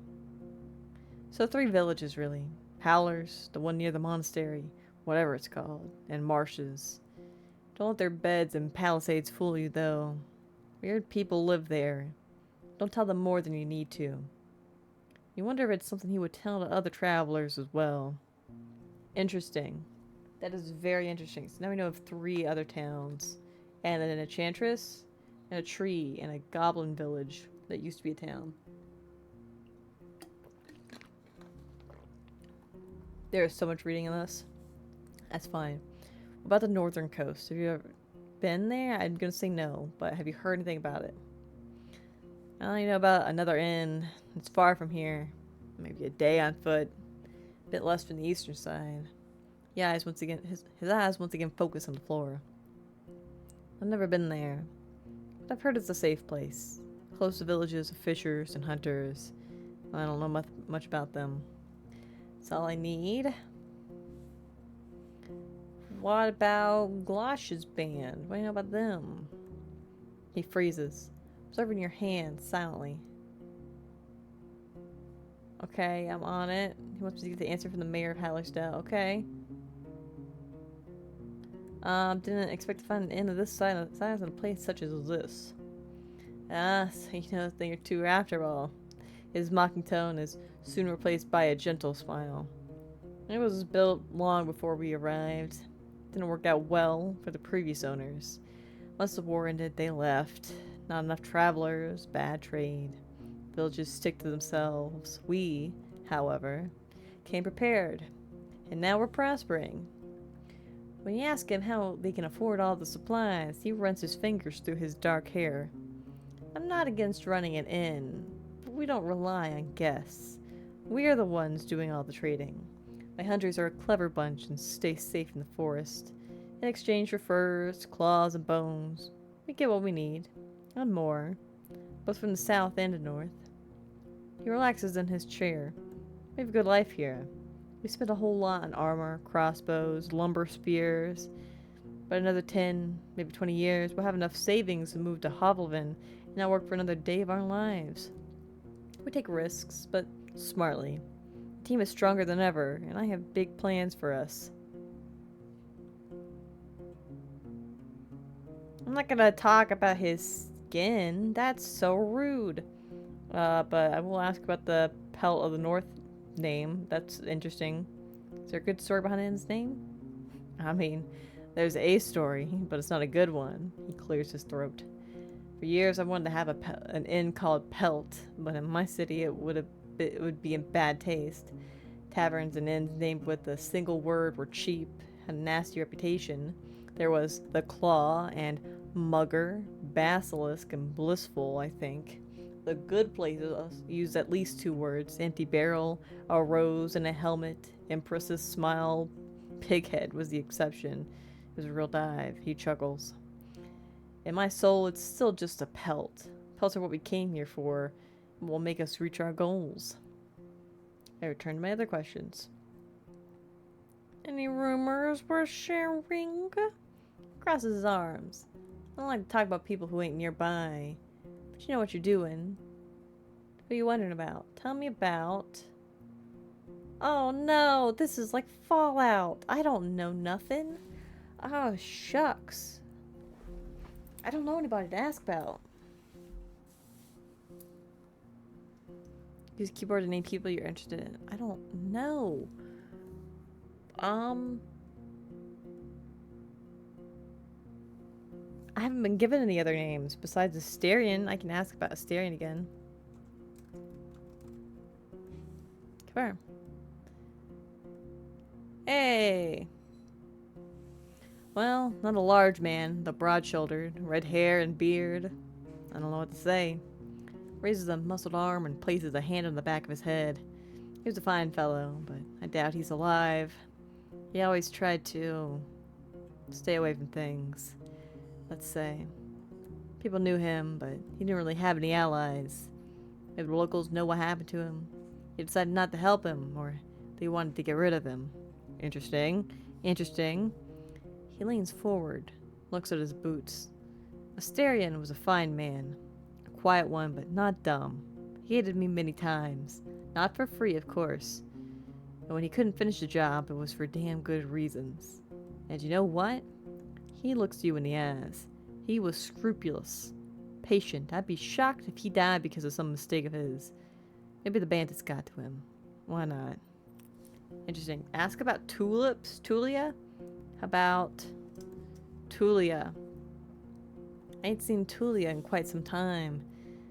So 3 villages really. Howlers, the one near the monastery, whatever it's called, and marshes. Don't let their beds and palisades fool you though. Weird people live there. Don't tell them more than you need to. You wonder if it's something he would tell to other travelers as well. Interesting. That is very interesting. So now we know of 3 other towns. And an enchantress, and a tree, and a goblin village that used to be a town. There is so much reading in this. That's fine. What about the northern coast? Have you ever been there? I'm gonna say no, but have you heard anything about it? I only know about another inn. It's far from here. Maybe a day on foot. A bit less from the eastern side. His eyes once again focus on the floor. I've never been there, but I've heard it's a safe place. Close to villages of fishers and hunters. I don't know much about them. That's all I need. What about Glosh's band? What do you know about them? He freezes, observing your hand silently. Okay, I'm on it. He wants me to get the answer from the mayor of Hallersdale. Okay. Didn't expect to find an inn of this size in a place such as this. So you know a thing or two after all. His mocking tone is soon replaced by a gentle smile. It was built long before we arrived. Didn't work out well for the previous owners. Once the war ended, they left. Not enough travelers, bad trade. Villages stick to themselves. We, however, came prepared. And now we're prospering. When you ask him how they can afford all the supplies, he runs his fingers through his dark hair. I'm not against running an inn, but we don't rely on guests. We are the ones doing all the trading. My hunters are a clever bunch and stay safe in the forest. In exchange for furs, claws, and bones, we get what we need, and more, both from the south and the north. He relaxes in his chair. We have a good life here. We spent a whole lot on armor, crossbows, lumber spears. But another 10, maybe 20 years, we'll have enough savings to move to Hovelvin and not work for another day of our lives. We take risks, but smartly. The team is stronger than ever, and I have big plans for us. I'm not gonna talk about his skin. That's so rude. But I will ask about the pelt of the name. That's interesting. Is there a good story behind his name? I mean, there's a story, but it's not a good one. He clears his throat. For years, I wanted to have an inn called Pelt, but in my city, it would be in bad taste. Taverns and inns named with a single word were cheap, had a nasty reputation. There was the Claw and Mugger, Basilisk, and Blissful, I think. The good places used at least 2 words: empty barrel, a rose, and a helmet. Empress's smile, pighead was the exception. It was a real dive. He chuckles. In my soul, it's still just a pelt. Pelts are what we came here for, and will make us reach our goals. I return to my other questions. Any rumors worth sharing? Crosses his arms. I don't like to talk about people who ain't nearby. But you know what you're doing. Who are you wondering about? Tell me about... Oh no, this is like Fallout. I don't know nothing. Oh, shucks. I don't know anybody to ask about. Use keyboard to name people you're interested in. I don't know. I haven't been given any other names besides Asterion. I can ask about Asterion again. Come here. Hey! Well, not a large man, but broad-shouldered, red hair and beard. I don't know what to say. Raises a muscled arm and places a hand on the back of his head. He was a fine fellow, but I doubt he's alive. He always tried to stay away from things. Let's say. People knew him, but he didn't really have any allies. Maybe the locals know what happened to him. They decided not to help him, or they wanted to get rid of him. Interesting. Interesting. He leans forward, looks at his boots. Asterion was a fine man. A quiet one, but not dumb. He hated me many times. Not for free, of course. And when he couldn't finish the job, it was for damn good reasons. And you know what? He looks you in the eyes. He was scrupulous. Patient. I'd be shocked if he died because of some mistake of his. Maybe the bandits got to him. Why not? Interesting. Ask about tulips? Tulia? How about Tulia? I ain't seen Tulia in quite some time,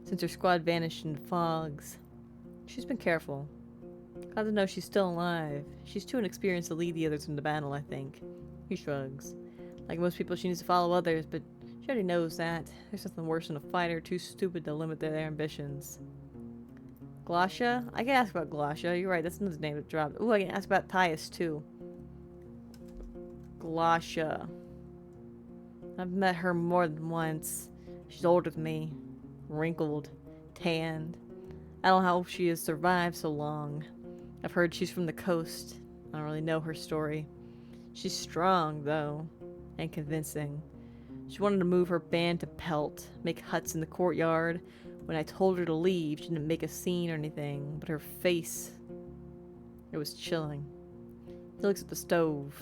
since her squad vanished into fogs. She's been careful. Glad to know she's still alive. She's too inexperienced to lead the others into battle, I think. He shrugs. Like most people, she needs to follow others, but she already knows that. There's nothing worse than a fighter too stupid to limit their ambitions. Glossia? I can ask about Glossia. You're right, that's another name that dropped. Ooh, I can ask about Tyus, too. Glossia. I've met her more than once. She's older than me. Wrinkled. Tanned. I don't know how she has survived so long. I've heard she's from the coast. I don't really know her story. She's strong, though. And convincing. She wanted to move her band to Pelt. Make huts in the courtyard. When I told her to leave, she didn't make a scene or anything. But her face... it was chilling. He looks at the stove.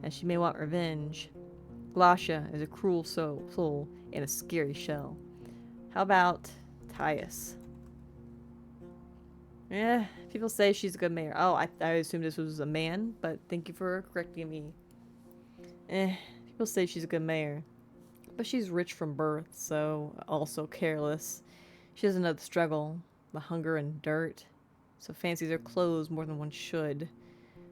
And she may want revenge. Glossia is a cruel soul in a scary shell. How about Tyus? Yeah, people say she's a good mayor. Oh, I assumed this was a man, but thank you for correcting me. People say she's a good mayor. But she's rich from birth, so also careless. She doesn't know the struggle, the hunger and dirt, so fancies her clothes more than one should.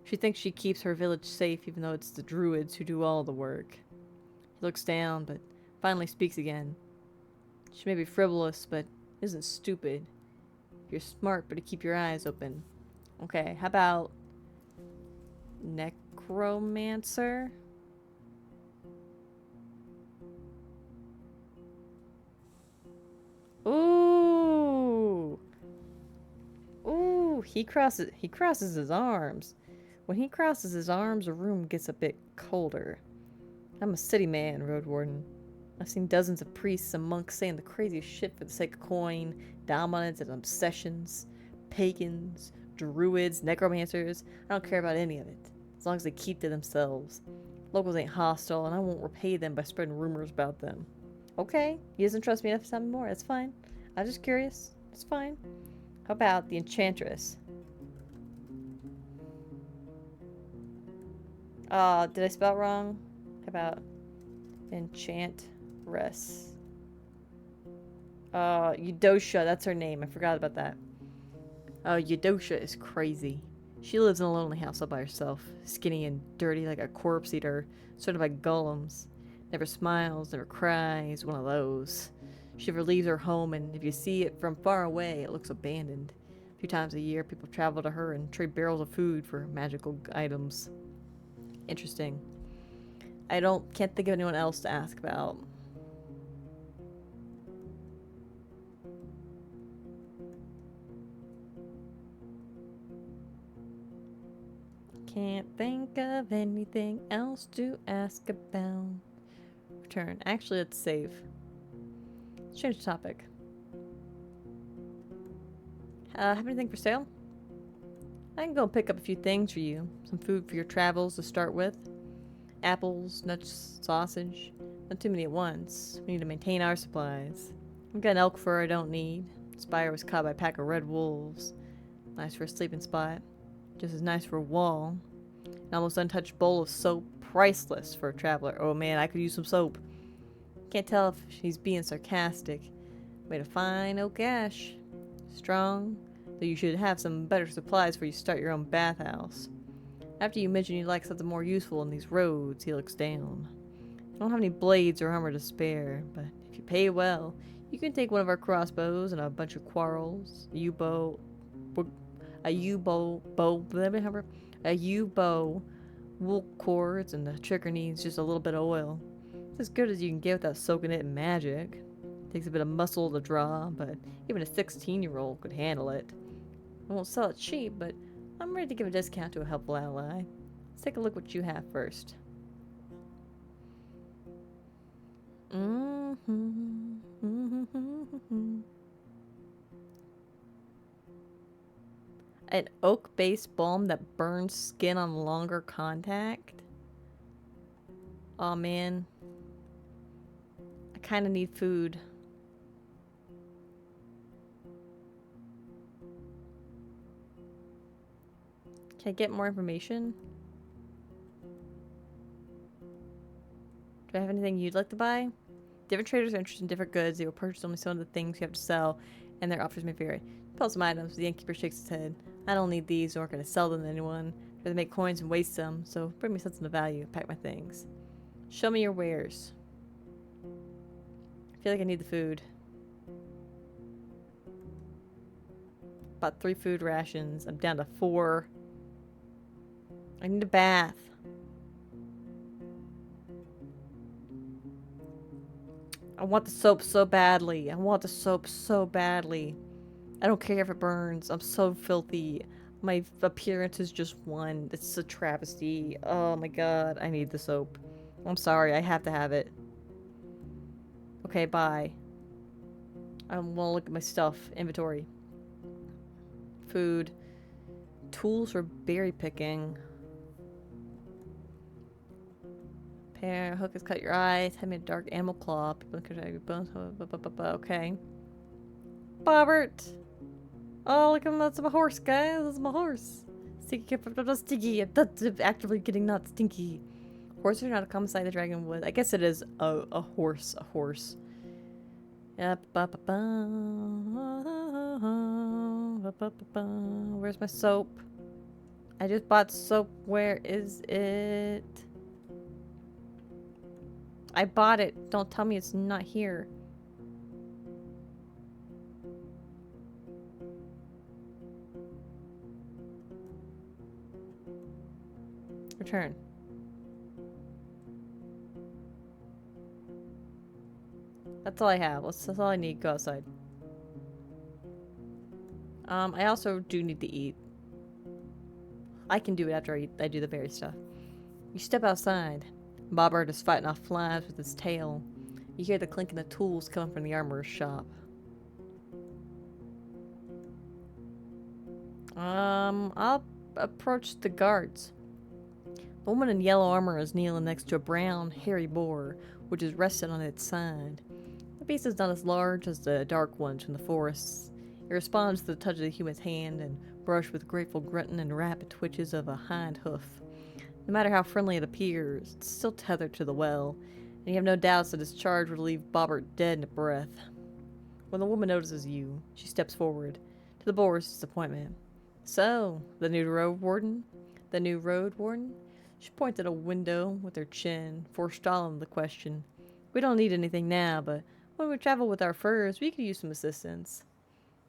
She thinks she keeps her village safe even though it's the druids who do all the work. He looks down, but finally speaks again. She may be frivolous, but isn't stupid. You're smart, but to keep your eyes open. Okay, how about... necromancer? Ooh! Ooh, he crosses his arms. When he crosses his arms, the room gets a bit colder. I'm a city man, Roadwarden. I've seen dozens of priests and monks saying the craziest shit for the sake of coin, dominance, and obsessions. Pagans, druids, necromancers. I don't care about any of it, as long as they keep to themselves. Locals ain't hostile, and I won't repay them by spreading rumors about them. Okay, he doesn't trust me enough to tell me more. That's fine. I'm just curious. It's fine. How about the Enchantress? Did I spell wrong? How about enchantress? Eudosha, that's her name. I forgot about that. Eudosha is crazy. She lives in a lonely house all by herself, skinny and dirty like a corpse eater, surrounded by golems. Never smiles, never cries, one of those. She never leaves her home, and if you see it from far away, it looks abandoned. A few times a year, people travel to her and trade barrels of food for magical items. Interesting. Can't think of anyone else to ask about. Can't think of anything else to ask about. Return. Actually, let's save. Let's change the topic. Have anything for sale? I can go pick up a few things for you. Some food for your travels to start with. Apples, nuts, sausage. Not too many at once. We need to maintain our supplies. I've got an elk fur I don't need. Spire was caught by a pack of red wolves. Nice for a sleeping spot. Just as nice for a wall. An almost untouched bowl of soap. Priceless for a traveler. Oh man, I could use some soap. Can't tell if he's being sarcastic. Made a fine oak ash. Strong, though you should have some better supplies before you start your own bathhouse. After you mention you'd like something more useful in these roads, he looks down. I don't have any blades or armor to spare, but if you pay well, you can take one of our crossbows and a bunch of quarrels, a U-bow, wool cords, and the trigger needs just a little bit of oil. It's as good as you can get without soaking it in magic. Takes a bit of muscle to draw, but even a 16-year-old could handle it. I won't sell it cheap, but I'm ready to give a discount to a helpful ally. Let's take a look what you have first. An oak-based balm that burns skin on longer contact? Aw, man. I kinda need food. Can I get more information? Do I have anything you'd like to buy? Different traders are interested in different goods. They will purchase only some of the things you have to sell, and their offers may vary. Pull some items. The innkeeper shakes his head. I don't need these, nor can I sell them to anyone. I'd rather make coins and waste them, so bring me something of value. Pack my things. Show me your wares. I feel like I need the food. Bought 3 food rations. I'm down to 4. I need a bath. I want the soap so badly. I want the soap so badly. I don't care if it burns. I'm so filthy. My appearance is just one. It's a travesty. Oh my god. I need the soap. I'm sorry. I have to have it. Okay, bye. I want to look at my stuff. Inventory. Food. Tools for berry picking. Pear. Hook has cut your eyes. Have me a dark animal claw. People can drag your bones. Okay. Bobbert. Oh, look, that's my horse, guys. That's my horse. Sticky. That's actively getting not stinky. Horses are not a common sight in the Dragonwood. I guess it is a horse. A horse. Where's my soap? I just bought soap. Where is it? I bought it. Don't tell me it's not here. Return. That's all I have. That's all I need. Go outside. I also do need to eat. I can do it after I do the berry stuff. You step outside. Bobbert is fighting off flies with his tail. You hear the clinking of tools coming from the armorer's shop. I'll approach the guards. The woman in yellow armor is kneeling next to a brown, hairy boar, which is rested on its side. The beast is not as large as the dark ones from the forests. It responds to the touch of the human's hand and brush with grateful grunting and rapid twitches of a hind hoof. No matter how friendly it appears, it's still tethered to the well, and you have no doubts that its charge would leave Bobbert dead in a breath. When the woman notices you, she steps forward, to the boar's disappointment. So, the new road warden? The new road warden? She points at a window with her chin, forestalling the question. We don't need anything now, but when we travel with our furs, we could use some assistance.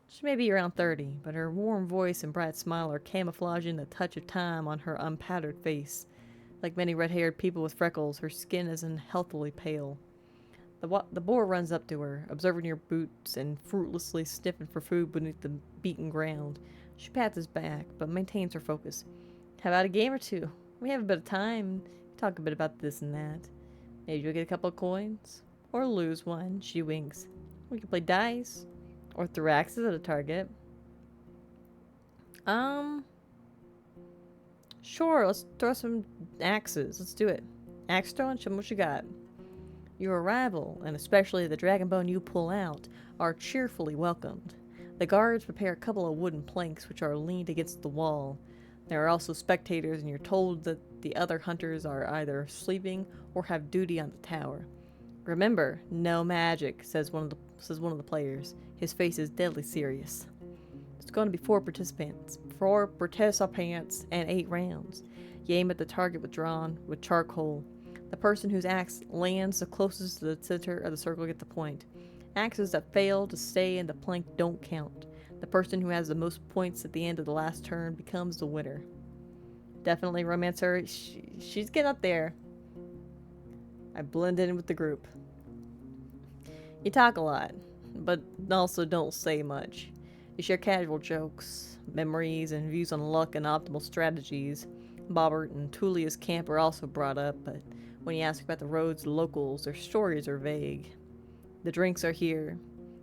She may be around 30, but her warm voice and bright smile are camouflaging the touch of time on her unpowdered face. Like many red-haired people with freckles, her skin is unhealthily pale. The boar runs up to her, observing your boots and fruitlessly sniffing for food beneath the beaten ground. She pats his back, but maintains her focus. How about a game or two? We have a bit of time. Talk a bit about this and that. Maybe you'll get a couple of coins. Or lose one. She winks. We can play dice. Or throw axes at a target. Sure, let's throw some axes. Let's do it. Axe throwing? Show me what you got. Your arrival, and especially the dragon bone you pull out, are cheerfully welcomed. The guards prepare a couple of wooden planks which are leaned against the wall. There are also spectators, and you're told that the other hunters are either sleeping or have duty on the tower. Remember, no magic, says one of the players. His face is deadly serious. It's going to be four participants, and 8 rounds. You aim at the target with charcoal. The person whose axe lands the closest to the center of the circle gets the point. Axes that fail to stay in the plank don't count. The person who has the most points at the end of the last turn becomes the winner. Definitely romancer. She's getting up there. I blend in with the group. You talk a lot, but also don't say much. You share casual jokes, memories, and views on luck and optimal strategies. Bobbert and Tullia's camp are also brought up, but when you ask about the road's locals, their stories are vague. The drinks are here.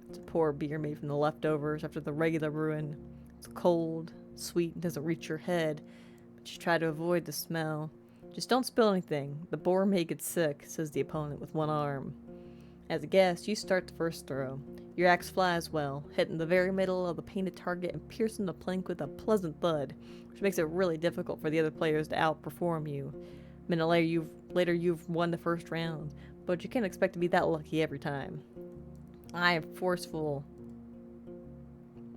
It's a poor beer made from the leftovers after the regular brewing. It's cold, sweet, and doesn't reach your head, but you try to avoid the smell. Just don't spill anything. The boar may get sick, says the opponent with one arm. As a guest, you start the first throw. Your axe flies well, hitting the very middle of the painted target and piercing the plank with a pleasant thud, which makes it really difficult for the other players to outperform you. A minute later, you've won the first round, but you can't expect to be that lucky every time. I am forceful.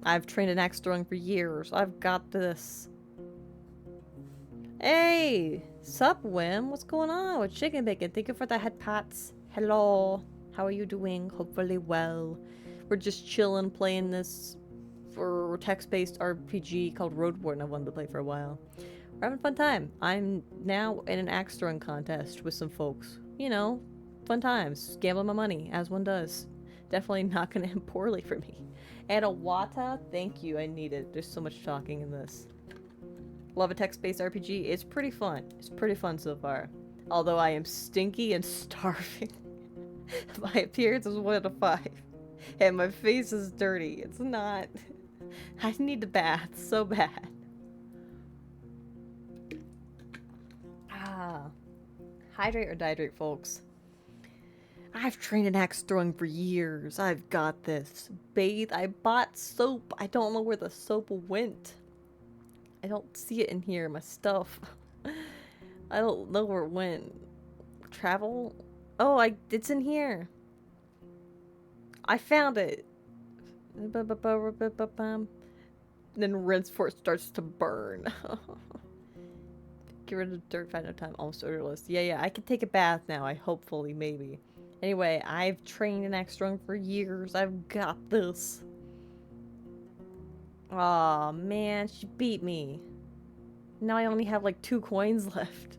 I've trained in axe throwing for years. I've got this. Hey! Sup, Wim? What's going on with chicken bacon? Thank you for the head pats. Hello. How are you doing? Hopefully well. We're just chilling, playing this for text-based RPG called Roadwarden I've wanted to play for a while. We're having a fun time. I'm now in an axe throwing contest with some folks. You know, fun times. Gambling my money, as one does. Definitely not going to end poorly for me. And a Wata, thank you, I need it. There's so much talking in this. Love a text-based RPG. It's pretty fun. It's pretty fun so far. Although I am stinky and starving. My appearance is 1 out of 5. And my face is dirty. It's not... I need a bath so bad. Hydrate or dihydrate, folks. I've trained in axe throwing for years. I've got this. Bathe. I bought soap. I don't know where the soap went. I don't see it in here. My stuff. I don't know where it went. Travel? Oh, it's in here. I found it. Then rinse before it starts to burn. Get rid of the dirt, find no time, almost odorless. Yeah, I can take a bath now, hopefully, maybe. Anyway, I've trained in axe throwing for years. I've got this. Aw, man, she beat me. Now I only have like 2 coins left.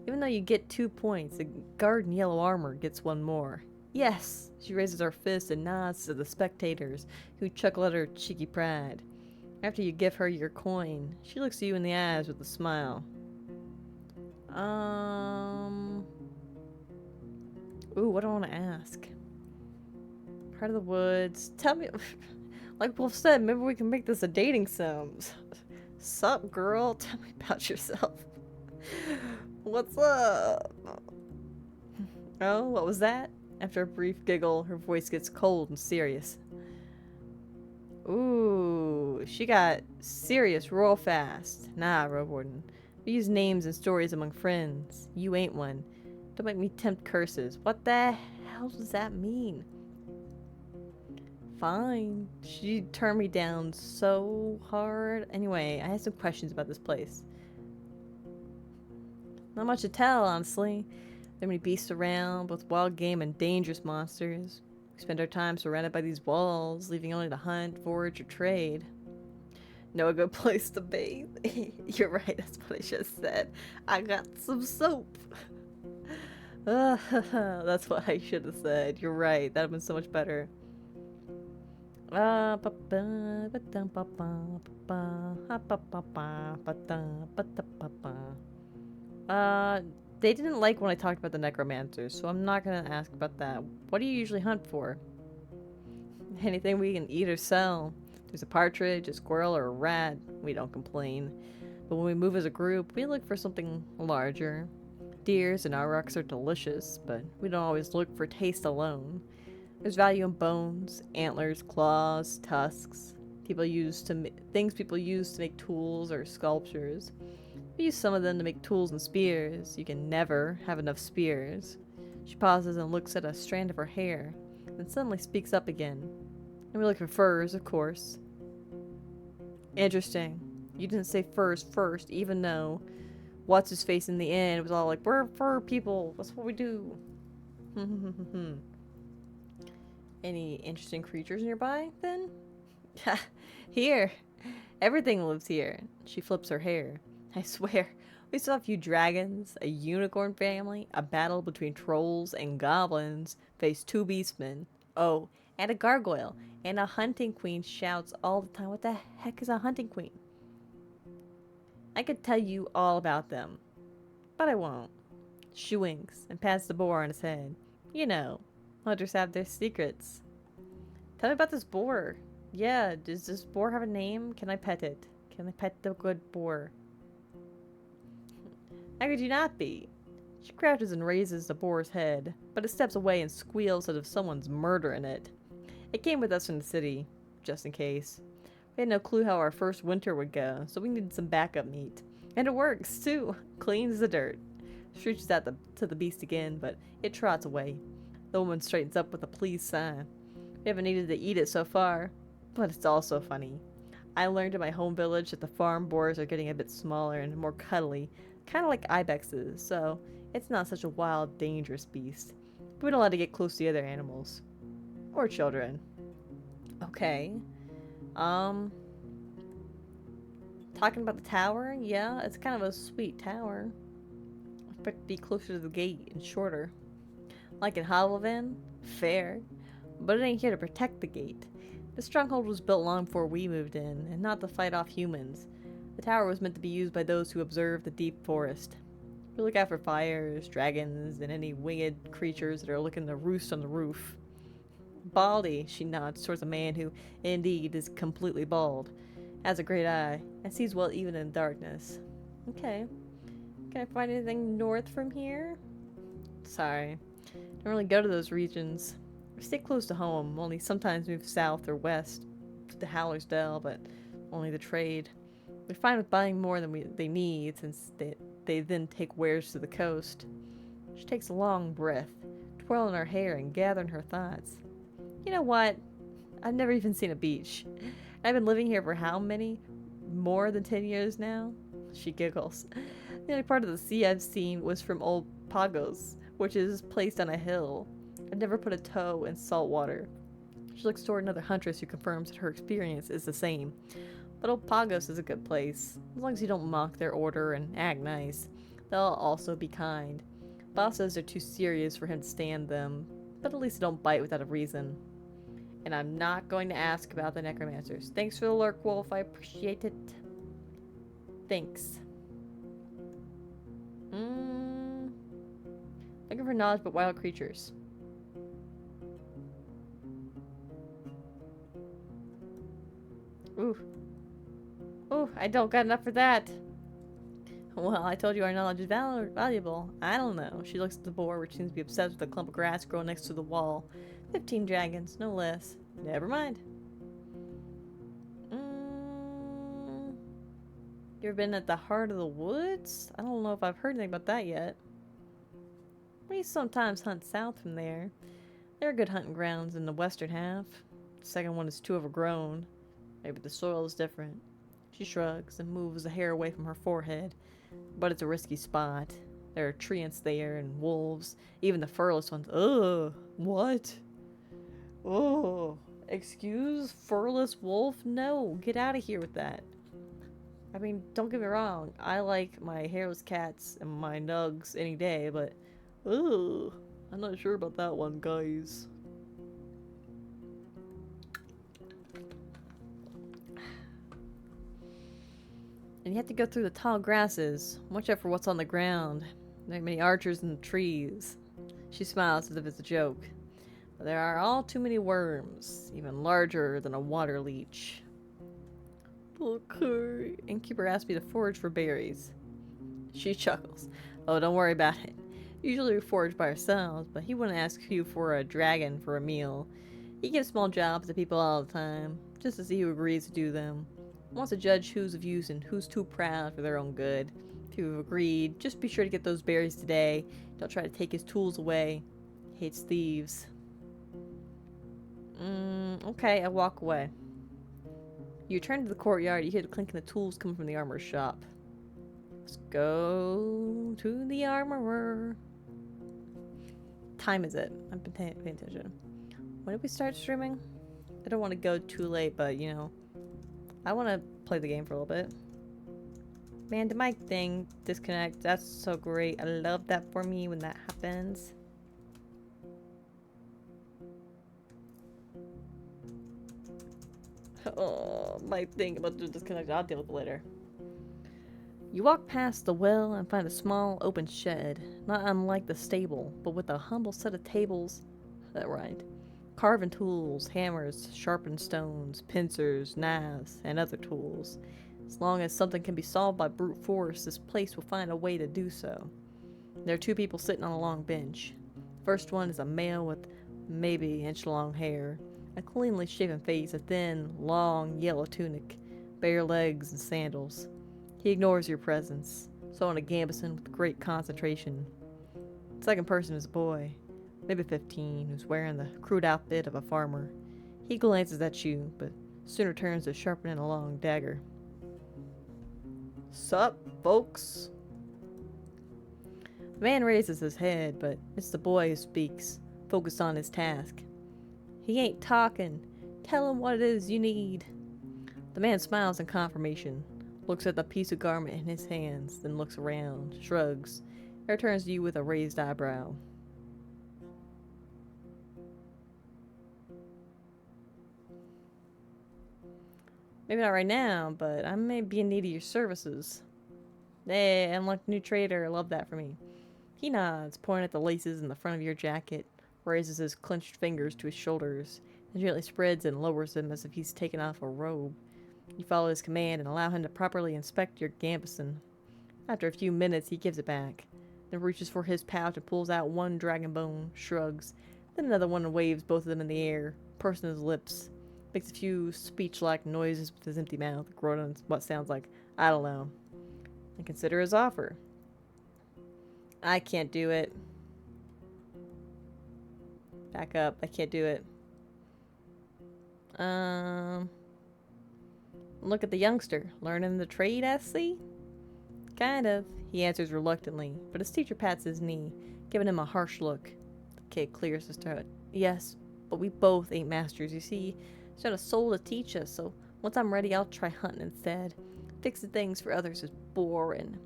Even though you get 2 points, the guard in yellow armor gets 1 more. Yes! She raises her fist and nods to the spectators, who chuckle at her cheeky pride. After you give her your coin, she looks you in the eyes with a smile. Ooh, what do I want to ask? Heart of the woods. Tell me... Like Wolf said, maybe we can make this a dating sim. Sup, girl? Tell me about yourself. What's up? Oh, what was that? After a brief giggle, her voice gets cold and serious. Ooh, she got serious real fast. Nah, Roadwarden. We use names and stories among friends. You ain't one. Don't make me tempt curses. What the hell does that mean? Fine. She turned me down so hard. Anyway, I had some questions about this place. Not much to tell, honestly. There are many beasts around, both wild game and dangerous monsters. We spend our time surrounded by these walls, leaving only to hunt, forage, or trade. Know a good place to bathe? You're right, that's what I just said. I got some soap. That's what I should have said. You're right, that would have been so much better. They didn't like when I talked about the necromancers, so I'm not gonna ask about that. What do you usually hunt for? Anything we can eat or sell. There's a partridge, a squirrel, or a rat. We don't complain. But when we move as a group, we look for something larger. Deers and aurochs are delicious, but we don't always look for taste alone. There's value in bones, antlers, claws, tusks. Things people use to make tools or sculptures. We use some of them to make tools and spears. You can never have enough spears. She pauses and looks at a strand of her hair, then suddenly speaks up again. And we look for furs, of course. Interesting. You didn't say furs first, even though what's-his-face in the end was all like, we're fur people, that's what we do. Any interesting creatures nearby, then? Here. Everything lives here. She flips her hair. I swear, we saw a few dragons, a unicorn family, a battle between trolls and goblins, faced 2 beastmen. Oh, and a gargoyle, and a hunting queen shouts all the time. What the heck is a hunting queen? I could tell you all about them, but I won't. She winks and pats the boar on his head. You know, hunters have their secrets. Tell me about this boar. Yeah, does this boar have a name? Can I pet it? Can I pet the good boar? How could you not be? She crouches and raises the boar's head, but it steps away and squeals as if someone's murdering it. It came with us from the city, just in case. We had no clue how our first winter would go, so we needed some backup meat. And it works, too. Clean as the dirt. She reaches out to the beast again, but it trots away. The woman straightens up with a pleased sigh. We haven't needed to eat it so far, but it's also funny. I learned in my home village that the farm boars are getting a bit smaller and more cuddly, kind of like ibexes, so it's not such a wild, dangerous beast. But we don't let it get close to the other animals. Or children. Okay. Talking about the tower? Yeah, it's kind of a sweet tower. I expect to be closer to the gate and shorter. Like in Hollowvan? Fair. But it ain't here to protect the gate. The stronghold was built long before we moved in, and not to fight off humans. The tower was meant to be used by those who observe the deep forest. We look out for fires, dragons, and any winged creatures that are looking to roost on the roof. Baldy, she nods towards a man who, indeed, is completely bald, has a great eye, and sees well even in darkness. Okay. Can I find anything north from here? Sorry. Don't really go to those regions. We stay close to home, only sometimes move south or west to Hallersdale, but only the trade. We're fine with buying more than they need, since they then take wares to the coast. She takes a long breath, twirling her hair and gathering her thoughts. You know what? I've never even seen a beach. I've been living here for how many? More than 10 years now? She giggles. The only part of the sea I've seen was from old Pagos, which is placed on a hill. I've never put a toe in salt water. She looks toward another huntress who confirms that her experience is the same. But old Pagos is a good place. As long as you don't mock their order and act nice, they'll also be kind. Boss says they're too serious for him to stand them, but at least they don't bite without a reason. And I'm not going to ask about the necromancers. Thanks for the lurk, Wolf. I appreciate it. Thanks. Looking for knowledge about wild creatures. Ooh. Ooh, I don't got enough for that. Well, I told you our knowledge is valuable. I don't know. She looks at the boar, which seems to be obsessed with a clump of grass growing next to the wall. 15 dragons, no less. Never mind. You ever been at the heart of the woods? I don't know if I've heard anything about that yet. We sometimes hunt south from there. There are good hunting grounds in the western half. The second one is too overgrown. Maybe the soil is different. She shrugs and moves a hair away from her forehead. But it's a risky spot. There are treants there and wolves. Even the furless ones. Ugh. What? Oh. Excuse? Furless wolf? No. Get out of here with that. I mean, don't get me wrong. I like my hairless cats and my nugs any day, but... Ugh. I'm not sure about that one, guys. And you have to go through the tall grasses. Watch out for what's on the ground. There are many archers in the trees. She smiles as if it's a joke. But there are all too many worms, even larger than a water leech. Look, her innkeeper asked me to forage for berries. She chuckles. Oh, don't worry about it. Usually we forage by ourselves, but he wouldn't ask you for a dragon for a meal. He gives small jobs to people all the time, just to see who agrees to do them. He wants to judge who's of use and who's too proud for their own good. If you've agreed, just be sure to get those berries today. Don't try to take his tools away. He hates thieves. Okay, I walk away. You return to the courtyard, you hear the clinking of tools coming from the armorer's shop. Let's go to the armorer. Time is it? I've been paying attention. When did we start streaming? I don't want to go too late, but you know, I want to play the game for a little bit. Man, did my thing disconnect? That's so great. I love that for me when that happens. Oh, my thing about to disconnect. I'll deal with it later. You walk past the well and find a small open shed, not unlike the stable, but with a humble set of tables. That right. Carving tools, hammers, sharpened stones, pincers, knives, and other tools. As long as something can be solved by brute force, this place will find a way to do so. There are two people sitting on a long bench. First one is a male with maybe inch-long hair, a cleanly shaven face, a thin, long, yellow tunic, bare legs, and sandals. He ignores your presence, so on a gambeson with great concentration. The second person is a boy, maybe 15, who's wearing the crude outfit of a farmer. He glances at you, but sooner turns to sharpening a long dagger. Sup, folks? The man raises his head, but it's the boy who speaks, focused on his task. He ain't talking. Tell him what it is you need. The man smiles in confirmation, looks at the piece of garment in his hands, then looks around, shrugs, and returns to you with a raised eyebrow. Maybe not right now, but I may be in need of your services. Hey, I'm like the new trader. Love that for me. He nods, pointing at the laces in the front of your jacket, raises his clenched fingers to his shoulders, and gently spreads and lowers them as if he's taken off a robe. You follow his command and allow him to properly inspect your gambeson. After a few minutes, he gives it back, then reaches for his pouch and pulls out one dragon bone, shrugs, then another one and waves both of them in the air, pursing his lips, makes a few speech-like noises with his empty mouth, groaning what sounds like, I don't know, and consider his offer. I can't do it. Back up, I can't do it. Look at the youngster, learning the trade, I see? Kind of, he answers reluctantly, but his teacher pats his knee, giving him a harsh look. The kid clears his throat. Yes, but we both ain't masters, you see. There's not a soul to teach us, so once I'm ready, I'll try hunting instead. Fixing things for others is boring.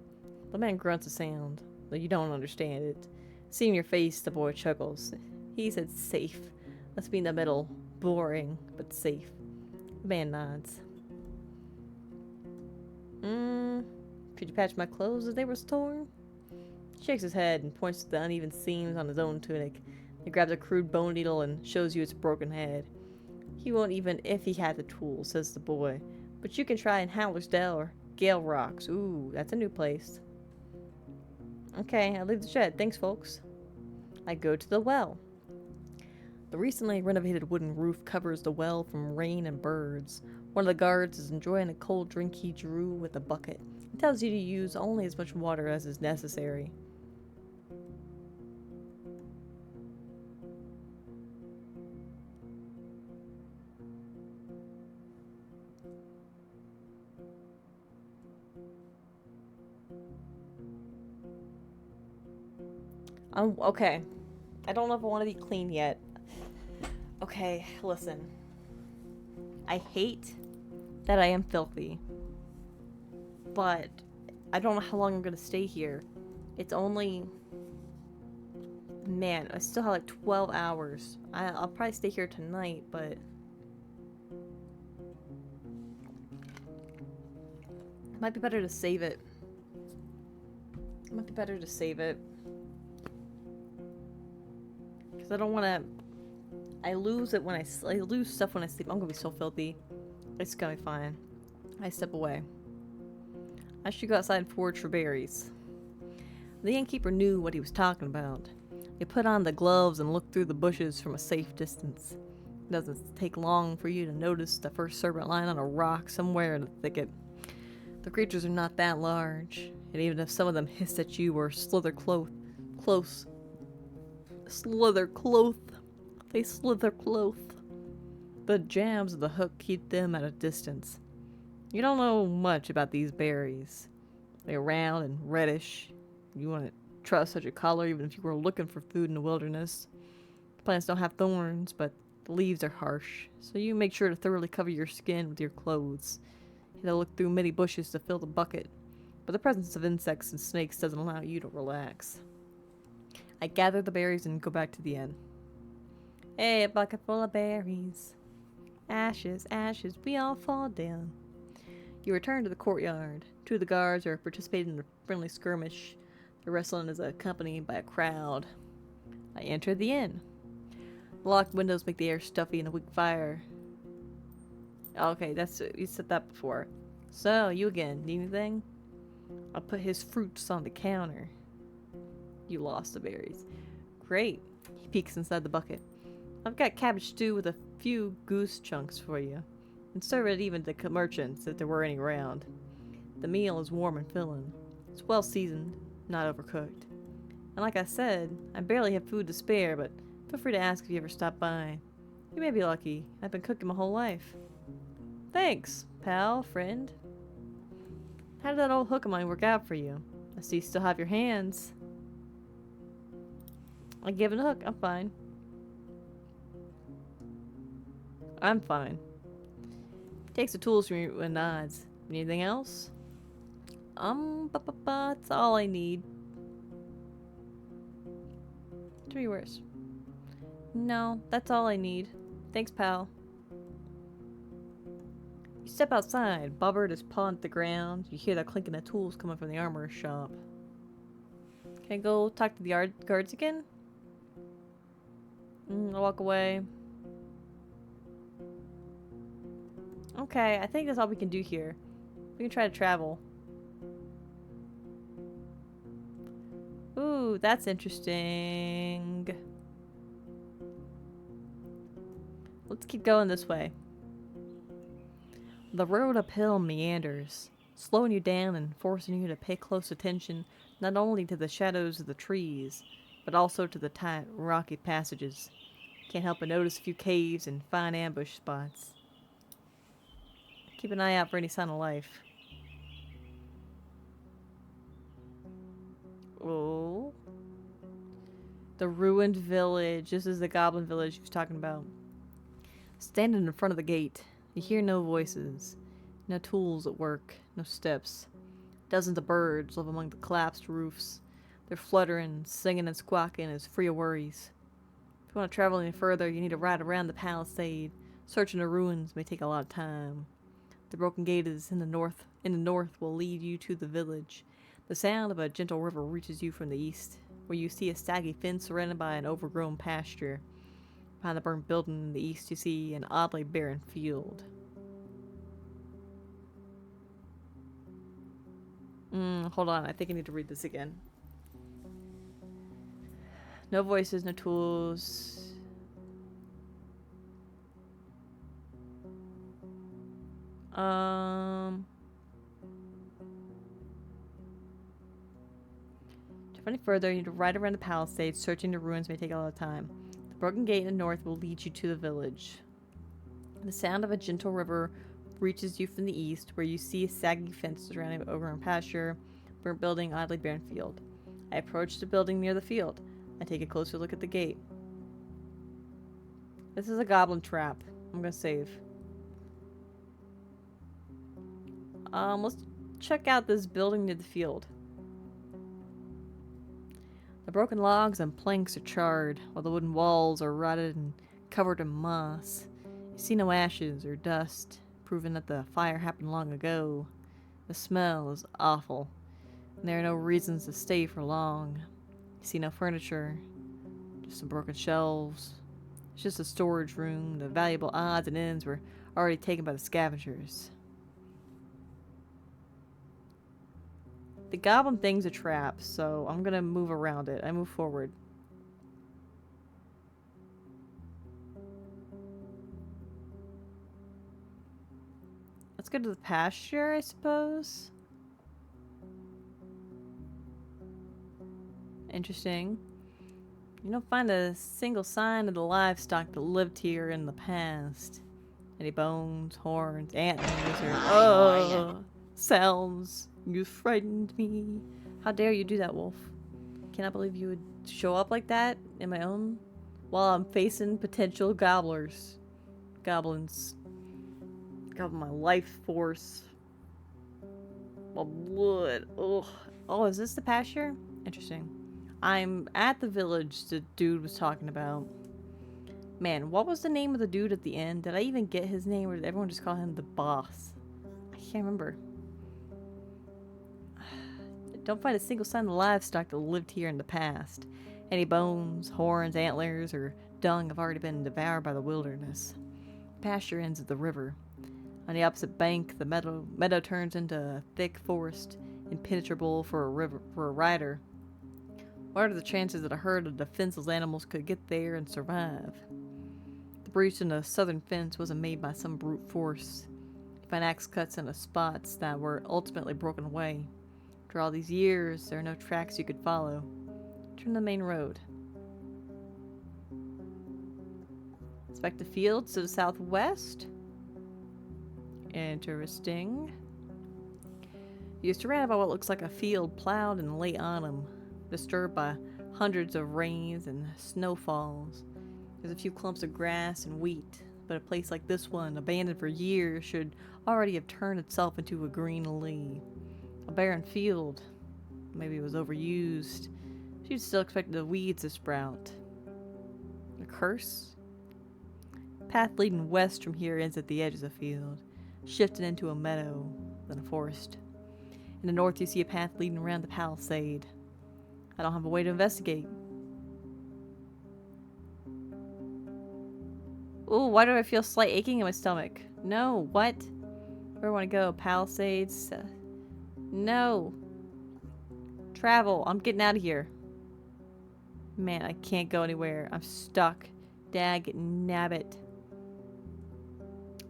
The man grunts a sound, though you don't understand it. Seeing your face, the boy chuckles. He said safe. Let's be in the middle. Boring, but safe. The man nods. Could you patch my clothes as they were torn? He shakes his head and points to the uneven seams on his own tunic. He grabs a crude bone needle and shows you its broken head. He won't even if he had the tools, says the boy. But you can try in Howler's Dell or Gale Rocks. Ooh, that's a new place. Okay, I leave the shed. Thanks, folks. I go to the well. The recently renovated wooden roof covers the well from rain and birds. One of the guards is enjoying a cold drink he drew with a bucket. It tells you to use only as much water as is necessary. Okay. I don't know if I want to be clean yet. Okay, listen. I hate that I am filthy. But I don't know how long I'm gonna stay here. It's only... Man, I still have like 12 hours. I'll probably stay here tonight, but... It might be better to save it. It might be better to save it. Because I don't want to... I lose it when I lose stuff when I sleep. I'm gonna be so filthy. It's gonna be fine. I step away. I should go outside and forage for berries. The innkeeper knew what he was talking about. He put on the gloves and looked through the bushes from a safe distance. It doesn't take long for you to notice the first serpent lying on a rock somewhere in the thicket. The creatures are not that large, and even if some of them hissed at you or slither close, they slither close. The jabs of the hook keep them at a distance. You don't know much about these berries. They're round and reddish. You wouldn't trust such a color even if you were looking for food in the wilderness. Plants don't have thorns, but the leaves are harsh, so you make sure to thoroughly cover your skin with your clothes. You have to look through many bushes to fill the bucket, but the presence of insects and snakes doesn't allow you to relax. I gather the berries and go back to the inn. Hey, a bucket full of berries. Ashes, ashes, we all fall down. You return to the courtyard. Two of the guards are participating in a friendly skirmish. The wrestling is accompanied by a crowd. I enter the inn. The locked windows make the air stuffy and a weak fire. Okay, you said that before. So, you again. Need anything? I'll put his fruits on the counter. You lost the berries. Great. He peeks inside the bucket. I've got cabbage stew with a few goose chunks for you. And serve it even to merchants if there were any around. The meal is warm and filling. It's well seasoned, not overcooked. And like I said, I barely have food to spare, but feel free to ask if you ever stop by. You may be lucky. I've been cooking my whole life. Thanks, pal, friend. How did that old hook of mine work out for you? I see you still have your hands. I give it a hook. I'm fine. I'm fine. Takes the tools from you and nods. Anything else? That's all I need. 3 words. No, that's all I need. Thanks, pal. You step outside. Bobbert is pawing at the ground. You hear the clinking of tools coming from the armorer's shop. Can I go talk to the guards again? I'll walk away. Okay, I think that's all we can do here. We can try to travel. Ooh, that's interesting. Let's keep going this way. The road uphill meanders, slowing you down and forcing you to pay close attention not only to the shadows of the trees, but also to the tight, rocky passages. Can't help but notice a few caves and fine ambush spots. Keep an eye out for any sign of life. Oh. The ruined village. This is the goblin village he was talking about. Standing in front of the gate, you hear no voices, no tools at work, no steps. Dozens of birds live among the collapsed roofs. They're fluttering, singing and squawking as free of worries. If you want to travel any further, you need to ride around the palisade. Searching the ruins may take a lot of time. The broken gate is in the north. In the north will lead you to the village. The sound of a gentle river reaches you from the east, where you see a saggy fence surrounded by an overgrown pasture. Behind the burnt building in the east, you see an oddly barren field. Hold on. I think I need to read this again. No voices, no tools. Um, to find it further, you need to ride around the palisades. Searching the ruins may take a lot of time. The broken gate in the north will lead you to the village. The sound of a gentle river reaches you from the east, where you see a sagging fence surrounding an overgrown pasture, burnt building, oddly barren field. I approach the building near the field. I take a closer look at the gate. This is a goblin trap. I'm gonna save. Let's check out this building near the field. The broken logs and planks are charred, while the wooden walls are rotted and covered in moss. You see no ashes or dust, proving that the fire happened long ago. The smell is awful, and there are no reasons to stay for long. You see no furniture, just some broken shelves. It's just a storage room. The valuable odds and ends were already taken by the scavengers. The goblin thing's a trap, so I'm gonna move around it. I move forward. Let's go to the pasture, I suppose. Interesting. You don't find a single sign of the livestock that lived here in the past. Any bones, horns, antlers, or sounds. You frightened me. How dare you do that, wolf? Cannot believe you would show up like that in my own while I'm facing potential gobblers. Goblins. Goblin my life force. My blood. Ugh. Oh, is this the pasture? Interesting. I'm at the village the dude was talking about. Man, what was the name of the dude at the end? Did I even get his name, or did everyone just call him the boss? I can't remember. Don't find a single sign of livestock that lived here in the past. Any bones, horns, antlers, or dung have already been devoured by the wilderness. Pasture ends at the river. On the opposite bank, the meadow turns into a thick forest, impenetrable for a rider. What are the chances that a herd of defenseless animals could get there and survive? The breach in the southern fence wasn't made by some brute force. You find axe cuts in the spots that were ultimately broken away. After all these years, there are no tracks you could follow. Turn to the main road. Inspect the fields to the southwest. Interesting. You surrounded by what looks like a field plowed in late autumn, disturbed by hundreds of rains and snowfalls. There's a few clumps of grass and wheat, but a place like this one, abandoned for years, should already have turned itself into a green lea. A barren field. Maybe it was overused. She'd still expect the weeds to sprout. A curse? Path leading west from here ends at the edge of the field, shifting into a meadow, then a forest. In the north you see a path leading around the palisade. I don't have a way to investigate. Ooh, why do I feel slight aching in my stomach? No, what? Where do I want to go? Palisades? No. Travel. I'm getting out of here. Man, I can't go anywhere. I'm stuck. Dag nabbit.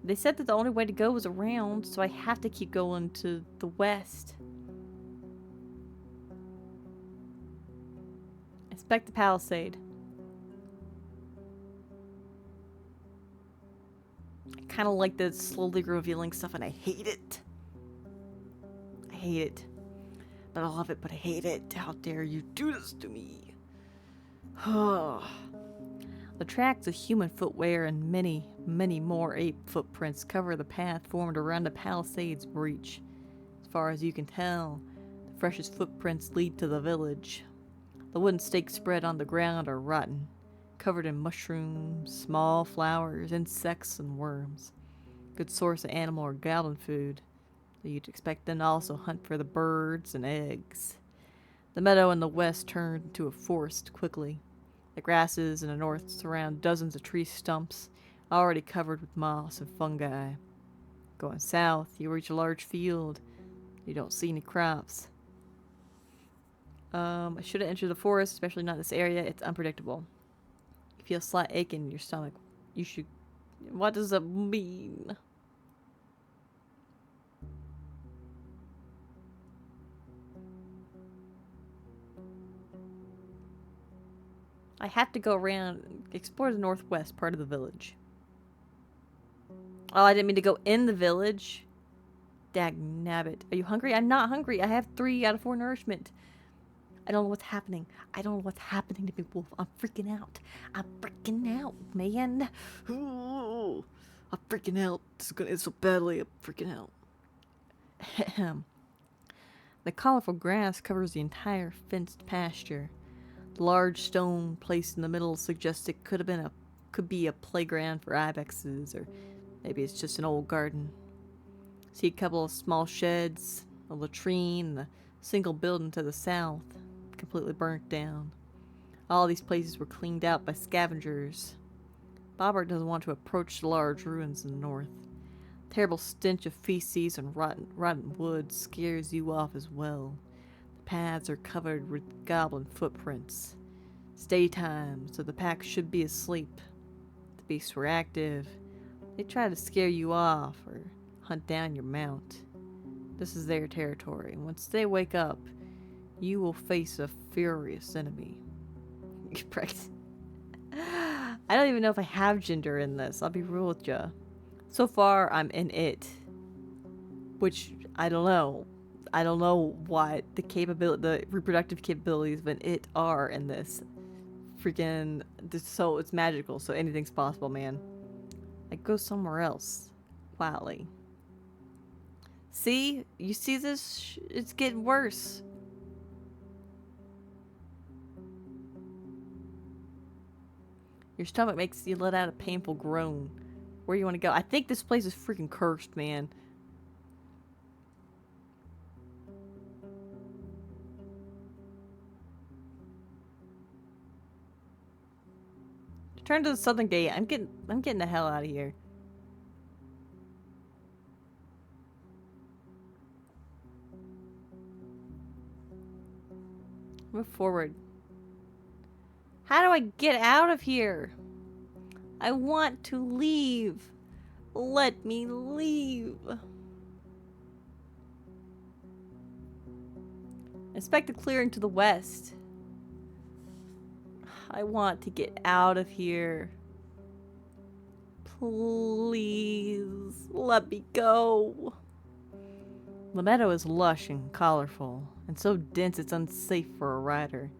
They said that the only way to go was around, so I have to keep going to the west. Inspect the palisade. I kind of like the slowly revealing stuff, and I hate it. I hate it. But I love it, but I hate it. How dare you do this to me? The tracks of human footwear and many, many more ape footprints cover the path formed around the palisade's breach. As far as you can tell, the freshest footprints lead to the village. The wooden stakes spread on the ground are rotten, covered in mushrooms, small flowers, insects, and worms. Good source of animal or goblin food. You'd expect them to also hunt for the birds and eggs. The meadow in the west turned into a forest quickly. The grasses in the north surround dozens of tree stumps, already covered with moss and fungi. Going south, you reach a large field. You don't see any crops. I shouldn't enter the forest, especially not this area. It's unpredictable. You feel a slight ache in your stomach. You should... What does that mean? I have to go around and explore the northwest part of the village. Oh, I didn't mean to go in the village. Dag nabbit. Are you hungry? I'm not hungry. I have 3 out of 4 nourishment. I don't know what's happening. I don't know what's happening to me, Wolf. I'm freaking out. I'm freaking out, man. Ooh, I'm freaking out. This is gonna end so badly. I'm freaking out. The colorful grass covers the entire fenced pasture. The large stone placed in the middle suggests it could be a playground for ibexes, or maybe it's just an old garden. See a couple of small sheds, a latrine, and a single building to the south, completely burnt down. All these places were cleaned out by scavengers. Bobbert doesn't want to approach the large ruins in the north. The terrible stench of feces and rotten wood scares you off as well. The paths are covered with goblin footprints. It's daytime, so the pack should be asleep. The beasts were active. They try to scare you off or hunt down your mount. This is their territory, and once they wake up, you will face a furious enemy. I don't even know if I have gender in this. I'll be real with ya. So far, I'm in it, which I don't know. I don't know what the reproductive capabilities of an it are in this. Freaking, so it's magical, so anything's possible, man. I go somewhere else. Quietly. See? You see this? It's getting worse. Your stomach makes you let out a painful groan. Where do you want to go? I think this place is freaking cursed, man. Turn to the southern gate. I'm getting the hell out of here. Move forward. How do I get out of here? I want to leave. Let me leave. Inspect the clearing to the west. I want to get out of here. Please, let me go. The meadow is lush and colorful, and so dense it's unsafe for a rider.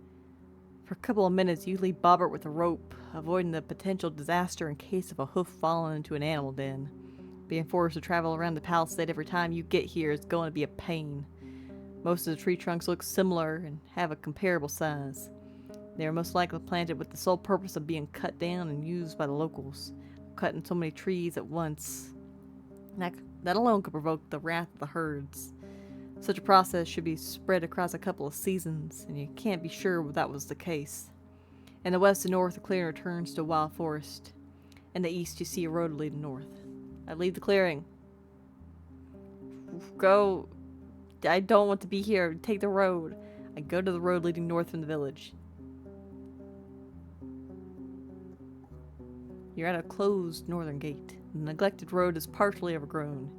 For a couple of minutes, you lead Bobbert with a rope, avoiding the potential disaster in case of a hoof falling into an animal den. Being forced to travel around the palisade every time you get here is going to be a pain. Most of the tree trunks look similar and have a comparable size. They are most likely planted with the sole purpose of being cut down and used by the locals, cutting so many trees at once. That alone could provoke the wrath of the herds. Such a process should be spread across a couple of seasons, and you can't be sure that was the case. In the west and north, the clearing returns to a wild forest. In the east, you see a road leading north. I leave the clearing. Go. I don't want to be here. Take the road. I go to the road leading north from the village. You're at a closed northern gate. The neglected road is partially overgrown.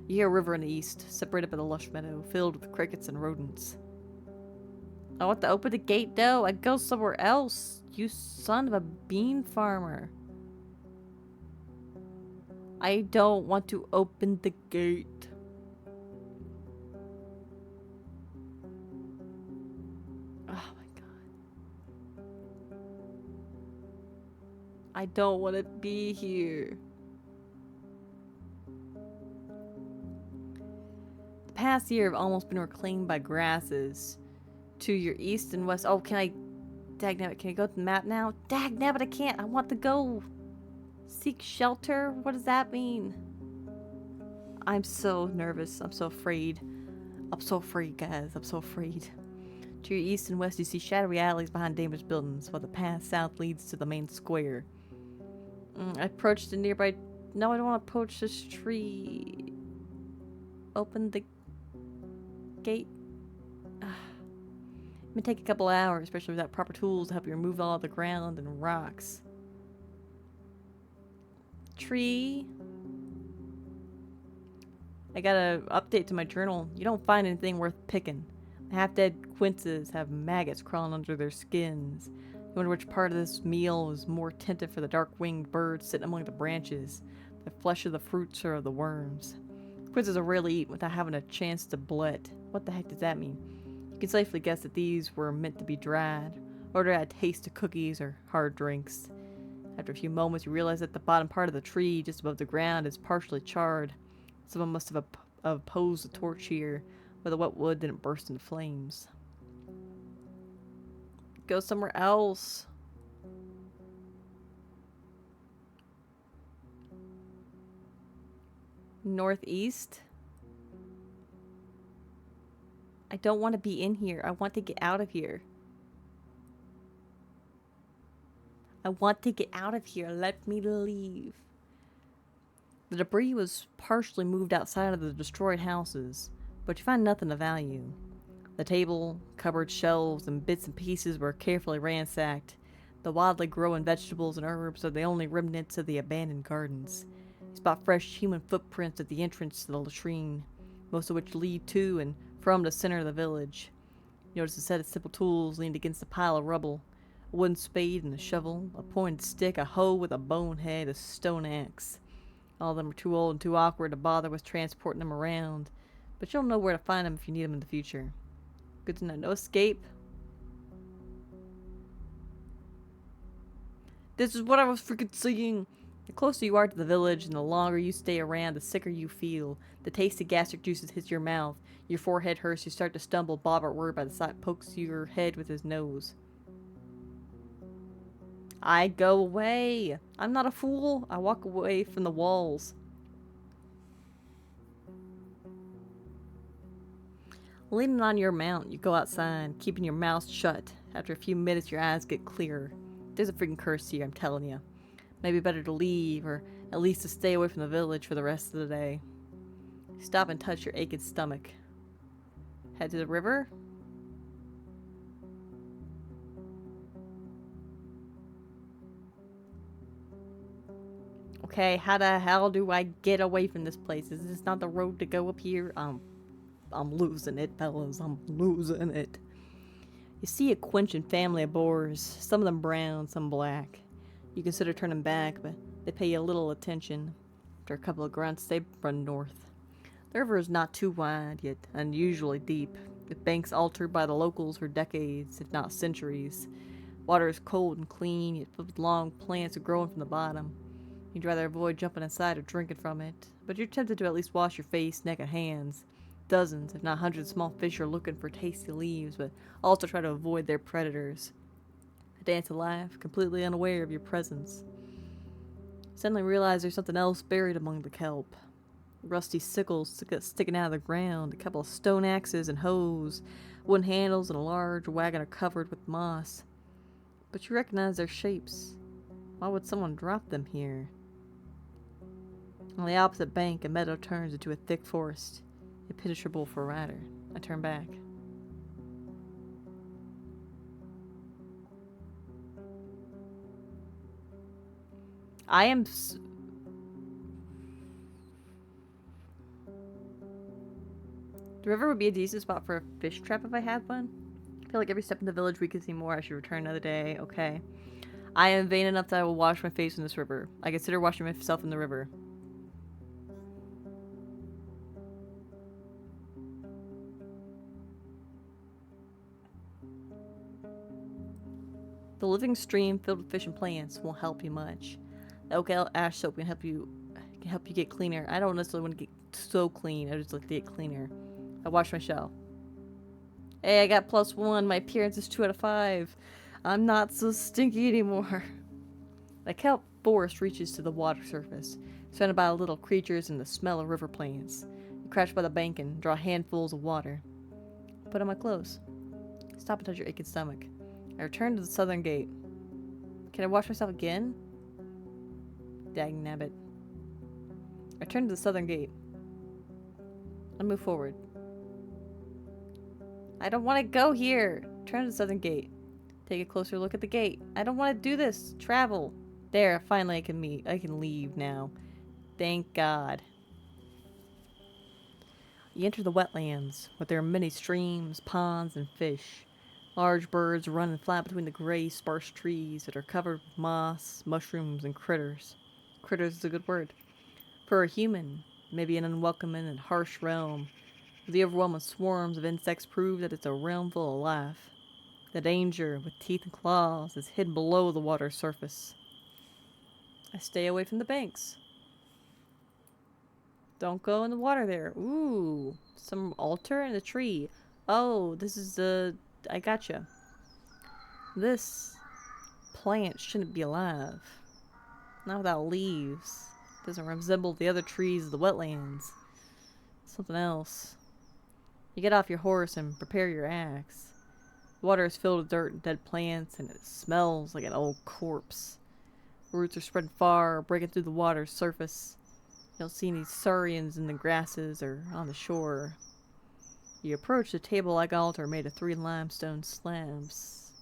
You hear a river in the east, separated by the lush meadow, filled with crickets and rodents. I want to open the gate, though. I go somewhere else. You son of a bean farmer. I don't want to open the gate. Oh my god. I don't want to be here. The past year have almost been reclaimed by grasses. To your east and west. Oh, can I... Dagnabbit, can I go to the map now? Dagnabbit, I can't. I want to go... Seek shelter? What does that mean? I'm so nervous. I'm so afraid. I'm so afraid, guys. I'm so afraid. To your east and west, you see shadowy alleys behind damaged buildings, while the path south leads to the main square. I approached the nearby... No, I don't want to approach this tree. Open the gate. It may take a couple hours, especially without proper tools to help you remove all the ground and rocks. Tree. I got an update to my journal. You don't find anything worth picking. Half-dead quinces have maggots crawling under their skins. wonder which part of this meal was more tempted for the dark-winged birds sitting among the branches, the flesh of the fruits or of the worms. Quizzes are rarely eaten without having a chance to blit. What the heck does that mean? You can safely guess that these were meant to be dried, or to add taste to cookies or hard drinks. After a few moments, you realize that the bottom part of the tree, just above the ground, is partially charred. Someone must have opposed the torch here, but the wet wood didn't burst into flames. Go somewhere else. Northeast? I don't want to be in here. I want to get out of here. I want to get out of here. Let me leave. The debris was partially moved outside of the destroyed houses, but you find nothing of value. The table, cupboard, shelves, and bits and pieces were carefully ransacked. The wildly growing vegetables and herbs are the only remnants of the abandoned gardens. You spot fresh human footprints at the entrance to the latrine, most of which lead to and from the center of the village. You notice a set of simple tools leaned against a pile of rubble. A wooden spade and a shovel, a pointed stick, a hoe with a bone head, a stone axe. All of them are too old and too awkward to bother with transporting them around, but you'll know where to find them if you need them in the future. Good to know. No escape. This is what I was freaking saying. The closer you are to the village and the longer you stay around, the sicker you feel. The taste of gastric juices hits your mouth. Your forehead hurts. You start to stumble. Bobbert word by the side pokes your head with his nose. I go away. I'm not a fool. I walk away from the walls. Leaning on your mount, you go outside, keeping your mouth shut. After a few minutes, your eyes get clearer. There's a freaking curse here, I'm telling you. Maybe better to leave, or at least to stay away from the village for the rest of the day. Stop and touch your aching stomach. Head to the river. Okay, how the hell do I get away from this place? Is this not the road to go up here? I'm losing it, fellas. I'm losing it. You see a quenching family of boars, some of them brown, some black. You consider turning back, but they pay you little attention. After a couple of grunts, they run north. The river is not too wide, yet unusually deep, with banks altered by the locals for decades, if not centuries. Water is cold and clean, yet filled with long plants growing from the bottom. You'd rather avoid jumping inside or drinking from it, but you're tempted to at least wash your face, neck, and hands. Dozens, if not hundreds, of small fish are looking for tasty leaves, but also try to avoid their predators. They dance and laugh, completely unaware of your presence. Suddenly realize there's something else buried among the kelp. Rusty sickles sticking out of the ground, a couple of stone axes and hoes, wooden handles, and a large wagon are covered with moss. But you recognize their shapes. Why would someone drop them here? On the opposite bank, a meadow turns into a thick forest, impenetrable for a rider. I turn back. The river would be a decent spot for a fish trap if I had one. I feel like every step in the village we could see more. I should return another day. Okay. I am vain enough that I will wash my face in this river. I consider washing myself in the river. The living stream filled with fish and plants won't help you much. The oak ash soap can help you get cleaner. I don't necessarily want to get so clean. I just like to get cleaner. I wash my shell. Hey, I got +1. My appearance is 2 out of 5. I'm not so stinky anymore. The kelp forest reaches to the water surface, surrounded by little creatures and the smell of river plants. You crouch by the bank and draw handfuls of water. Put on my clothes. Stop and touch your aching stomach. I return to the southern gate. Can I wash myself again? Dang nabbit. I turn to the southern gate. I move forward. I don't want to go here. Turn to the southern gate. Take a closer look at the gate. I don't want to do this. Travel. There, finally I can leave now. Thank God. You enter the wetlands, with their many streams, ponds, and fish. Large birds running flat between the gray, sparse trees that are covered with moss, mushrooms, and critters. Critters is a good word. For a human, maybe an unwelcoming and harsh realm, the overwhelming swarms of insects prove that it's a realm full of life. The danger, with teeth and claws, is hidden below the water's surface. I stay away from the banks. Don't go in the water there. Ooh, some altar in the tree. Oh, this is the... I gotcha. This plant shouldn't be alive. Not without leaves. Doesn't resemble the other trees of the wetlands. Something else. You get off your horse and prepare your axe. The water is filled with dirt and dead plants, and it smells like an old corpse. Roots are spreading far, breaking through the water's surface. You don't see any saurians in the grasses or on the shore. You approach the table-like altar made of 3 limestone slabs.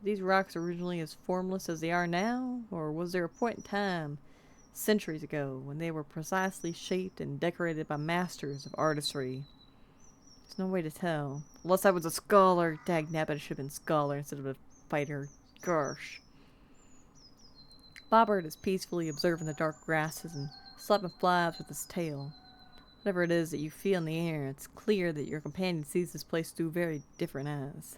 Were these rocks originally as formless as they are now, or was there a point in time, centuries ago, when they were precisely shaped and decorated by masters of artistry? There's no way to tell. Unless I was a scholar. Dagnabbit, I should have been scholar instead of a fighter. Gosh. Bobbert is peacefully observing the dark grasses and slapping flies with his tail. Whatever it is that you feel in the air, it's clear that your companion sees this place through very different eyes.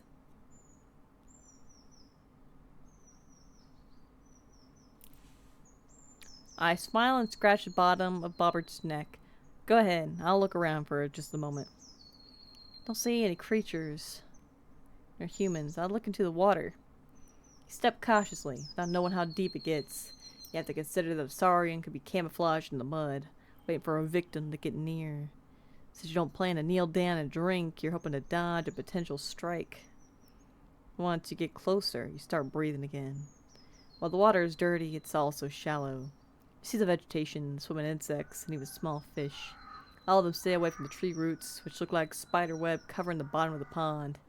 I smile and scratch the bottom of Bobbert's neck. Go ahead, I'll look around for just a moment. Don't see any creatures or humans. I'll look into the water. You step cautiously, without knowing how deep it gets. You have to consider that the saurian could be camouflaged in the mud, waiting for a victim to get near. Since you don't plan to kneel down and drink, you're hoping to dodge a potential strike. Once you get closer, you start breathing again. While the water is dirty, it's also shallow. You see the vegetation, swimming insects, and even small fish. All of them stay away from the tree roots, which look like spider web covering the bottom of the pond.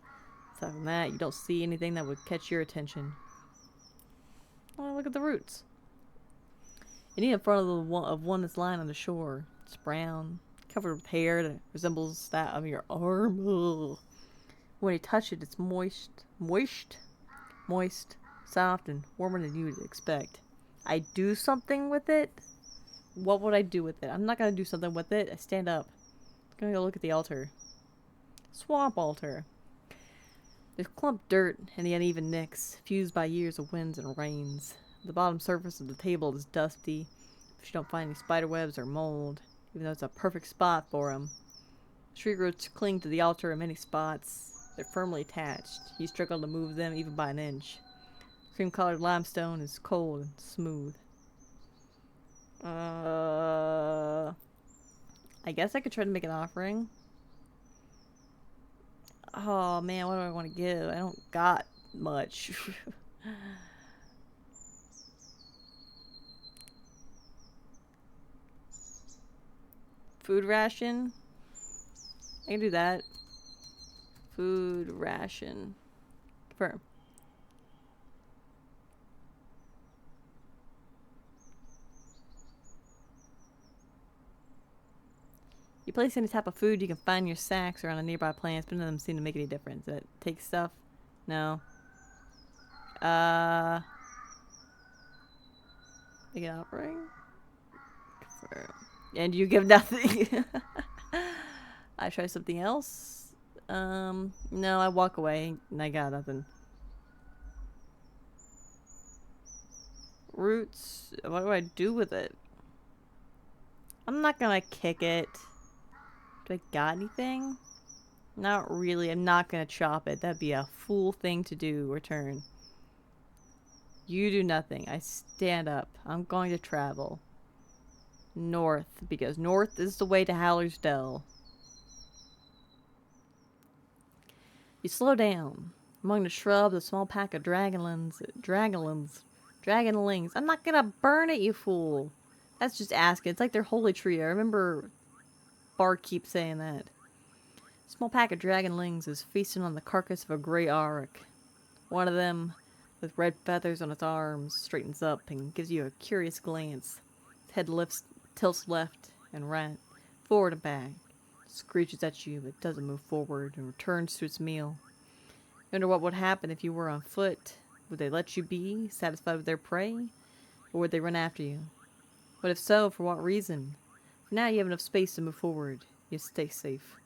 Aside from that, you don't see anything that would catch your attention. Oh, look at the roots. You need in front of one that's lying on the shore. It's brown, covered with hair that resembles that of your arm. Ugh. When you touch it, it's moist, soft, and warmer than you would expect. I do something with it? What would I do with it? I'm not gonna do something with it. I stand up. I'm gonna go look at the altar. Swamp altar. There's clumped dirt and the uneven nicks, fused by years of winds and rains. The bottom surface of the table is dusty, if you don't find any spider webs or mold, even though it's a perfect spot for them. Tree roots cling to the altar in many spots. They're firmly attached. You struggle to move them even by an inch. Cream-colored limestone is cold and smooth. I guess I could try to make an offering. Oh man, what do I want to give? I don't got much. Food ration? I can do that. Food ration. Confirm. You place any type of food, you can find your sacks around the nearby plants, but none of them seem to make any difference. That take stuff? No. Make an offering? Confirm. And you give nothing. I try something else. No, I walk away and I got nothing. Roots. What do I do with it? I'm not gonna kick it. Do I got anything? Not really. I'm not gonna chop it. That'd be a fool thing to do. Return. You do nothing. I stand up. I'm going to travel. North, because north is the way to Howler's Dell. You slow down. Among the shrubs, a small pack of dragonlings. I'm not gonna burn it, you fool. That's just asking. It's like their holy tree. I remember Bart keeps saying that. A small pack of dragonlings is feasting on the carcass of a gray auric. One of them, with red feathers on its arms, straightens up and gives you a curious glance. Its head tilts left and right, forward and back. Screeches at you, but doesn't move forward and returns to its meal. Wonder what would happen if you were on foot. Would they let you be, satisfied with their prey? Or would they run after you? But if so, for what reason? For now you have enough space to move forward. You stay safe.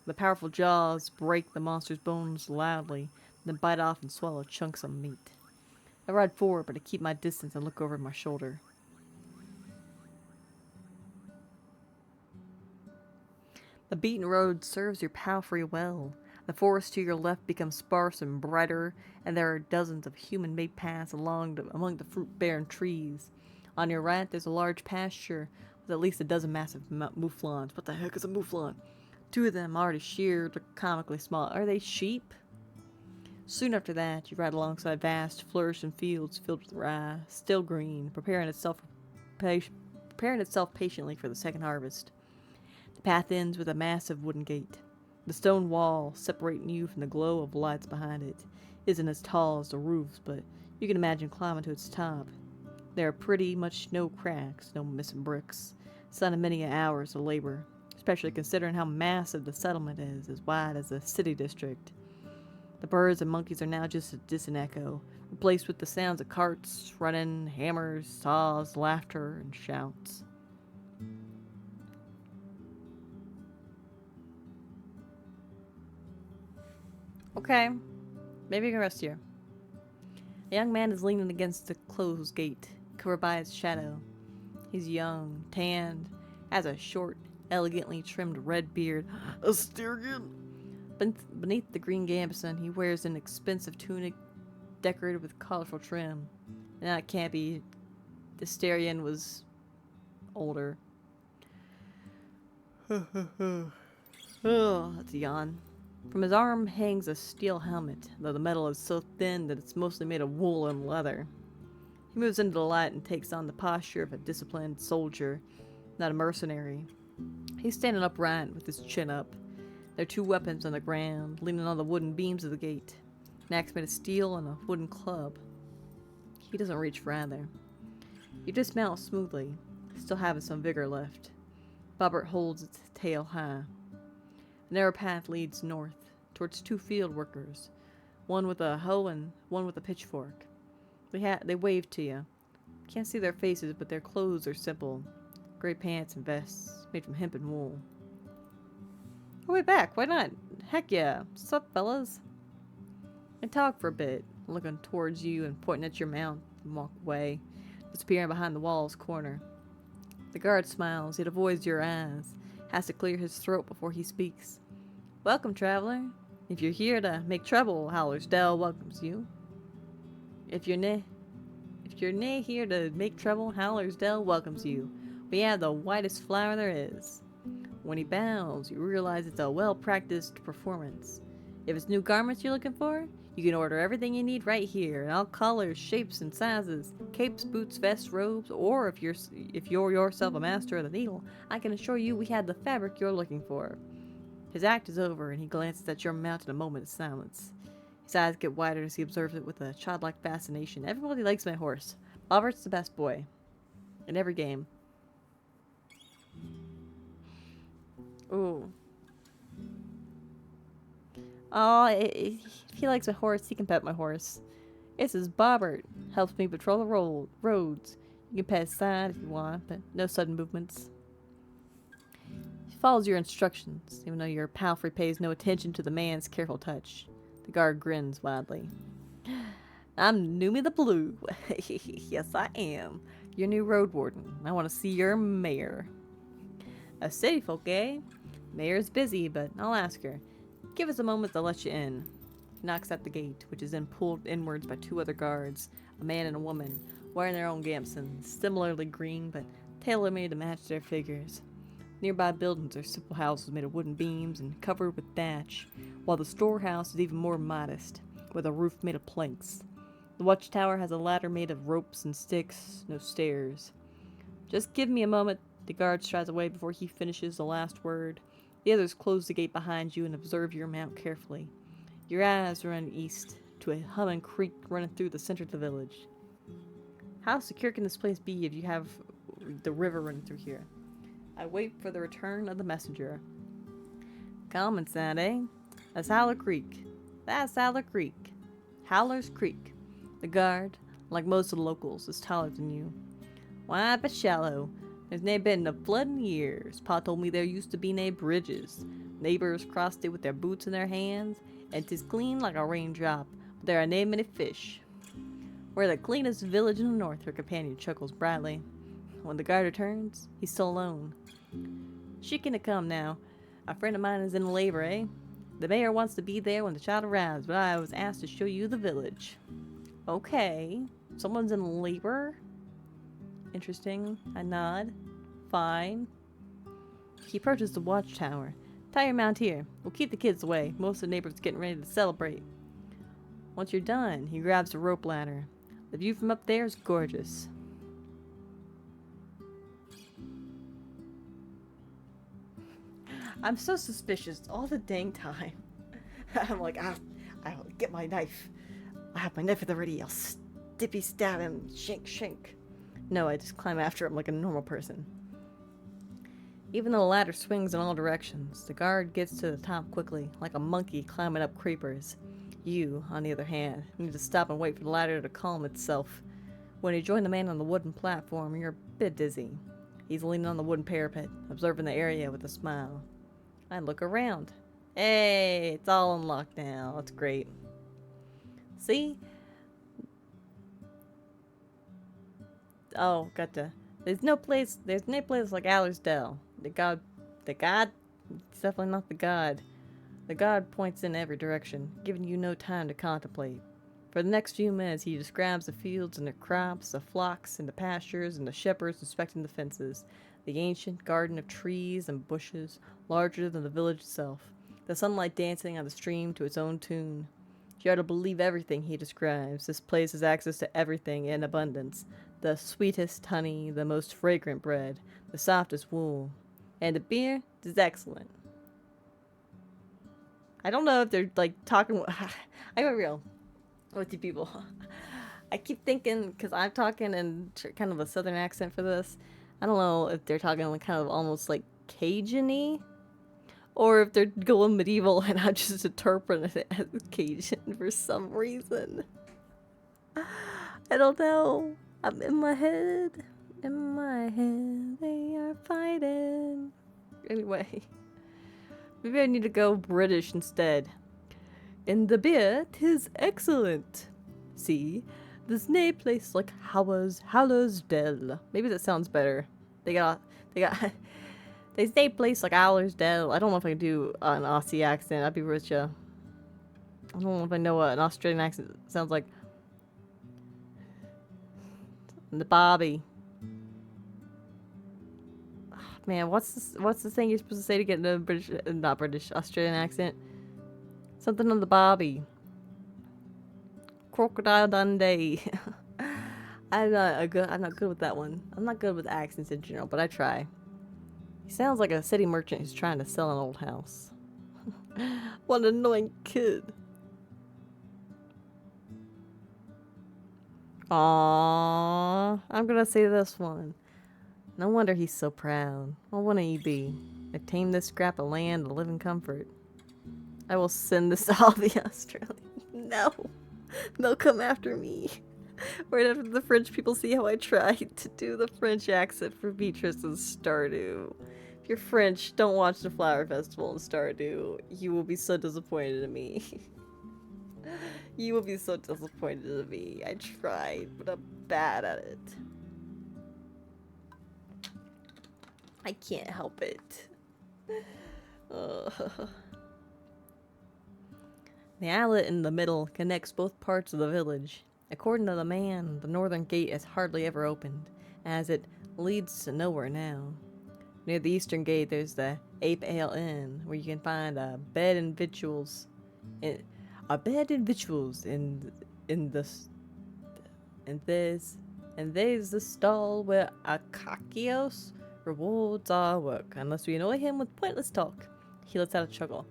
The powerful jaws break the monster's bones loudly, then bite off and swallow chunks of meat. I ride forward, but I keep my distance and look over my shoulder. The beaten road serves your palfrey well. The forest to your left becomes sparse and brighter, and there are dozens of human-made paths among the fruit-bearing trees. On your right, there's a large pasture with at least a dozen massive mouflons. What the heck is a mouflon? Two of them already sheared, are comically small. Are they sheep? Soon after that, you ride alongside vast, flourishing fields filled with rye, still green, preparing itself patiently for the second harvest. The path ends with a massive wooden gate. The stone wall, separating you from the glow of lights behind it, isn't as tall as the roofs, but you can imagine climbing to its top. There are pretty much no cracks, no missing bricks, sign of many hours of labor, especially considering how massive the settlement is, as wide as a city district. The birds and monkeys are now just a distant echo, replaced with the sounds of carts, running, hammers, saws, laughter, and shouts. Okay, maybe you can rest here. A young man is leaning against the closed gate, covered by its shadow. He's young, tanned, has a short, elegantly trimmed red beard. Asterian! Beneath the green gambeson, he wears an expensive tunic decorated with colorful trim. And that can't be. The Asterian was older. Oh, that's a yawn. From his arm hangs a steel helmet, though the metal is so thin that it's mostly made of wool and leather. He moves into the light and takes on the posture of a disciplined soldier, not a mercenary. He's standing upright with his chin up. There are two weapons on the ground, leaning on the wooden beams of the gate. An axe made of steel and a wooden club. He doesn't reach for either. You dismount smoothly, still having some vigor left. Bobbert holds its tail high. A narrow path leads north, towards two field workers, one with a hoe and one with a pitchfork. They wave to you. Can't see their faces, but their clothes are simple. Gray pants and vests, made from hemp and wool. Oh, way back, why not? Heck yeah. Sup, fellas? I talk for a bit, looking towards you and pointing at your mount and walk away, disappearing behind the wall's corner. The guard smiles, yet avoids your eyes, has to clear his throat before he speaks. Welcome, traveler. If you're here to make trouble, Howler's Dell welcomes you. If you're nae here to make trouble, Howler's Dell welcomes you. We have the whitest flower there is. When he bows, you realize it's a well-practiced performance. If it's new garments you're looking for, you can order everything you need right here, in all colors, shapes, and sizes. Capes, boots, vests, robes, or if you're yourself a master of the needle, I can assure you we have the fabric you're looking for. His act is over, and he glances at your mount in a moment of silence. His eyes get wider as he observes it with a childlike fascination. Everybody likes my horse. Bobbert's the best boy. In every game. Ooh. Oh, if he likes my horse, he can pet my horse. This is Bobbert. Helps me patrol the roads. You can pet his side if you want, but no sudden movements. He follows your instructions, even though your palfrey pays no attention to the man's careful touch. The guard grins widely. I'm Numi the Blue. Yes, I am. Your new Roadwarden. I want to see your mayor. A city folk, eh? Mayor's busy, but I'll ask her. Give us a moment to let you in. He knocks at the gate, which is then pulled inwards by two other guards, a man and a woman, wearing their own gambesons, similarly green, but tailor-made to match their figures. Nearby buildings are simple houses made of wooden beams and covered with thatch, while the storehouse is even more modest, with a roof made of planks. The watchtower has a ladder made of ropes and sticks, no stairs. Just give me a moment. The guard strides away before he finishes the last word. The others close the gate behind you and observe your mount carefully. Your eyes run east to a humming creek running through the center of the village. How secure can this place be if you have the river running through here? I wait for the return of the messenger. Calm inside, eh? That's Howler Creek. That's Howler Creek. Howler's Creek. The guard, like most of the locals, is taller than you. Wide but shallow. There's never been a flood in years. Pa told me there used to be nae bridges. Neighbors crossed it with their boots in their hands, and 'tis clean like a raindrop, but there are nae many fish. We're the cleanest village in the north, her companion chuckles brightly. When the guard returns, he's still alone. She can come now. A friend of mine is in labor, eh? The mayor wants to be there when the child arrives, but I was asked to show you the village. Okay. Someone's in labor? Interesting. I nod. Fine. He approaches the watchtower. Tie your mount here. We'll keep the kids away. Most of the neighbors getting ready to celebrate. Once you're done, he grabs a rope ladder. The view from up there is gorgeous. I'm so suspicious all the dang time. I'm like, I'll get my knife. I have my knife at the ready. I'll stippy stab him. Shank, shank. No, I just climb after him like a normal person. Even though the ladder swings in all directions, the guard gets to the top quickly, like a monkey climbing up creepers. You, on the other hand, need to stop and wait for the ladder to calm itself. When you join the man on the wooden platform, you're a bit dizzy. He's leaning on the wooden parapet, observing the area with a smile. I look around. Hey, it's all unlocked now. That's great. See? Oh, gotcha. There's no place like Allersdale. The god, it's definitely not the god. The god points in every direction, giving you no time to contemplate. For the next few minutes, he describes the fields and the crops, the flocks and the pastures, and the shepherds inspecting the fences. The ancient garden of trees and bushes, larger than the village itself. The sunlight dancing on the stream to its own tune. You are to believe everything he describes. This place has access to everything in abundance. The sweetest honey, the most fragrant bread, the softest wool. And the beer is excellent. I don't know if they're like talking. I'm real with you people. I keep thinking, because I'm talking in kind of a southern accent for this. I don't know if they're talking like kind of almost like Cajun-y, or if they're going medieval and I'm just interpreting it as Cajun for some reason. I don't know. I'm in my head. In my head, they are fighting. Anyway. Maybe I need to go British instead. In the beer, 'tis excellent. See, there's nae place like Hallersdale. Maybe that sounds better. There's nae place like Hallersdale. I don't know if I can do an Aussie accent. I'd be rich. I don't know if I know what an Australian accent sounds like. The Bobby. Man, what's the thing you're supposed to say to get into a not British, Australian accent? Something on the Bobby. Crocodile Dundee. I'm not good with that one. I'm not good with accents in general, but I try. He sounds like a city merchant who's trying to sell an old house. What an annoying kid. Aww, I'm gonna say this one. No wonder he's so proud. What wouldn't he be? I tamed this scrap of land to live in comfort. I will send this to all the Australians. No. They'll come after me. Right after the French people see how I tried to do the French accent for Beatrice and Stardew. If you're French, don't watch the Flower Festival in Stardew. You will be so disappointed in me. You will be so disappointed in me. I tried, but I'm bad at it. I can't help it. The outlet in the middle connects both parts of the village. According to the man, the northern gate has hardly ever opened, as it leads to nowhere now. Near the eastern gate, there's the Ape Ale Inn, where you can find a bed and victuals. And there's the stall where Akakios rewards our work, unless we annoy him with pointless talk. He lets out a chuckle.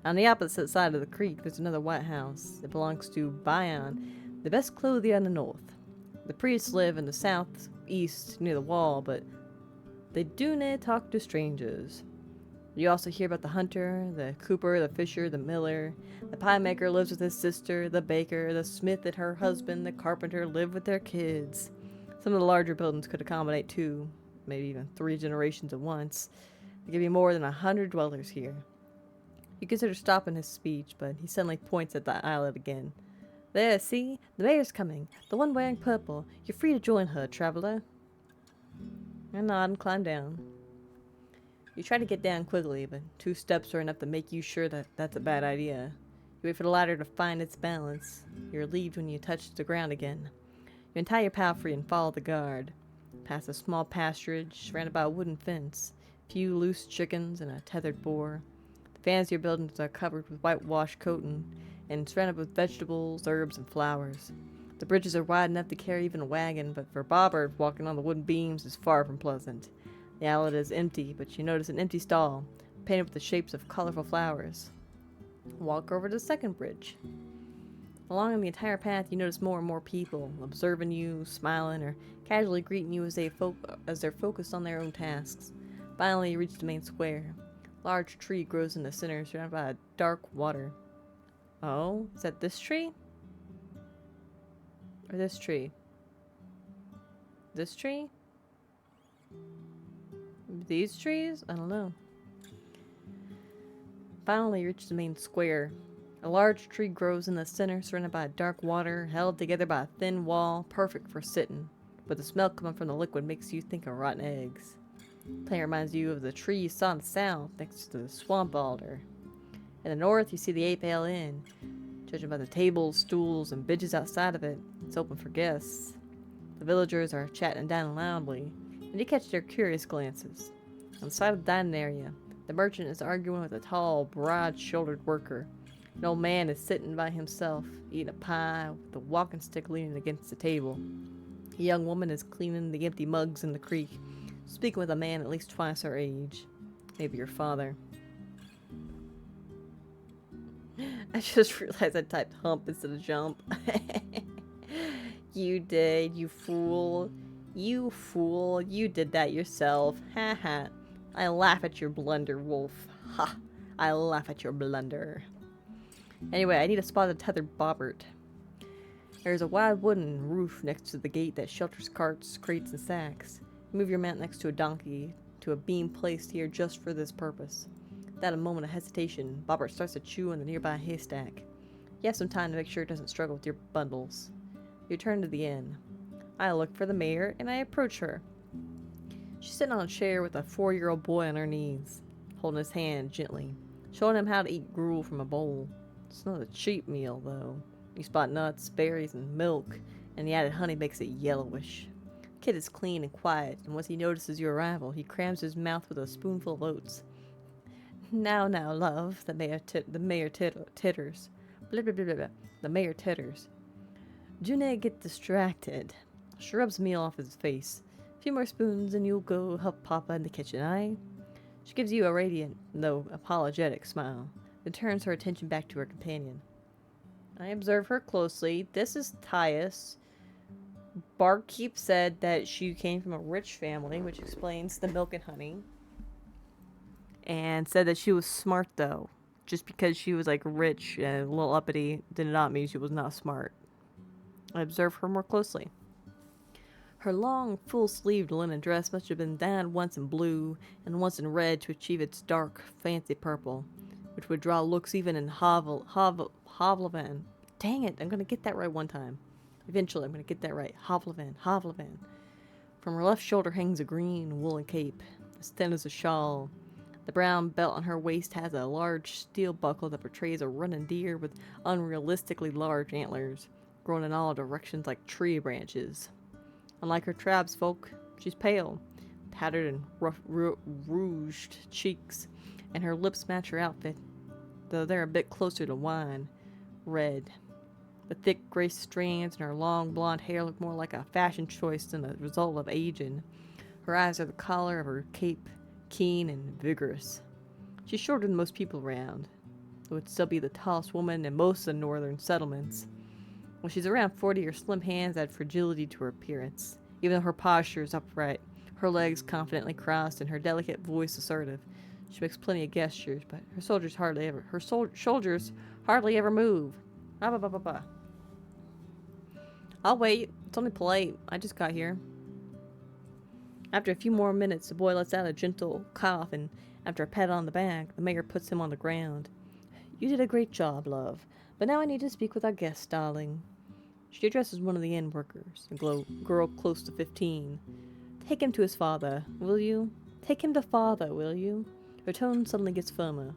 On the opposite side of the creek, there's another white house. It belongs to Bion, the best clothier in the north. The priests live in the southeast near the wall, but they do not talk to strangers. You also hear about the hunter, the cooper, the fisher, the miller. The pie maker lives with his sister, the baker, the smith and her husband, the carpenter live with their kids. Some of the larger buildings could accommodate 2, maybe even 3 generations at once. There could be more than 100 dwellers here. You consider stopping his speech, but he suddenly points at the islet again. There, see? The mayor's coming. The one wearing purple. You're free to join her, traveler. I nod and climb down. You try to get down quickly, but 2 steps are enough to make you sure that that's a bad idea. You wait for the ladder to find its balance. You're relieved when you touch the ground again. You untie your pal free and follow the guard. Past a small pasturage surrounded by a wooden fence, a few loose chickens and a tethered boar. The fancier buildings are covered with whitewashed coating and surrounded with vegetables, herbs, and flowers. The bridges are wide enough to carry even a wagon, but for Bobbert, walking on the wooden beams is far from pleasant. The outlet is empty, but you notice an empty stall, painted with the shapes of colorful flowers. Walk over to the second bridge. Along the entire path, you notice more and more people, observing you, smiling, or casually greeting you as they're focused on their own tasks. Finally, you reach the main square. A large tree grows in the center, surrounded by a dark water. Oh, is that this tree? Or this tree? This tree? These trees? I don't know. Finally, you reach the main square. A large tree grows in the center, surrounded by dark water, held together by a thin wall, perfect for sitting. But the smell coming from the liquid makes you think of rotten eggs. The plant reminds you of the tree you saw in the south, next to the swamp alder. In the north, you see the 8 Ale Inn. Judging by the tables, stools, and benches outside of it, it's open for guests. The villagers are chatting down loudly, and you catch their curious glances. On the side of the dining area, the merchant is arguing with a tall, broad-shouldered worker. An old man is sitting by himself, eating a pie with a walking stick leaning against the table. A young woman is cleaning the empty mugs in the creek, speaking with a man at least twice her age. Maybe your father. I just realized I typed hump instead of jump. You did, you fool. You fool. You did that yourself. Ha ha. I laugh at your blunder, wolf. Ha. I laugh at your blunder. Anyway, I need to spot a tethered bobbert. There's a wide wooden roof next to the gate that shelters carts, crates, and sacks. You move your mount next to a donkey, to a beam placed here just for this purpose. Without a moment of hesitation, Bobbert starts to chew on the nearby haystack. You have some time to make sure it doesn't struggle with your bundles. You return to the inn. I look for the mayor, and I approach her. She's sitting on a chair with a 4-year-old boy on her knees, holding his hand gently, showing him how to eat gruel from a bowl. It's not a cheap meal, though. You spot nuts, berries, and milk, and the added honey makes it yellowish. The kid is clean and quiet, and once he notices your arrival, he crams his mouth with a spoonful of oats. Now, love, the mayor titters. Blah, blah, blah, blah, blah. The mayor titters. Do not get distracted. She rubs meal off his face. A few more spoons and you'll go help Papa in the kitchen, aye? She gives you a radiant, though apologetic smile, then turns her attention back to her companion. I observe her closely. This is Tyus. Barkeep said that she came from a rich family, which explains the milk and honey. And said that she was smart, though. Just because she was, like, rich and a little uppity did not mean she was not smart. I observe her more closely. Her long, full-sleeved linen dress must have been dyed once in blue and once in red to achieve its dark, fancy purple, which would draw looks even in Hovlevan. Dang it, I'm going to get that right one time. Eventually, I'm going to get that right. Hovlevan. From her left shoulder hangs a green woolen cape, as thin as a shawl. The brown belt on her waist has a large steel buckle that portrays a running deer with unrealistically large antlers, growing in all directions like tree branches. Unlike her tribesfolk, she's pale, powdered and rouged cheeks, and her lips match her outfit, though they're a bit closer to wine red. The thick gray strands in her long blonde hair look more like a fashion choice than a result of aging. Her eyes are the color of her cape, keen and vigorous. She's shorter than most people around, though would still be the tallest woman in most of the northern settlements. When she's around 40, her slim hands add fragility to her appearance. Even though her posture is upright, her legs confidently crossed, and her delicate voice assertive, She makes plenty of gestures, but her shoulders hardly ever move. Ah, bah, bah, bah, bah. I'll wait. It's only polite. I just got here. After a few more minutes, the boy lets out a gentle cough, and after a pat on the back, the mayor puts him on the ground. You did a great job, love. But now I need to speak with our guest, darling. She addresses one of the inn workers, a girl close to 15. Take him to his father, will you? Take him to father, will you? Her tone suddenly gets firmer.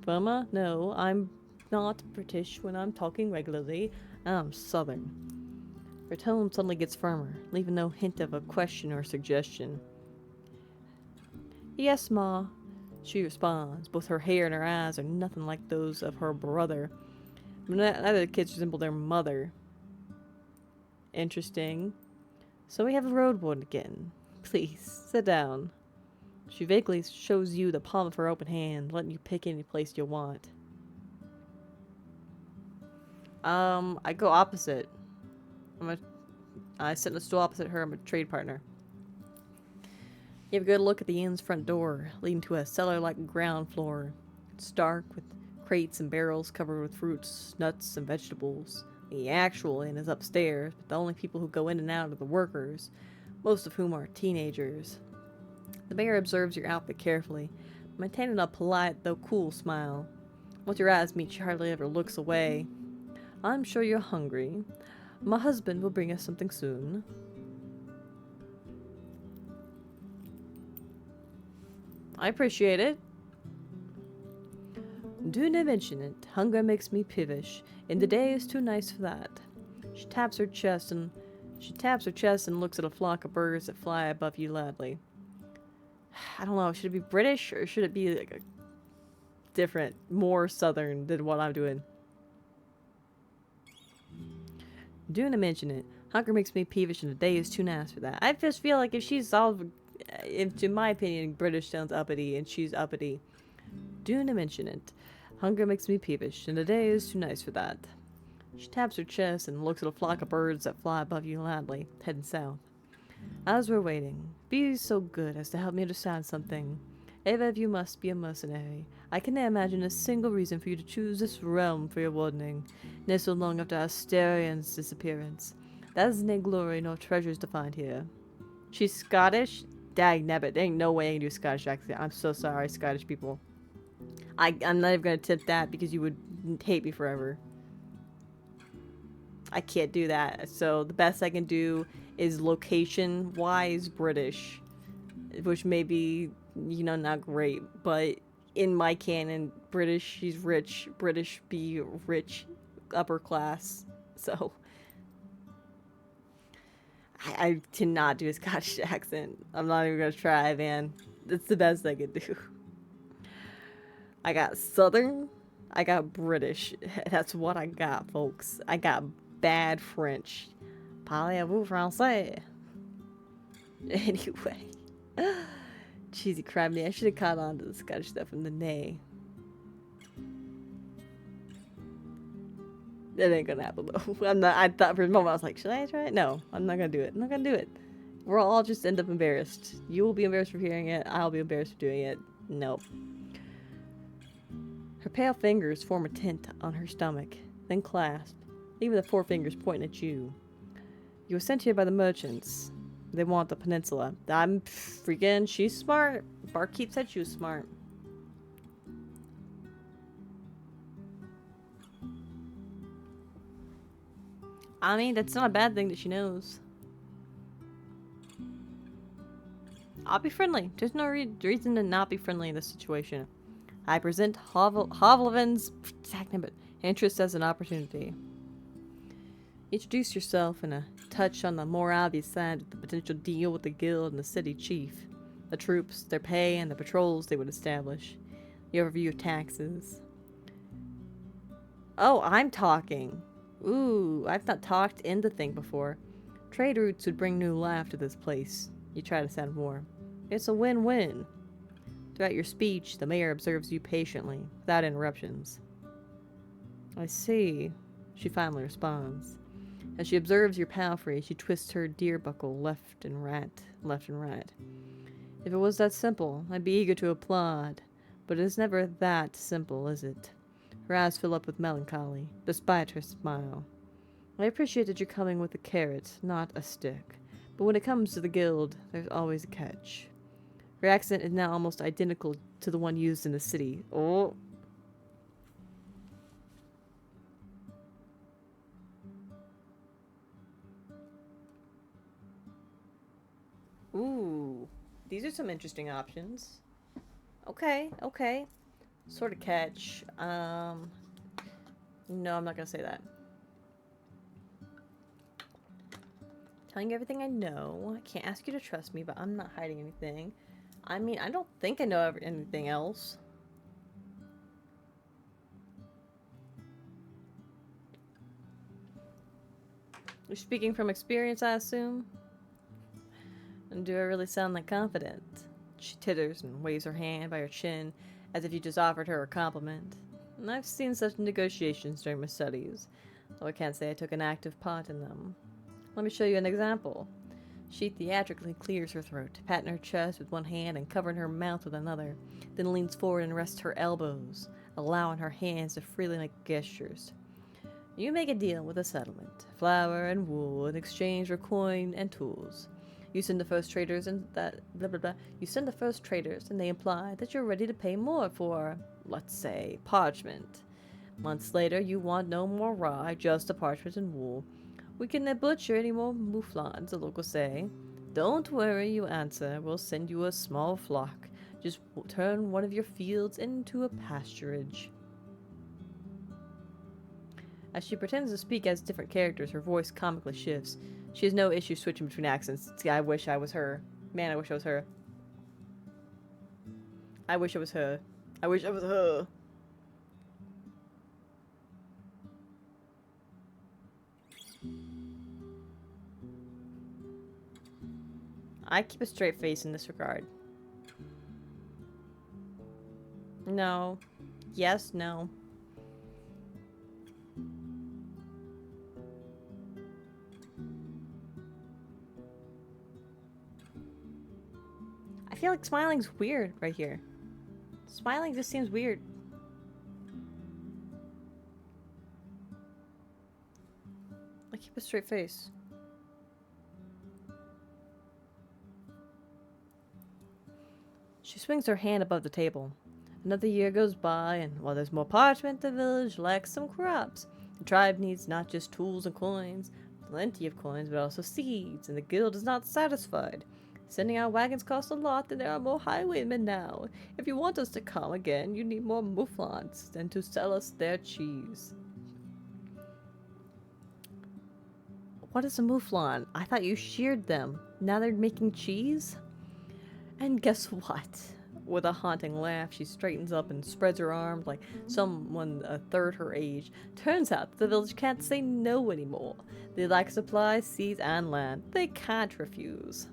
Firmer? No, I'm not British when I'm talking regularly. I'm Southern. Her tone suddenly gets firmer, leaving no hint of a question or suggestion. Yes, Ma, she responds. Both her hair and her eyes are nothing like those of her brother. Neither of the kids resemble their mother. Interesting. So we have a Roadwarden again. Please, sit down. She vaguely shows you the palm of her open hand, letting you pick any place you want. I go opposite. I sit in the stool opposite her. I'm a trade partner. You have a good look at the inn's front door, leading to a cellar-like ground floor. It's dark, with crates and barrels covered with fruits, nuts, and vegetables. The actual inn is upstairs, but the only people who go in and out are the workers, most of whom are teenagers. The mayor observes your outfit carefully, maintaining a polite though cool smile. Once your eyes meet, she hardly ever looks away. I'm sure you're hungry. My husband will bring us something soon. I appreciate it. Do not mention it. Hunger makes me peevish, and the day is too nice for that. She taps her chest and looks at a flock of birds that fly above you loudly. I don't know, should it be British or should it be like a different, more southern than what I'm doing? Do not mention it. Hunger makes me peevish and the day is too nice for that. I just feel like if in my opinion, British sounds uppity and she's uppity. Do not mention it. Hunger makes me peevish and the day is too nice for that. She taps her chest and looks at a flock of birds that fly above you loudly, heading south. As we're waiting, be so good as to help me understand something. Either of you must be a mercenary. I cannot imagine a single reason for you to choose this realm for your wardening, not so long after Asterian's disappearance. That is no glory nor treasures to find here. She's Scottish? Dagnabbit, there ain't no way I can do a Scottish accent. I'm so sorry, Scottish people. I'm not even gonna tip that because you would hate me forever. I can't do that. So the best I can do is location-wise British, which may be, you know, not great, but in my canon, British, she's rich. British be rich, upper class. So I cannot do a Scottish accent. I'm not even gonna try, man. That's the best I can do. I got Southern, I got British. That's what I got, folks. I got bad French. Parlez-vous français? Anyway. Cheesy crab me. I should have caught on to the Scottish stuff from the nay. That ain't gonna happen though. I thought for a moment I was like, should I try it? No, I'm not gonna do it. I'm not gonna do it. We'll all just end up embarrassed. You will be embarrassed for hearing it. I'll be embarrassed for doing it. Nope. Her pale fingers form a tent on her stomach, then clasp, even the forefingers pointing at you. You were sent here by the merchants. They want the peninsula. I'm freaking, she's smart. Barkeep said she was smart. I mean, that's not a bad thing that she knows. I'll be friendly. There's no reason to not be friendly in this situation. I present Hovlevin's interest as an opportunity. Introduce yourself and a touch on the more obvious side of the potential deal with the guild and the city chief. The troops, their pay, and the patrols they would establish. The overview of taxes. Oh, I'm talking. Ooh, I've not talked in the thing before. Trade routes would bring new life to this place. You try to sound more. It's a win-win. Throughout your speech, the mayor observes you patiently, without interruptions. I see, she finally responds. As she observes your palfrey, she twists her deer buckle left and right. If it was that simple, I'd be eager to applaud. But it's never that simple, is it? Her eyes fill up with melancholy, despite her smile. I appreciate that you're coming with a carrot, not a stick. But when it comes to the guild, there's always a catch. Her accent is now almost identical to the one used in the city. Oh. Ooh. These are some interesting options. Okay, okay. Sort of catch. No, I'm not gonna say that. Telling you everything I know. I can't ask you to trust me, but I'm not hiding anything. I mean, I don't think I know anything else. You're speaking from experience, I assume? And do I really sound like confident? She titters and waves her hand by her chin, as if you just offered her a compliment. And I've seen such negotiations during my studies, though I can't say I took an active part in them. Let me show you an example. She theatrically clears her throat, patting her chest with one hand and covering her mouth with another, then leans forward and rests her elbows, allowing her hands to freely make gestures. You make a deal with a settlement, flour and wool in exchange for coin and tools. You send the first traders and that blah blah blah. You send the first traders and they imply that you're ready to pay more for, let's say, parchment. Months later, you want no more rye, just the parchment and wool. We can butcher any more mouflons, the locals say. Don't worry, you answer. We'll send you a small flock. Just turn one of your fields into a pasturage. As she pretends to speak as different characters, her voice comically shifts. She has no issue switching between accents. I wish I was her. Man, I wish I was her. I wish I was her. I wish I was her. I keep a straight face in this regard. No. Yes, no. I feel like smiling's weird right here. Smiling just seems weird. I keep a straight face. She swings her hand above the table. Another year goes by, and while there's more parchment, the village lacks some crops. The tribe needs not just tools and coins, plenty of coins, but also seeds, and the guild is not satisfied. Sending out wagons costs a lot, and there are more highwaymen now. If you want us to come again, you need more mouflons than to sell us their cheese. What is a mouflon? I thought you sheared them. Now they're making cheese? And guess what? With a haunting laugh, she straightens up and spreads her arms like someone a third her age. Turns out the village can't say no anymore. They lack supplies, seeds, and land. They can't refuse.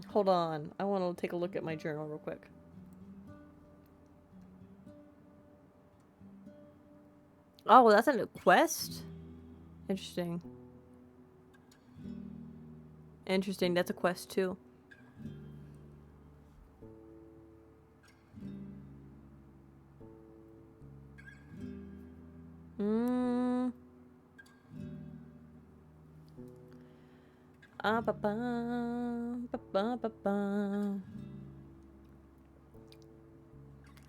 Hold on. I want to take a look at my journal real quick. Oh, well, that's a new quest? Interesting. Interesting, that's a quest too.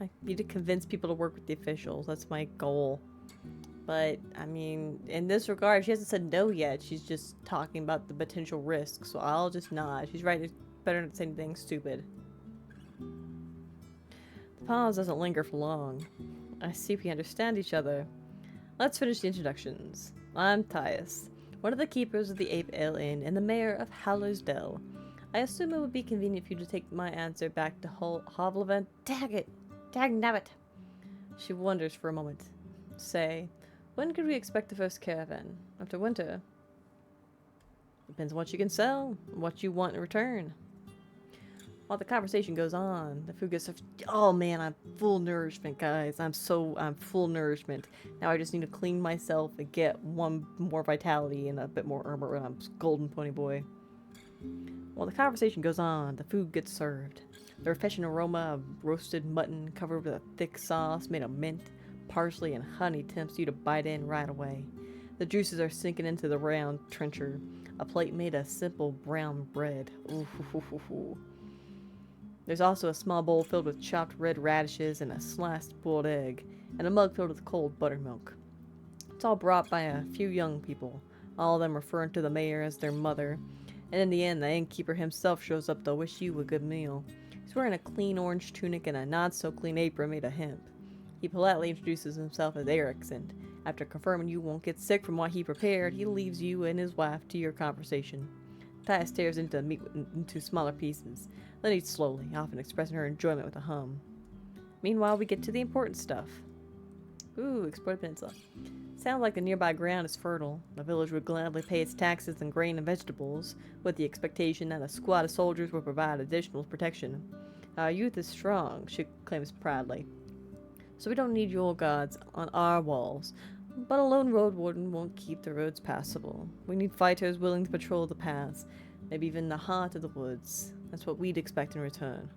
I need to convince people to work with the officials. That's my goal. But, I mean, in this regard, she hasn't said no yet. She's just talking about the potential risks, so I'll just nod. She's right. It's better not to say anything stupid. The pause doesn't linger for long. I see we understand each other. Let's finish the introductions. I'm Tyus, one of the keepers of the Ape Ale Inn and the mayor of Howler's Dell. I assume it would be convenient for you to take my answer back to Hovlevan. Dag it! Dag nabbit! She wonders for a moment. Say, when could we expect the first caravan? After winter? Depends on what you can sell, and what you want in return. While the conversation goes on, the food gets served. Oh man, I'm full nourishment, guys. I'm full nourishment. Now I just need to clean myself and get one more vitality and a bit more armor, and I'm golden pony boy. While the conversation goes on, the food gets served. The refreshing aroma of roasted mutton covered with a thick sauce made of mint, parsley, and honey tempts you to bite in right away. The juices are sinking into the round trencher, a plate made of simple brown bread. Ooh, hoo, hoo, hoo. There's also a small bowl filled with chopped red radishes and a sliced boiled egg, and a mug filled with cold buttermilk. It's all brought by a few young people, all of them referring to the mayor as their mother, and in the end the innkeeper himself shows up to wish you a good meal. He's wearing a clean orange tunic and a not-so-clean apron made of hemp. He politely introduces himself as Eric's, and after confirming you won't get sick from what he prepared, he leaves you and his wife to your conversation. Thais tears into the meat into smaller pieces, then eats slowly, often expressing her enjoyment with a hum. Meanwhile, we get to the important stuff. Ooh, explored peninsula. Sounds like the nearby ground is fertile. The village would gladly pay its taxes in grain and vegetables, with the expectation that a squad of soldiers will provide additional protection. Our youth is strong, she claims proudly. So we don't need your gods on our walls, but a lone Roadwarden won't keep the roads passable. We need fighters willing to patrol the paths, maybe even the heart of the woods. That's what we'd expect in return.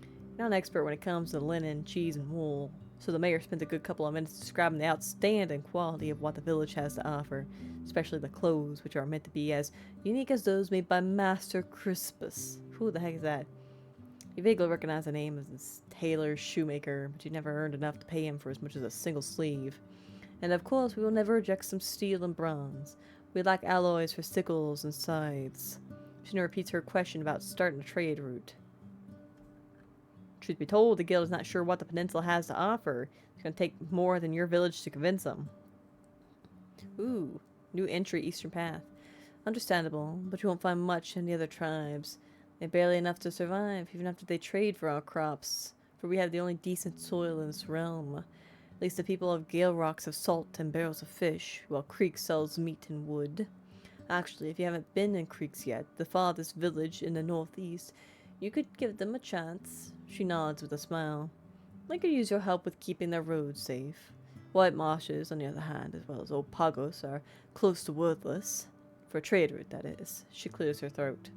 You're not an expert when it comes to linen, cheese, and wool, so the mayor spent a good couple of minutes describing the outstanding quality of what the village has to offer, especially the clothes, which are meant to be as unique as those made by Master Crispus. Who the heck is that? You vaguely recognize the name as this tailor shoemaker, but you never earned enough to pay him for as much as a single sleeve. And of course, we will never reject some steel and bronze. We lack alloys for sickles and scythes. She repeats her question about starting a trade route. Truth be told, the guild is not sure what the peninsula has to offer. It's going to take more than your village to convince them. Ooh, new entry, Eastern Path. Understandable, but you won't find much in the other tribes. They're barely enough to survive, even after they trade for our crops, for we have the only decent soil in this realm. At least the people of Gale Rocks have salt and barrels of fish, while Creek sells meat and wood. Actually, if you haven't been in Creeks yet, the farthest village in the northeast, you could give them a chance. She nods with a smile. They could use your help with keeping their roads safe. White marshes, on the other hand, as well as old Pagos, are close to worthless. For a trade route, that is. She clears her throat.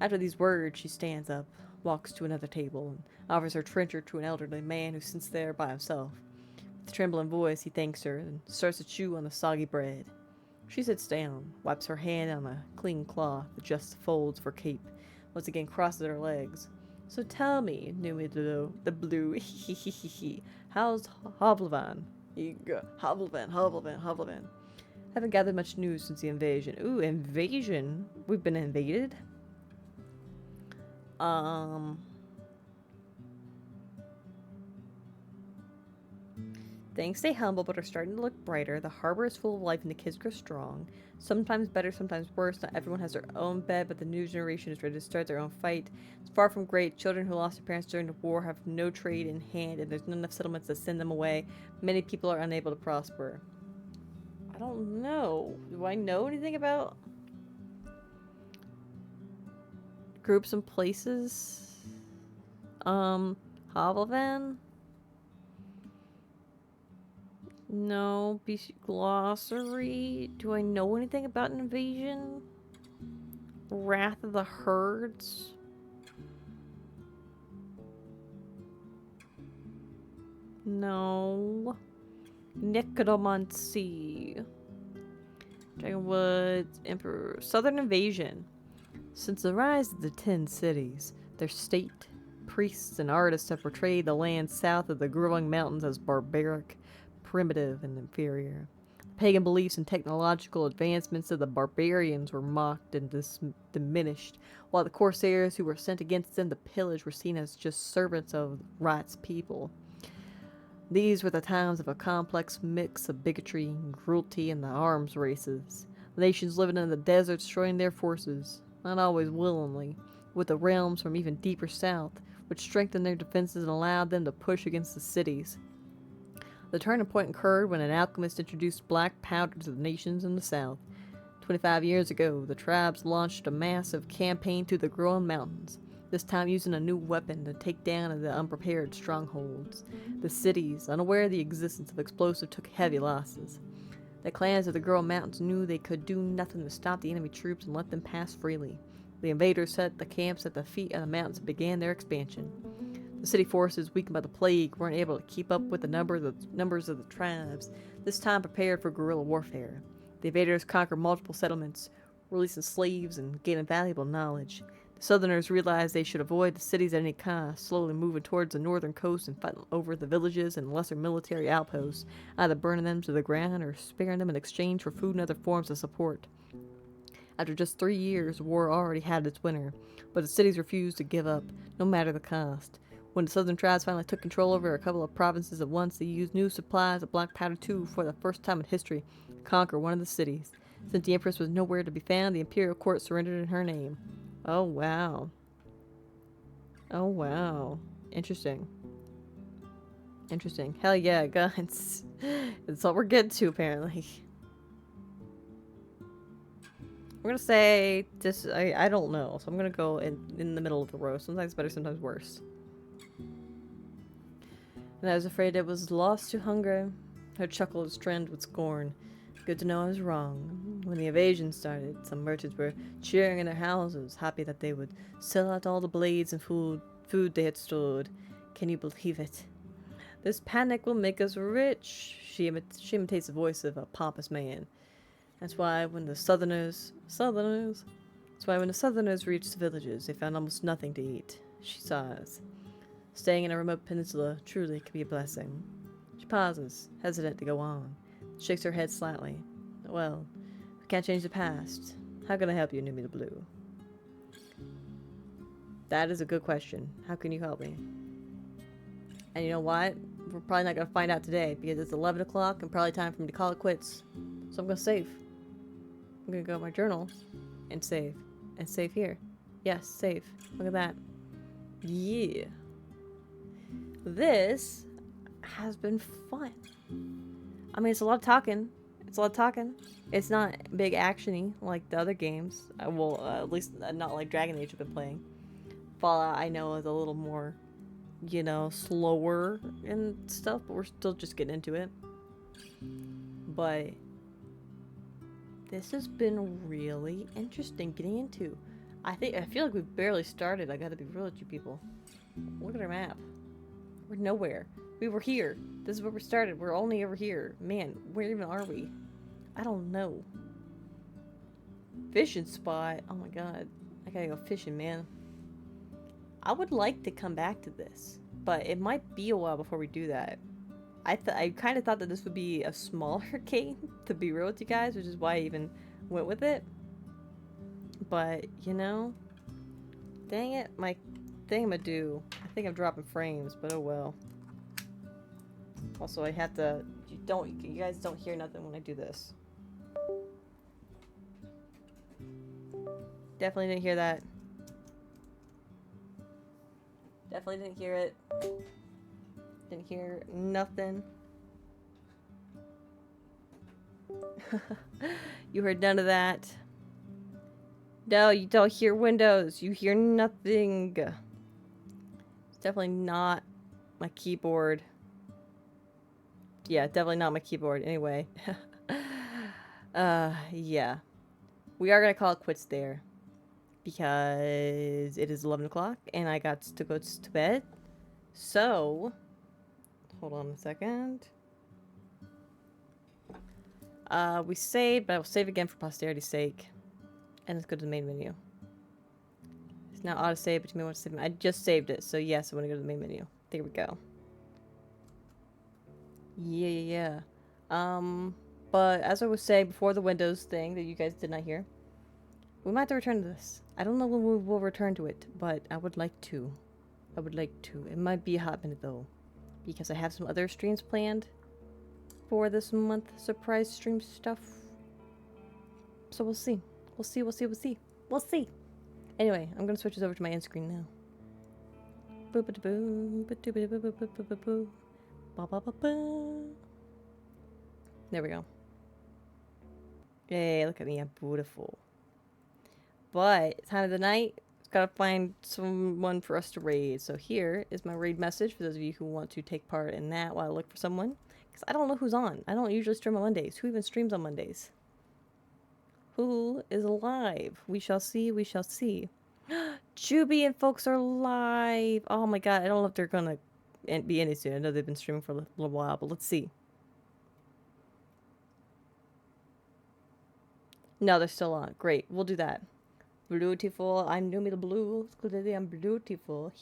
After these words, she stands up, walks to another table, and offers her trencher to an elderly man who sits there by himself. With a trembling voice, he thanks her and starts to chew on the soggy bread. She sits down, wipes her hand on a clean cloth, adjusts the folds of her cape, once again crosses her legs. So tell me, Numi the Blue, how's Hovlevan? Hovlevan. Haven't gathered much news since the invasion. Ooh, invasion? We've been invaded? Things stay humble but are starting to look brighter. The harbor is full of life and the kids grow strong. Sometimes better, sometimes worse. Not everyone has their own bed, but the new generation is ready to start their own fight. It's far from great. Children who lost their parents during the war have no trade in hand, and there's not enough settlements to send them away. Many people are unable to prosper. I don't know. Do I know anything about groups and places? Hovlevan? No. BC glossary? Do I know anything about an invasion? Wrath of the Herds? No. Necromancy. Dragonwood, Emperor. Southern Invasion. Since the rise of the 10 cities, their state, priests, and artists have portrayed the land south of the growing mountains as barbaric, primitive, and inferior. The pagan beliefs and technological advancements of the barbarians were mocked and diminished, while the corsairs who were sent against them to pillage were seen as just servants of Right's people. These were the times of a complex mix of bigotry, cruelty, and the arms races. The nations living in the deserts destroying their forces, not always willingly, with the realms from even deeper south, which strengthened their defenses and allowed them to push against the cities. The turning point occurred when an alchemist introduced black powder to the nations in the south. 25 years ago, the tribes launched a massive campaign through the growing mountains. this time using a new weapon to take down the unprepared strongholds. The cities, unaware of the existence of explosive, took heavy losses. The clans of the Girl Mountains knew they could do nothing to stop the enemy troops and let them pass freely. The invaders set the camps at the feet of the mountains and began their expansion. The city forces, weakened by the plague, weren't able to keep up with the numbers of the tribes, this time prepared for guerrilla warfare. The invaders conquered multiple settlements, releasing slaves and gaining valuable knowledge. The Southerners realized they should avoid the cities at any cost, slowly moving towards the northern coast and fighting over the villages and lesser military outposts, either burning them to the ground or sparing them in exchange for food and other forms of support. After just 3 years, war already had its winner, but the cities refused to give up, no matter the cost. When the southern tribes finally took control over a couple of provinces at once, they used new supplies of black powder too for the first time in history to conquer one of the cities. Since the Empress was nowhere to be found, the Imperial Court surrendered in her name. Oh, wow. Oh, wow. Interesting. Interesting. Hell yeah, guns. That's all we're getting to, apparently. I'm gonna say this. I don't know, so I'm gonna go in the middle of the row. Sometimes better, sometimes worse. And I was afraid it was lost to hunger. Her chuckle was trimmed with scorn. Good to know I was wrong. When the invasion started, some merchants were cheering in their houses, happy that they would sell out all the blades and food they had stored. Can you believe it? This panic will make us rich. She imitates the voice of a pompous man. That's why when the Southerners reached the villages, they found almost nothing to eat. She sighs. Staying in a remote peninsula truly can be a blessing. She pauses, hesitant to go on, shakes her head slightly. Well, we can't change the past. How can I help you, Numi the Blue? That is a good question. How can you help me? And you know what? We're probably not going to find out today because it's 11 o'clock and probably time for me to call it quits. So I'm going to save. I'm going to go to my journal and save. And save here. Yes, save. Look at that. Yeah. This has been fun. I mean, it's a lot of talking. It's not big actiony like the other games. Well, at least not like Dragon Age I've been playing. Fallout, I know, is a little more, you know, slower and stuff, but we're still just getting into it. But this has been really interesting getting into. I feel like we've barely started. I gotta be real with you people. Look at our map. We're nowhere. We were here. This is where we started. We're only over here. Man, where even are we? I don't know. Fishing spot. Oh my god. I gotta go fishing, man. I would like to come back to this, but it might be a while before we do that. I kind of thought that this would be a smaller game, to be real with you guys, which is why I even went with it. But, you know, dang it, my thingamadoo. I think I'm dropping frames, but oh well. Also, I have to. You guys don't hear nothing when I do this. Definitely didn't hear that. Definitely didn't hear it. Didn't hear nothing. You heard none of that. No, you don't hear Windows. You hear nothing. It's definitely not my keyboard. Yeah, definitely not my keyboard. Anyway. Yeah. We are gonna call it quits there. Because it is 11 o'clock and I got to go to bed. So, hold on a second. We saved, but I will save again for posterity's sake. And let's go to the main menu. It's now auto-save, but you may want to save it. I just saved it, so yes, I want to go to the main menu. There we go. Yeah. But as I was saying before the Windows thing that you guys did not hear, we might have to return to this. I don't know when we will return to it, but I would like to. It might be a hot minute though, because I have some other streams planned for this month. Surprise stream stuff. So we'll see. We'll see. Anyway, I'm gonna switch this over to my end screen now. There we go. Yay, look at me, I'm beautiful. But time of the night, it's gotta find someone for us to raid. So here is my raid message for those of you who want to take part in that while I look for someone. Because I don't know who's on. I don't usually stream on Mondays. Who even streams on Mondays? Who is alive? We shall see, we shall see. Juby and folks are live. Oh my god, I don't know if they're gonna be any soon. I know they've been streaming for a little while, but let's see. No, they're still on. Great, we'll do that. Beautiful. I'm Numi the Blue. Today I'm beautiful.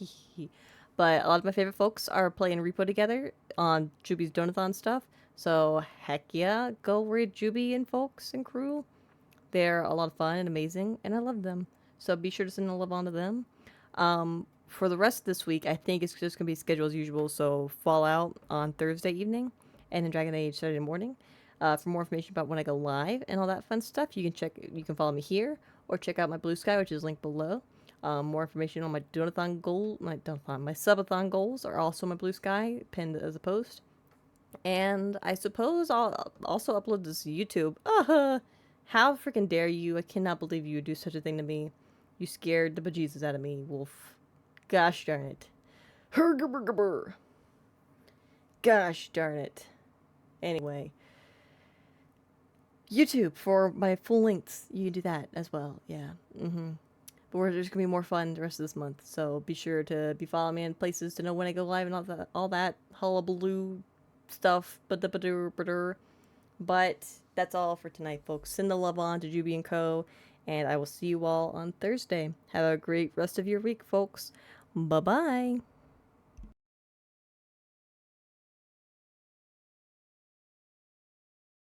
But a lot of my favorite folks are playing Repo together on Juby's Donathon stuff. So heck yeah, go raid Juby and folks and crew. They're a lot of fun and amazing, and I love them. So be sure to send a love on to them. For the rest of this week, I think it's just gonna be scheduled as usual. So Fallout on Thursday evening, and then Dragon Age Saturday morning. For more information about when I go live and all that fun stuff, you can follow me here or check out my Blue Sky, which is linked below. More information on my Donathon goal, my subathon goals are also my Blue Sky pinned as a post. And I suppose I'll also upload this to YouTube. How freaking dare you? I cannot believe you would do such a thing to me. You scared the bejesus out of me, Wolf. Gosh darn it. Gosh darn it. Anyway. YouTube for my full lengths. You can do that as well. Yeah. But there's gonna be more fun the rest of this month. So be sure to be following me in places to know when I go live and all that hullabaloo stuff. But that's all for tonight, folks. Send the love on to Juby and Co. And I will see you all on Thursday. Have a great rest of your week, folks. Bye-bye.